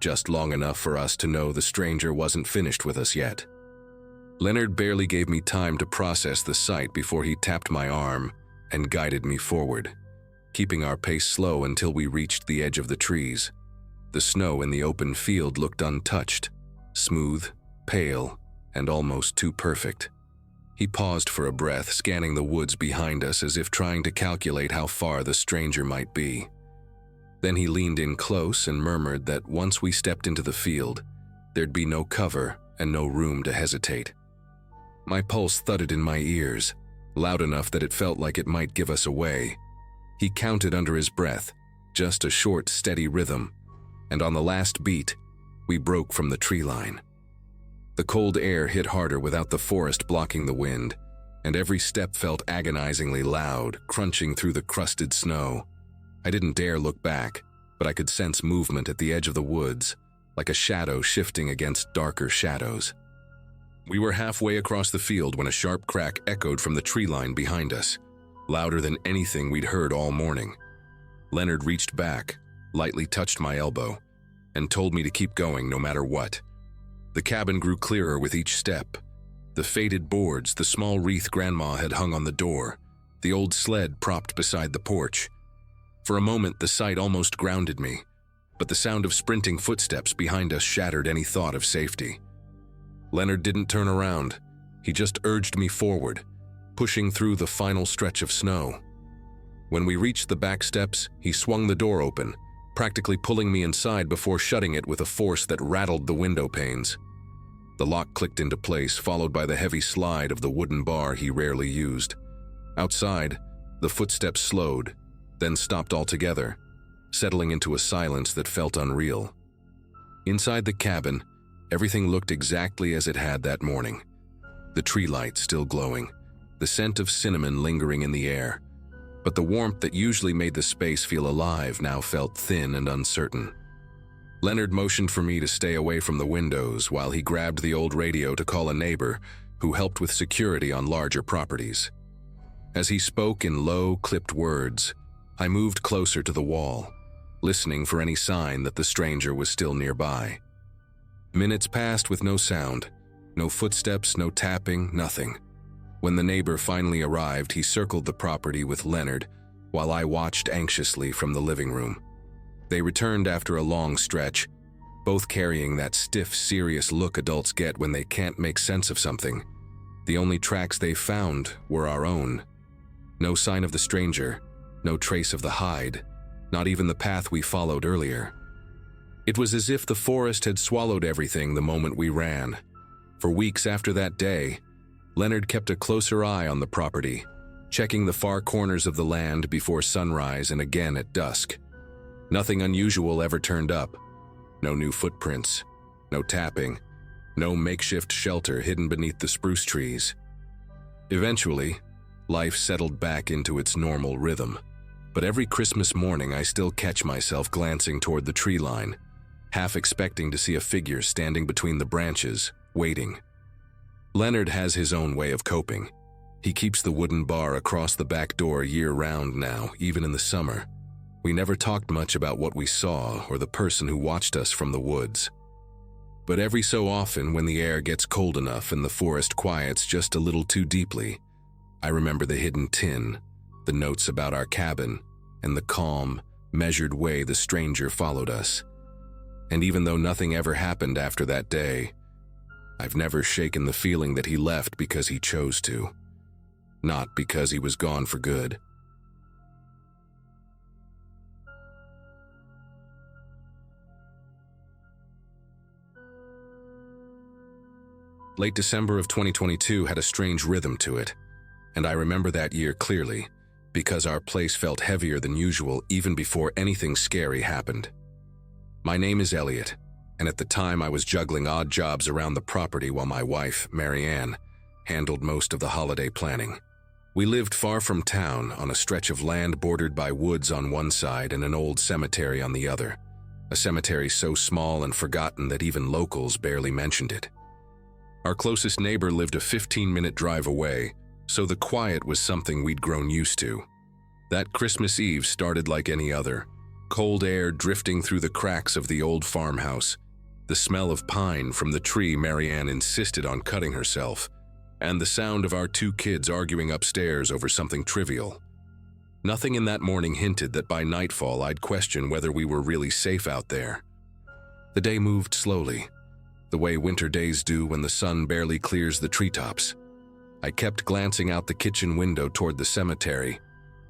just long enough for us to know the stranger wasn't finished with us yet. Leonard barely gave me time to process the sight before he tapped my arm and guided me forward, keeping our pace slow until we reached the edge of the trees. The snow in the open field looked untouched, smooth, pale, and almost too perfect. He paused for a breath, scanning the woods behind us as if trying to calculate how far the stranger might be. Then he leaned in close and murmured that once we stepped into the field, there'd be no cover and no room to hesitate. My pulse thudded in my ears, loud enough that it felt like it might give us away. He counted under his breath, just a short, steady rhythm, and on the last beat, we broke from the tree line. The cold air hit harder without the forest blocking the wind, and every step felt agonizingly loud, crunching through the crusted snow. I didn't dare look back, but I could sense movement at the edge of the woods, like a shadow shifting against darker shadows. We were halfway across the field when a sharp crack echoed from the tree line behind us, louder than anything we'd heard all morning. Leonard reached back, lightly touched my elbow, and told me to keep going no matter what. The cabin grew clearer with each step. The faded boards, the small wreath Grandma had hung on the door, the old sled propped beside the porch. For a moment, the sight almost grounded me, but the sound of sprinting footsteps behind us shattered any thought of safety. Leonard didn't turn around. He just urged me forward, pushing through the final stretch of snow. When we reached the back steps, he swung the door open, practically pulling me inside before shutting it with a force that rattled the window panes. The lock clicked into place, followed by the heavy slide of the wooden bar he rarely used. Outside, the footsteps slowed, then stopped altogether, settling into a silence that felt unreal. Inside the cabin, everything looked exactly as it had that morning. The tree light still glowing, the scent of cinnamon lingering in the air, but the warmth that usually made the space feel alive now felt thin and uncertain. Leonard motioned for me to stay away from the windows while he grabbed the old radio to call a neighbor who helped with security on larger properties. As he spoke in low, clipped words, I moved closer to the wall, listening for any sign that the stranger was still nearby. Minutes passed with no sound, no footsteps, no tapping, nothing. When the neighbor finally arrived, he circled the property with Leonard, while I watched anxiously from the living room. They returned after a long stretch, both carrying that stiff, serious look adults get when they can't make sense of something. The only tracks they found were our own. No sign of the stranger, no trace of the hide, not even the path we followed earlier. It was as if the forest had swallowed everything the moment we ran. For weeks after that day, Leonard kept a closer eye on the property, checking the far corners of the land before sunrise and again at dusk. Nothing unusual ever turned up. No new footprints, no tapping, no makeshift shelter hidden beneath the spruce trees. Eventually, life settled back into its normal rhythm. But every Christmas morning I still catch myself glancing toward the tree line, half expecting to see a figure standing between the branches, waiting. Leonard has his own way of coping. He keeps the wooden bar across the back door year-round now, even in the summer. We never talked much about what we saw or the person who watched us from the woods. But every so often, when the air gets cold enough and the forest quiets just a little too deeply, I remember the hidden tin, the notes about our cabin, and the calm, measured way the stranger followed us. And even though nothing ever happened after that day, I've never shaken the feeling that he left because he chose to, not because he was gone for good. Late December of 2022 had a strange rhythm to it, and I remember that year clearly because our place felt heavier than usual even before anything scary happened. My name is Elliot, and at the time I was juggling odd jobs around the property while my wife, Marianne, handled most of the holiday planning. We lived far from town, on a stretch of land bordered by woods on one side and an old cemetery on the other. A cemetery so small and forgotten that even locals barely mentioned it. Our closest neighbor lived a 15-minute drive away, so the quiet was something we'd grown used to. That Christmas Eve started like any other. Cold air drifting through the cracks of the old farmhouse, the smell of pine from the tree Marianne insisted on cutting herself, and the sound of our two kids arguing upstairs over something trivial. Nothing in that morning hinted that by nightfall I'd question whether we were really safe out there. The day moved slowly, the way winter days do when the sun barely clears the treetops. I kept glancing out the kitchen window toward the cemetery,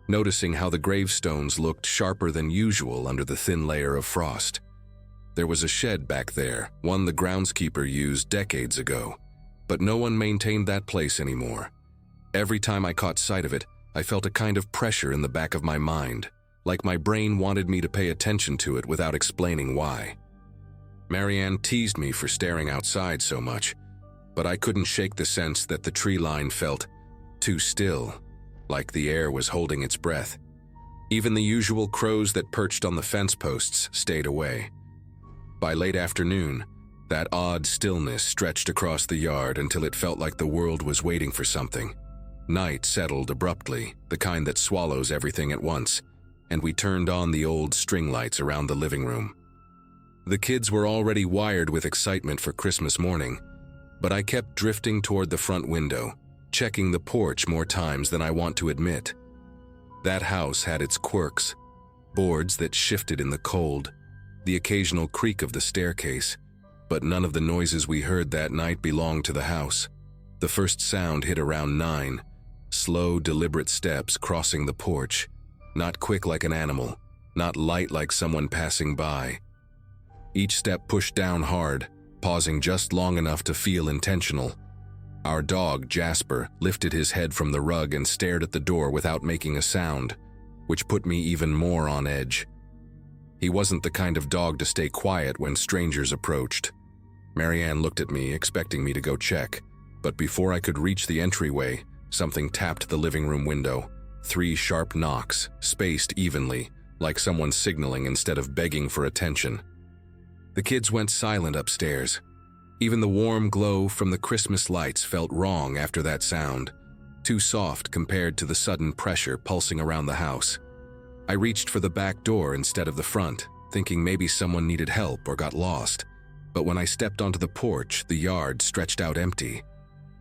noticing how the gravestones looked sharper than usual under the thin layer of frost. There was a shed back there, one the groundskeeper used decades ago, but no one maintained that place anymore. Every time I caught sight of it, I felt a kind of pressure in the back of my mind, like my brain wanted me to pay attention to it without explaining why. Marianne teased me for staring outside so much, but I couldn't shake the sense that the tree line felt too still, like the air was holding its breath. Even the usual crows that perched on the fence posts stayed away. By late afternoon, that odd stillness stretched across the yard until it felt like the world was waiting for something. Night settled abruptly, the kind that swallows everything at once, and we turned on the old string lights around the living room. The kids were already wired with excitement for Christmas morning, but I kept drifting toward the front window, checking the porch more times than I want to admit. That house had its quirks, boards that shifted in the cold, the occasional creak of the staircase, but none of the noises we heard that night belonged to the house. The first sound hit around 9, slow, deliberate steps crossing the porch, not quick like an animal, not light like someone passing by. Each step pushed down hard, pausing just long enough to feel intentional. Our dog, Jasper, lifted his head from the rug and stared at the door without making a sound, which put me even more on edge. He wasn't the kind of dog to stay quiet when strangers approached. Marianne looked at me, expecting me to go check, but before I could reach the entryway, something tapped the living room window. 3 sharp knocks, spaced evenly, like someone signaling instead of begging for attention. The kids went silent upstairs. Even the warm glow from the Christmas lights felt wrong after that sound, too soft compared to the sudden pressure pulsing around the house. I reached for the back door instead of the front, thinking maybe someone needed help or got lost. But when I stepped onto the porch, the yard stretched out empty.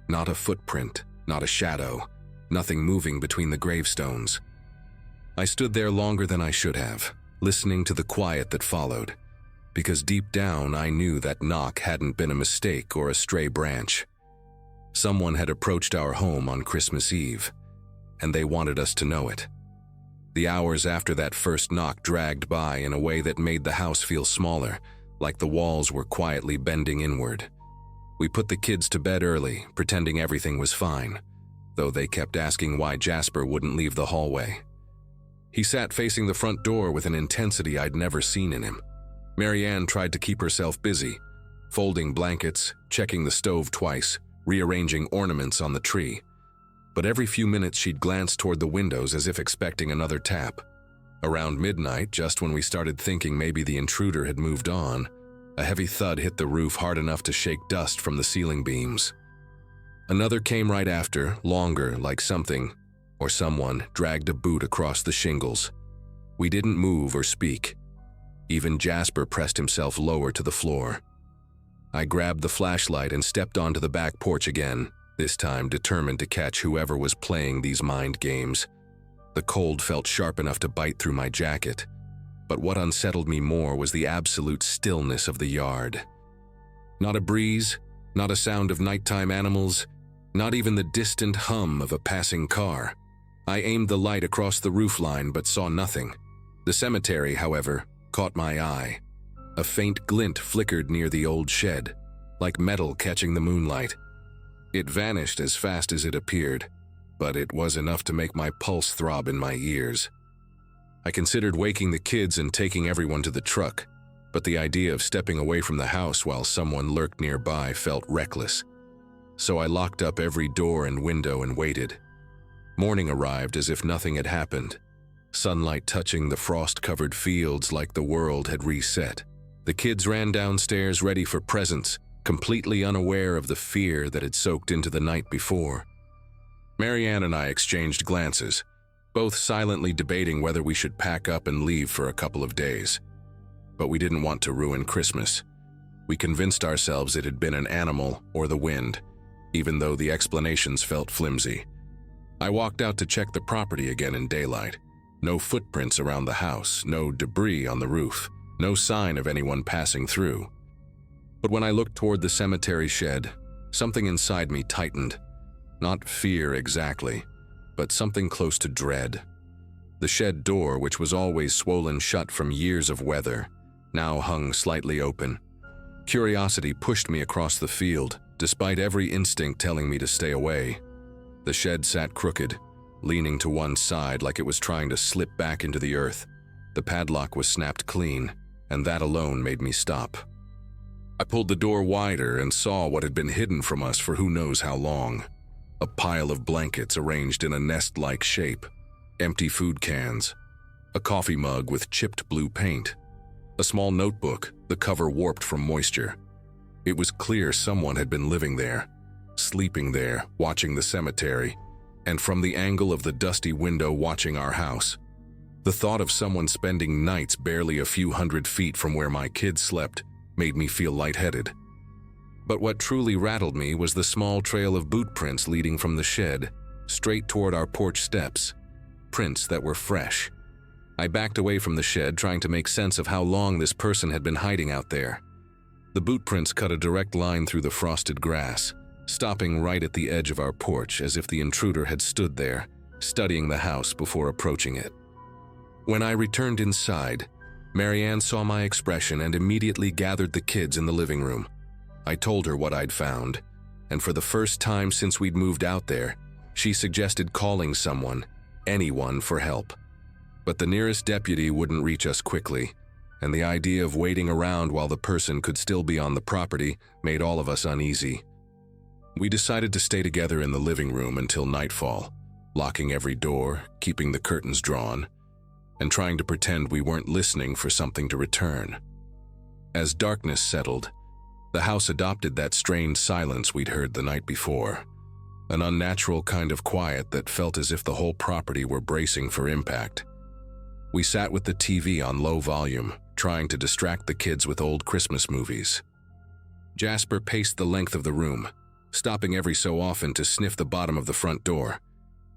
Not a footprint, not a shadow, nothing moving between the gravestones. I stood there longer than I should have, listening to the quiet that followed, because deep down I knew that knock hadn't been a mistake or a stray branch. Someone had approached our home on Christmas Eve, and they wanted us to know it. The hours after that first knock dragged by in a way that made the house feel smaller, like the walls were quietly bending inward. We put the kids to bed early, pretending everything was fine, though they kept asking why Jasper wouldn't leave the hallway. He sat facing the front door with an intensity I'd never seen in him. Marianne tried to keep herself busy, folding blankets, checking the stove twice, rearranging ornaments on the tree. But every few minutes she'd glance toward the windows as if expecting another tap. Around midnight, just when we started thinking maybe the intruder had moved on, a heavy thud hit the roof hard enough to shake dust from the ceiling beams. Another came right after, longer, like something, or someone, dragged a boot across the shingles. We didn't move or speak. Even Jasper pressed himself lower to the floor. I grabbed the flashlight and stepped onto the back porch again, this time determined to catch whoever was playing these mind games. The cold felt sharp enough to bite through my jacket, but what unsettled me more was the absolute stillness of the yard. Not a breeze, not a sound of nighttime animals, not even the distant hum of a passing car. I aimed the light across the roofline but saw nothing. The cemetery, however, caught my eye. A faint glint flickered near the old shed, like metal catching the moonlight. It vanished as fast as it appeared, but it was enough to make my pulse throb in my ears. I considered waking the kids and taking everyone to the truck, but the idea of stepping away from the house while someone lurked nearby felt reckless. So I locked up every door and window and waited. Morning arrived as if nothing had happened, sunlight touching the frost-covered fields like the world had reset. The kids ran downstairs ready for presents, completely unaware of the fear that had soaked into the night before. Marianne and I exchanged glances, both silently debating whether we should pack up and leave for a couple of days. But we didn't want to ruin Christmas. We convinced ourselves it had been an animal or the wind, even though the explanations felt flimsy. I walked out to check the property again in daylight. No footprints around the house, no debris on the roof, no sign of anyone passing through. But when I looked toward the cemetery shed, something inside me tightened. Not fear exactly, but something close to dread. The shed door, which was always swollen shut from years of weather, now hung slightly open. Curiosity pushed me across the field, despite every instinct telling me to stay away. The shed sat crooked, leaning to one side like it was trying to slip back into the earth. The padlock was snapped clean, and that alone made me stop. I pulled the door wider and saw what had been hidden from us for who knows how long. A pile of blankets arranged in a nest-like shape, empty food cans, a coffee mug with chipped blue paint, a small notebook, the cover warped from moisture. It was clear someone had been living there, sleeping there, watching the cemetery, and from the angle of the dusty window watching our house. The thought of someone spending nights barely a few hundred feet from where my kids slept made me feel lightheaded. But what truly rattled me was the small trail of boot prints leading from the shed, straight toward our porch steps. Prints that were fresh. I backed away from the shed, trying to make sense of how long this person had been hiding out there. The boot prints cut a direct line through the frosted grass, stopping right at the edge of our porch as if the intruder had stood there, studying the house before approaching it. When I returned inside, Marianne saw my expression and immediately gathered the kids in the living room. I told her what I'd found, and for the first time since we'd moved out there, she suggested calling someone, anyone, for help. But the nearest deputy wouldn't reach us quickly, and the idea of waiting around while the person could still be on the property made all of us uneasy. We decided to stay together in the living room until nightfall, locking every door, keeping the curtains drawn, and trying to pretend we weren't listening for something to return. As darkness settled, the house adopted that strained silence we'd heard the night before, an unnatural kind of quiet that felt as if the whole property were bracing for impact. We sat with the TV on low volume, trying to distract the kids with old Christmas movies. Jasper paced the length of the room, stopping every so often to sniff the bottom of the front door.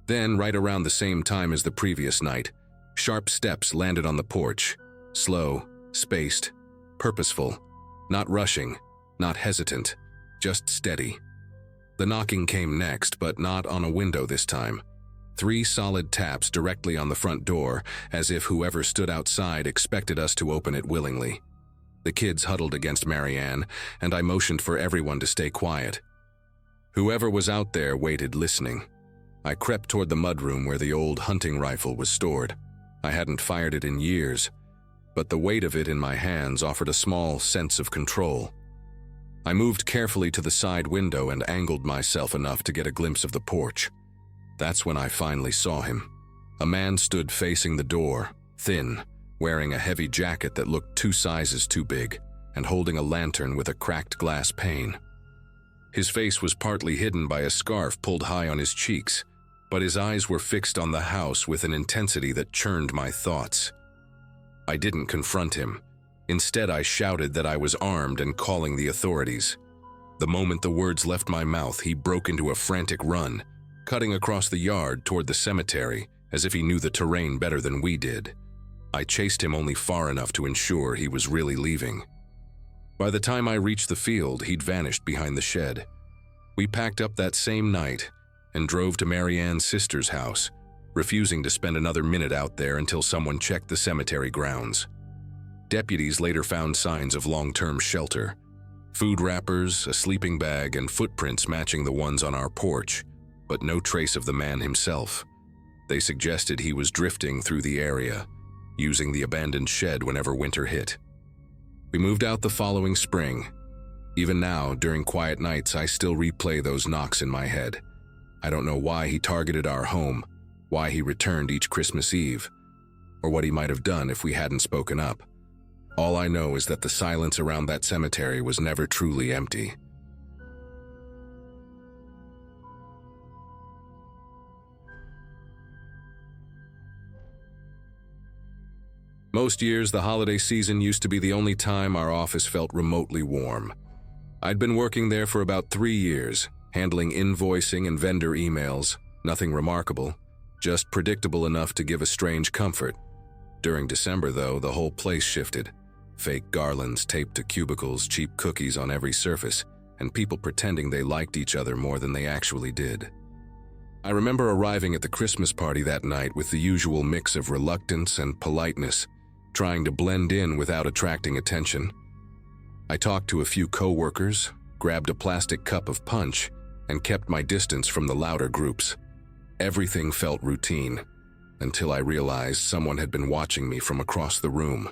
Then, right around the same time as the previous night, sharp steps landed on the porch, slow, spaced, purposeful, not rushing, not hesitant, just steady. The knocking came next, but not on a window this time. 3 solid taps directly on the front door, as if whoever stood outside expected us to open it willingly. The kids huddled against Marianne, and I motioned for everyone to stay quiet. Whoever was out there waited, listening. I crept toward the mudroom where the old hunting rifle was stored. I hadn't fired it in years, but the weight of it in my hands offered a small sense of control. I moved carefully to the side window and angled myself enough to get a glimpse of the porch. That's when I finally saw him. A man stood facing the door, thin, wearing a heavy jacket that looked 2 sizes too big, and holding a lantern with a cracked glass pane. His face was partly hidden by a scarf pulled high on his cheeks, but his eyes were fixed on the house with an intensity that churned my thoughts. I didn't confront him. Instead, I shouted that I was armed and calling the authorities. The moment the words left my mouth, he broke into a frantic run, cutting across the yard toward the cemetery as if he knew the terrain better than we did. I chased him only far enough to ensure he was really leaving. By the time I reached the field, he'd vanished behind the shed. We packed up that same night and drove to Marianne's sister's house, refusing to spend another minute out there until someone checked the cemetery grounds. Deputies later found signs of long-term shelter, food wrappers, a sleeping bag, and footprints matching the ones on our porch, but no trace of the man himself. They suggested he was drifting through the area, using the abandoned shed whenever winter hit. We moved out the following spring. Even now, during quiet nights, I still replay those knocks in my head. I don't know why he targeted our home, why he returned each Christmas Eve, or what he might have done if we hadn't spoken up. All I know is that the silence around that cemetery was never truly empty. Most years, the holiday season used to be the only time our office felt remotely warm. I'd been working there for about 3 years, handling invoicing and vendor emails, nothing remarkable, just predictable enough to give a strange comfort. During December, though, the whole place shifted. Fake garlands taped to cubicles, cheap cookies on every surface, and people pretending they liked each other more than they actually did. I remember arriving at the Christmas party that night with the usual mix of reluctance and politeness, trying to blend in without attracting attention. I talked to a few coworkers, grabbed a plastic cup of punch, and kept my distance from the louder groups. Everything felt routine, until I realized someone had been watching me from across the room,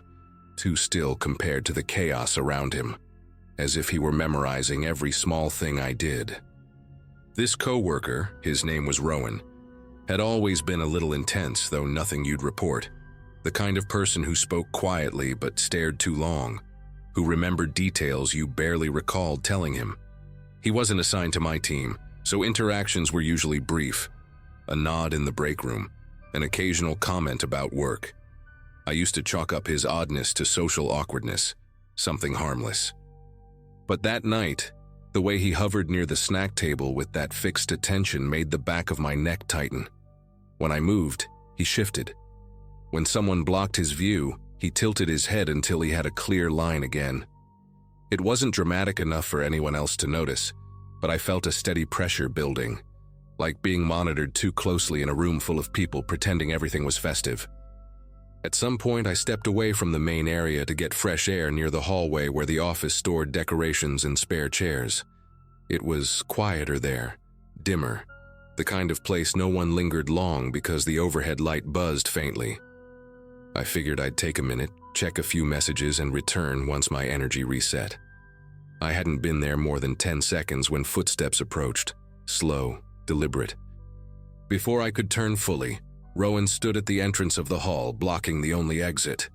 too still compared to the chaos around him, as if he were memorizing every small thing I did. This coworker, his name was Rowan, had always been a little intense, though nothing you'd report. The kind of person who spoke quietly but stared too long, who remembered details you barely recalled telling him. He wasn't assigned to my team, so interactions were usually brief. A nod in the break room, an occasional comment about work. I used to chalk up his oddness to social awkwardness, something harmless. But that night, the way he hovered near the snack table with that fixed attention made the back of my neck tighten. When I moved, he shifted. When someone blocked his view, he tilted his head until he had a clear line again. It wasn't dramatic enough for anyone else to notice, but I felt a steady pressure building, like being monitored too closely in a room full of people pretending everything was festive. At some point, I stepped away from the main area to get fresh air near the hallway where the office stored decorations and spare chairs. It was quieter there, dimmer, the kind of place no one lingered long because the overhead light buzzed faintly. I figured I'd take a minute, check a few messages, and return once my energy reset. I hadn't been there more than 10 seconds when footsteps approached, slow, deliberate. Before I could turn fully, Rowan stood at the entrance of the hall, blocking the only exit.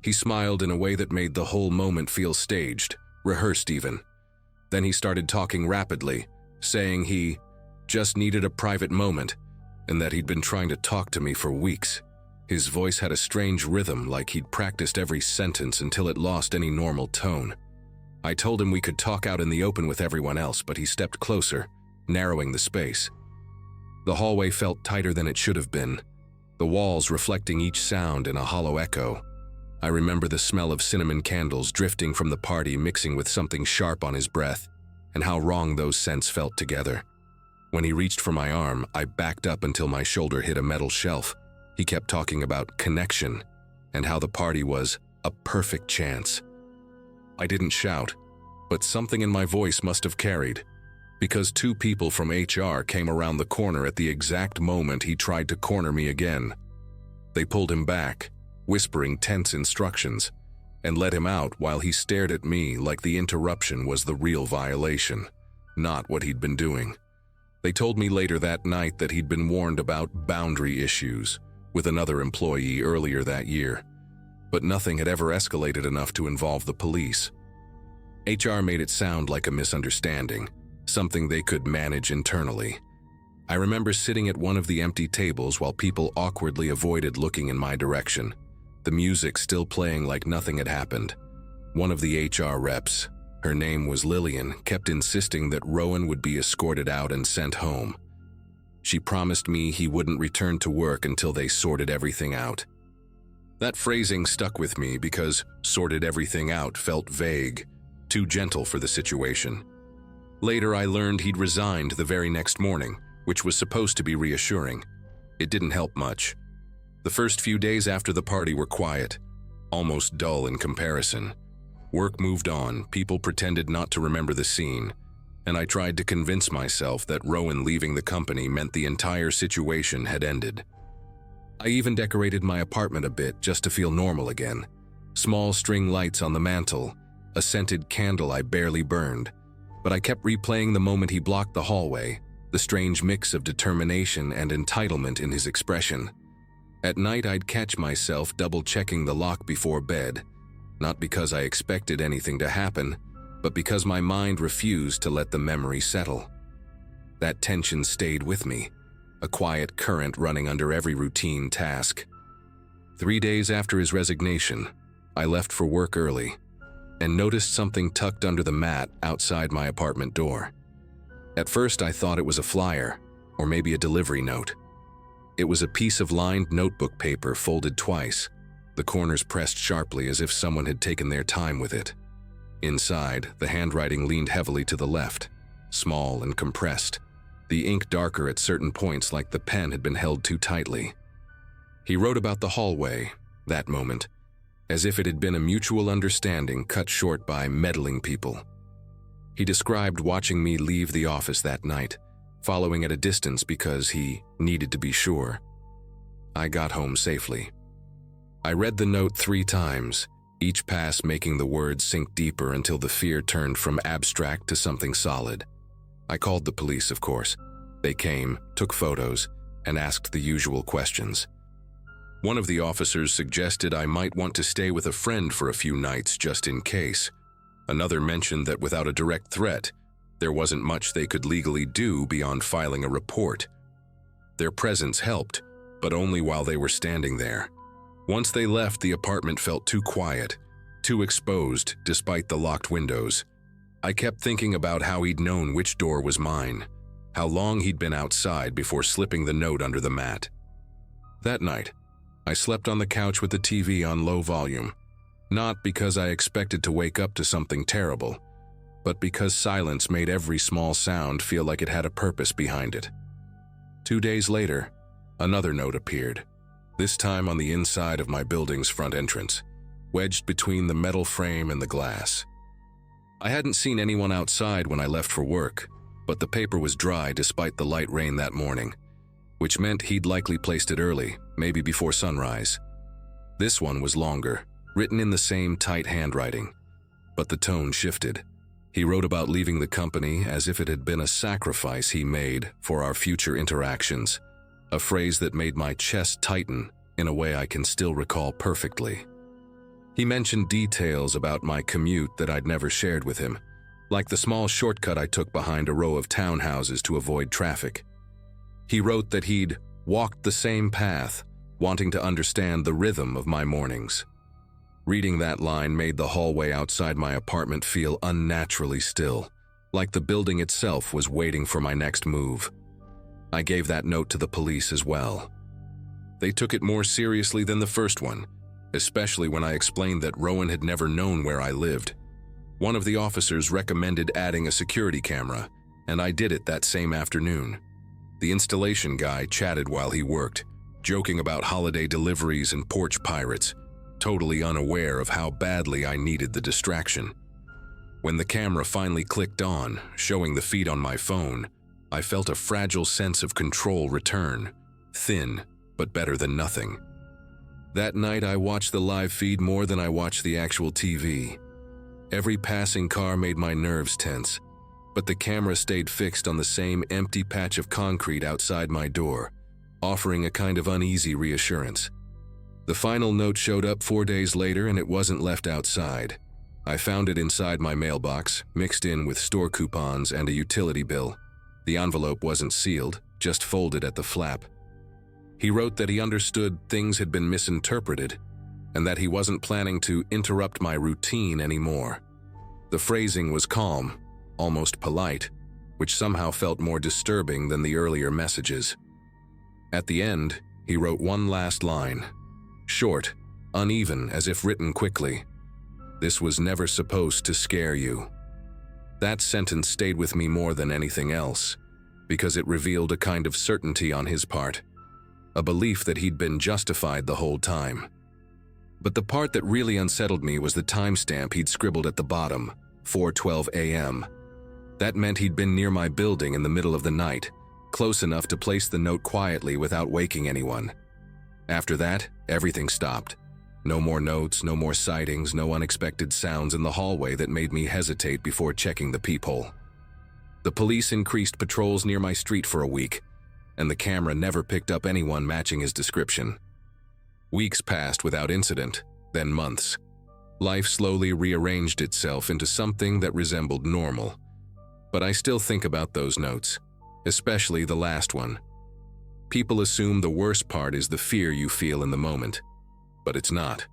He smiled in a way that made the whole moment feel staged, rehearsed even. Then he started talking rapidly, saying he just needed a private moment, and that he'd been trying to talk to me for weeks. His voice had a strange rhythm, like he'd practiced every sentence until it lost any normal tone. I told him we could talk out in the open with everyone else, but he stepped closer, narrowing the space. The hallway felt tighter than it should have been, the walls reflecting each sound in a hollow echo. I remember the smell of cinnamon candles drifting from the party mixing with something sharp on his breath, and how wrong those scents felt together. When he reached for my arm, I backed up until my shoulder hit a metal shelf. He kept talking about connection and how the party was a perfect chance. I didn't shout, but something in my voice must have carried, because 2 people from HR came around the corner at the exact moment he tried to corner me again. They pulled him back, whispering tense instructions, and let him out while he stared at me like the interruption was the real violation, not what he'd been doing. They told me later that night that he'd been warned about boundary issues with another employee earlier that year, but nothing had ever escalated enough to involve the police. HR made it sound like a misunderstanding, something they could manage internally. I remember sitting at one of the empty tables while people awkwardly avoided looking in my direction, the music still playing like nothing had happened. One of the HR reps, her name was Lillian, kept insisting that Rowan would be escorted out and sent home. She promised me he wouldn't return to work until they sorted everything out. That phrasing stuck with me because sorted everything out felt vague, too gentle for the situation. Later, I learned he'd resigned the very next morning, which was supposed to be reassuring. It didn't help much. The first few days after the party were quiet, almost dull in comparison. Work moved on, people pretended not to remember the scene, and I tried to convince myself that Rowan leaving the company meant the entire situation had ended. I even decorated my apartment a bit just to feel normal again. Small string lights on the mantle, a scented candle I barely burned, but I kept replaying the moment he blocked the hallway, the strange mix of determination and entitlement in his expression. At night, I'd catch myself double-checking the lock before bed, not because I expected anything to happen, but because my mind refused to let the memory settle. That tension stayed with me, a quiet current running under every routine task. 3 days after his resignation, I left for work early and noticed something tucked under the mat outside my apartment door. At first, I thought it was a flyer, or maybe a delivery note. It was a piece of lined notebook paper folded twice, the corners pressed sharply as if someone had taken their time with it. Inside, the handwriting leaned heavily to the left, small and compressed, the ink darker at certain points like the pen had been held too tightly. He wrote about the hallway, that moment, as if it had been a mutual understanding cut short by meddling people. He described watching me leave the office that night, following at a distance because he needed to be sure. I got home safely. I read the note 3 times, each pass making the words sink deeper until the fear turned from abstract to something solid. I called the police, of course. They came, took photos, and asked the usual questions. One of the officers suggested I might want to stay with a friend for a few nights just in case. Another mentioned that without a direct threat, there wasn't much they could legally do beyond filing a report. Their presence helped, but only while they were standing there. Once they left, the apartment felt too quiet, too exposed despite the locked windows. I kept thinking about how he'd known which door was mine, how long he'd been outside before slipping the note under the mat. That night, I slept on the couch with the TV on low volume, not because I expected to wake up to something terrible, but because silence made every small sound feel like it had a purpose behind it. 2 days later, another note appeared, this time on the inside of my building's front entrance, wedged between the metal frame and the glass. I hadn't seen anyone outside when I left for work, but the paper was dry despite the light rain that morning, which meant he'd likely placed it early, maybe before sunrise. This one was longer, written in the same tight handwriting, but the tone shifted. He wrote about leaving the company as if it had been a sacrifice he made for our future interactions, a phrase that made my chest tighten in a way I can still recall perfectly. He mentioned details about my commute that I'd never shared with him, like the small shortcut I took behind a row of townhouses to avoid traffic. He wrote that he'd walked the same path, wanting to understand the rhythm of my mornings. Reading that line made the hallway outside my apartment feel unnaturally still, like the building itself was waiting for my next move. I gave that note to the police as well. They took it more seriously than the first one, especially when I explained that Rowan had never known where I lived. One of the officers recommended adding a security camera, and I did it that same afternoon. The installation guy chatted while he worked, joking about holiday deliveries and porch pirates, totally unaware of how badly I needed the distraction. When the camera finally clicked on, showing the feed on my phone, I felt a fragile sense of control return, thin, but better than nothing. That night, I watched the live feed more than I watched the actual TV. Every passing car made my nerves tense, but the camera stayed fixed on the same empty patch of concrete outside my door, offering a kind of uneasy reassurance. The final note showed up 4 days later, and it wasn't left outside. I found it inside my mailbox, mixed in with store coupons and a utility bill. The envelope wasn't sealed, just folded at the flap. He wrote that he understood things had been misinterpreted, and that he wasn't planning to interrupt my routine anymore. The phrasing was calm, almost polite, which somehow felt more disturbing than the earlier messages. At the end, he wrote one last line. Short, uneven, as if written quickly. "This was never supposed to scare you." That sentence stayed with me more than anything else, because it revealed a kind of certainty on his part, a belief that he'd been justified the whole time. But the part that really unsettled me was the timestamp he'd scribbled at the bottom, 4:12 a.m. That meant he'd been near my building in the middle of the night, close enough to place the note quietly without waking anyone. After that, everything stopped. No more notes, no more sightings, no unexpected sounds in the hallway that made me hesitate before checking the peephole. The police increased patrols near my street for a week, and the camera never picked up anyone matching his description. Weeks passed without incident, then months. Life slowly rearranged itself into something that resembled normal. But I still think about those notes, especially the last one. People assume the worst part is the fear you feel in the moment, but it's not.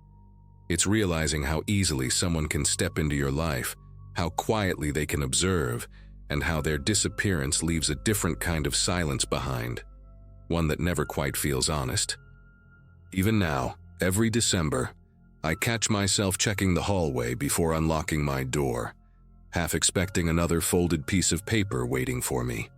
It's realizing how easily someone can step into your life, how quietly they can observe, and how their disappearance leaves a different kind of silence behind, one that never quite feels honest. Even now, every December, I catch myself checking the hallway before unlocking my door, half expecting another folded piece of paper waiting for me.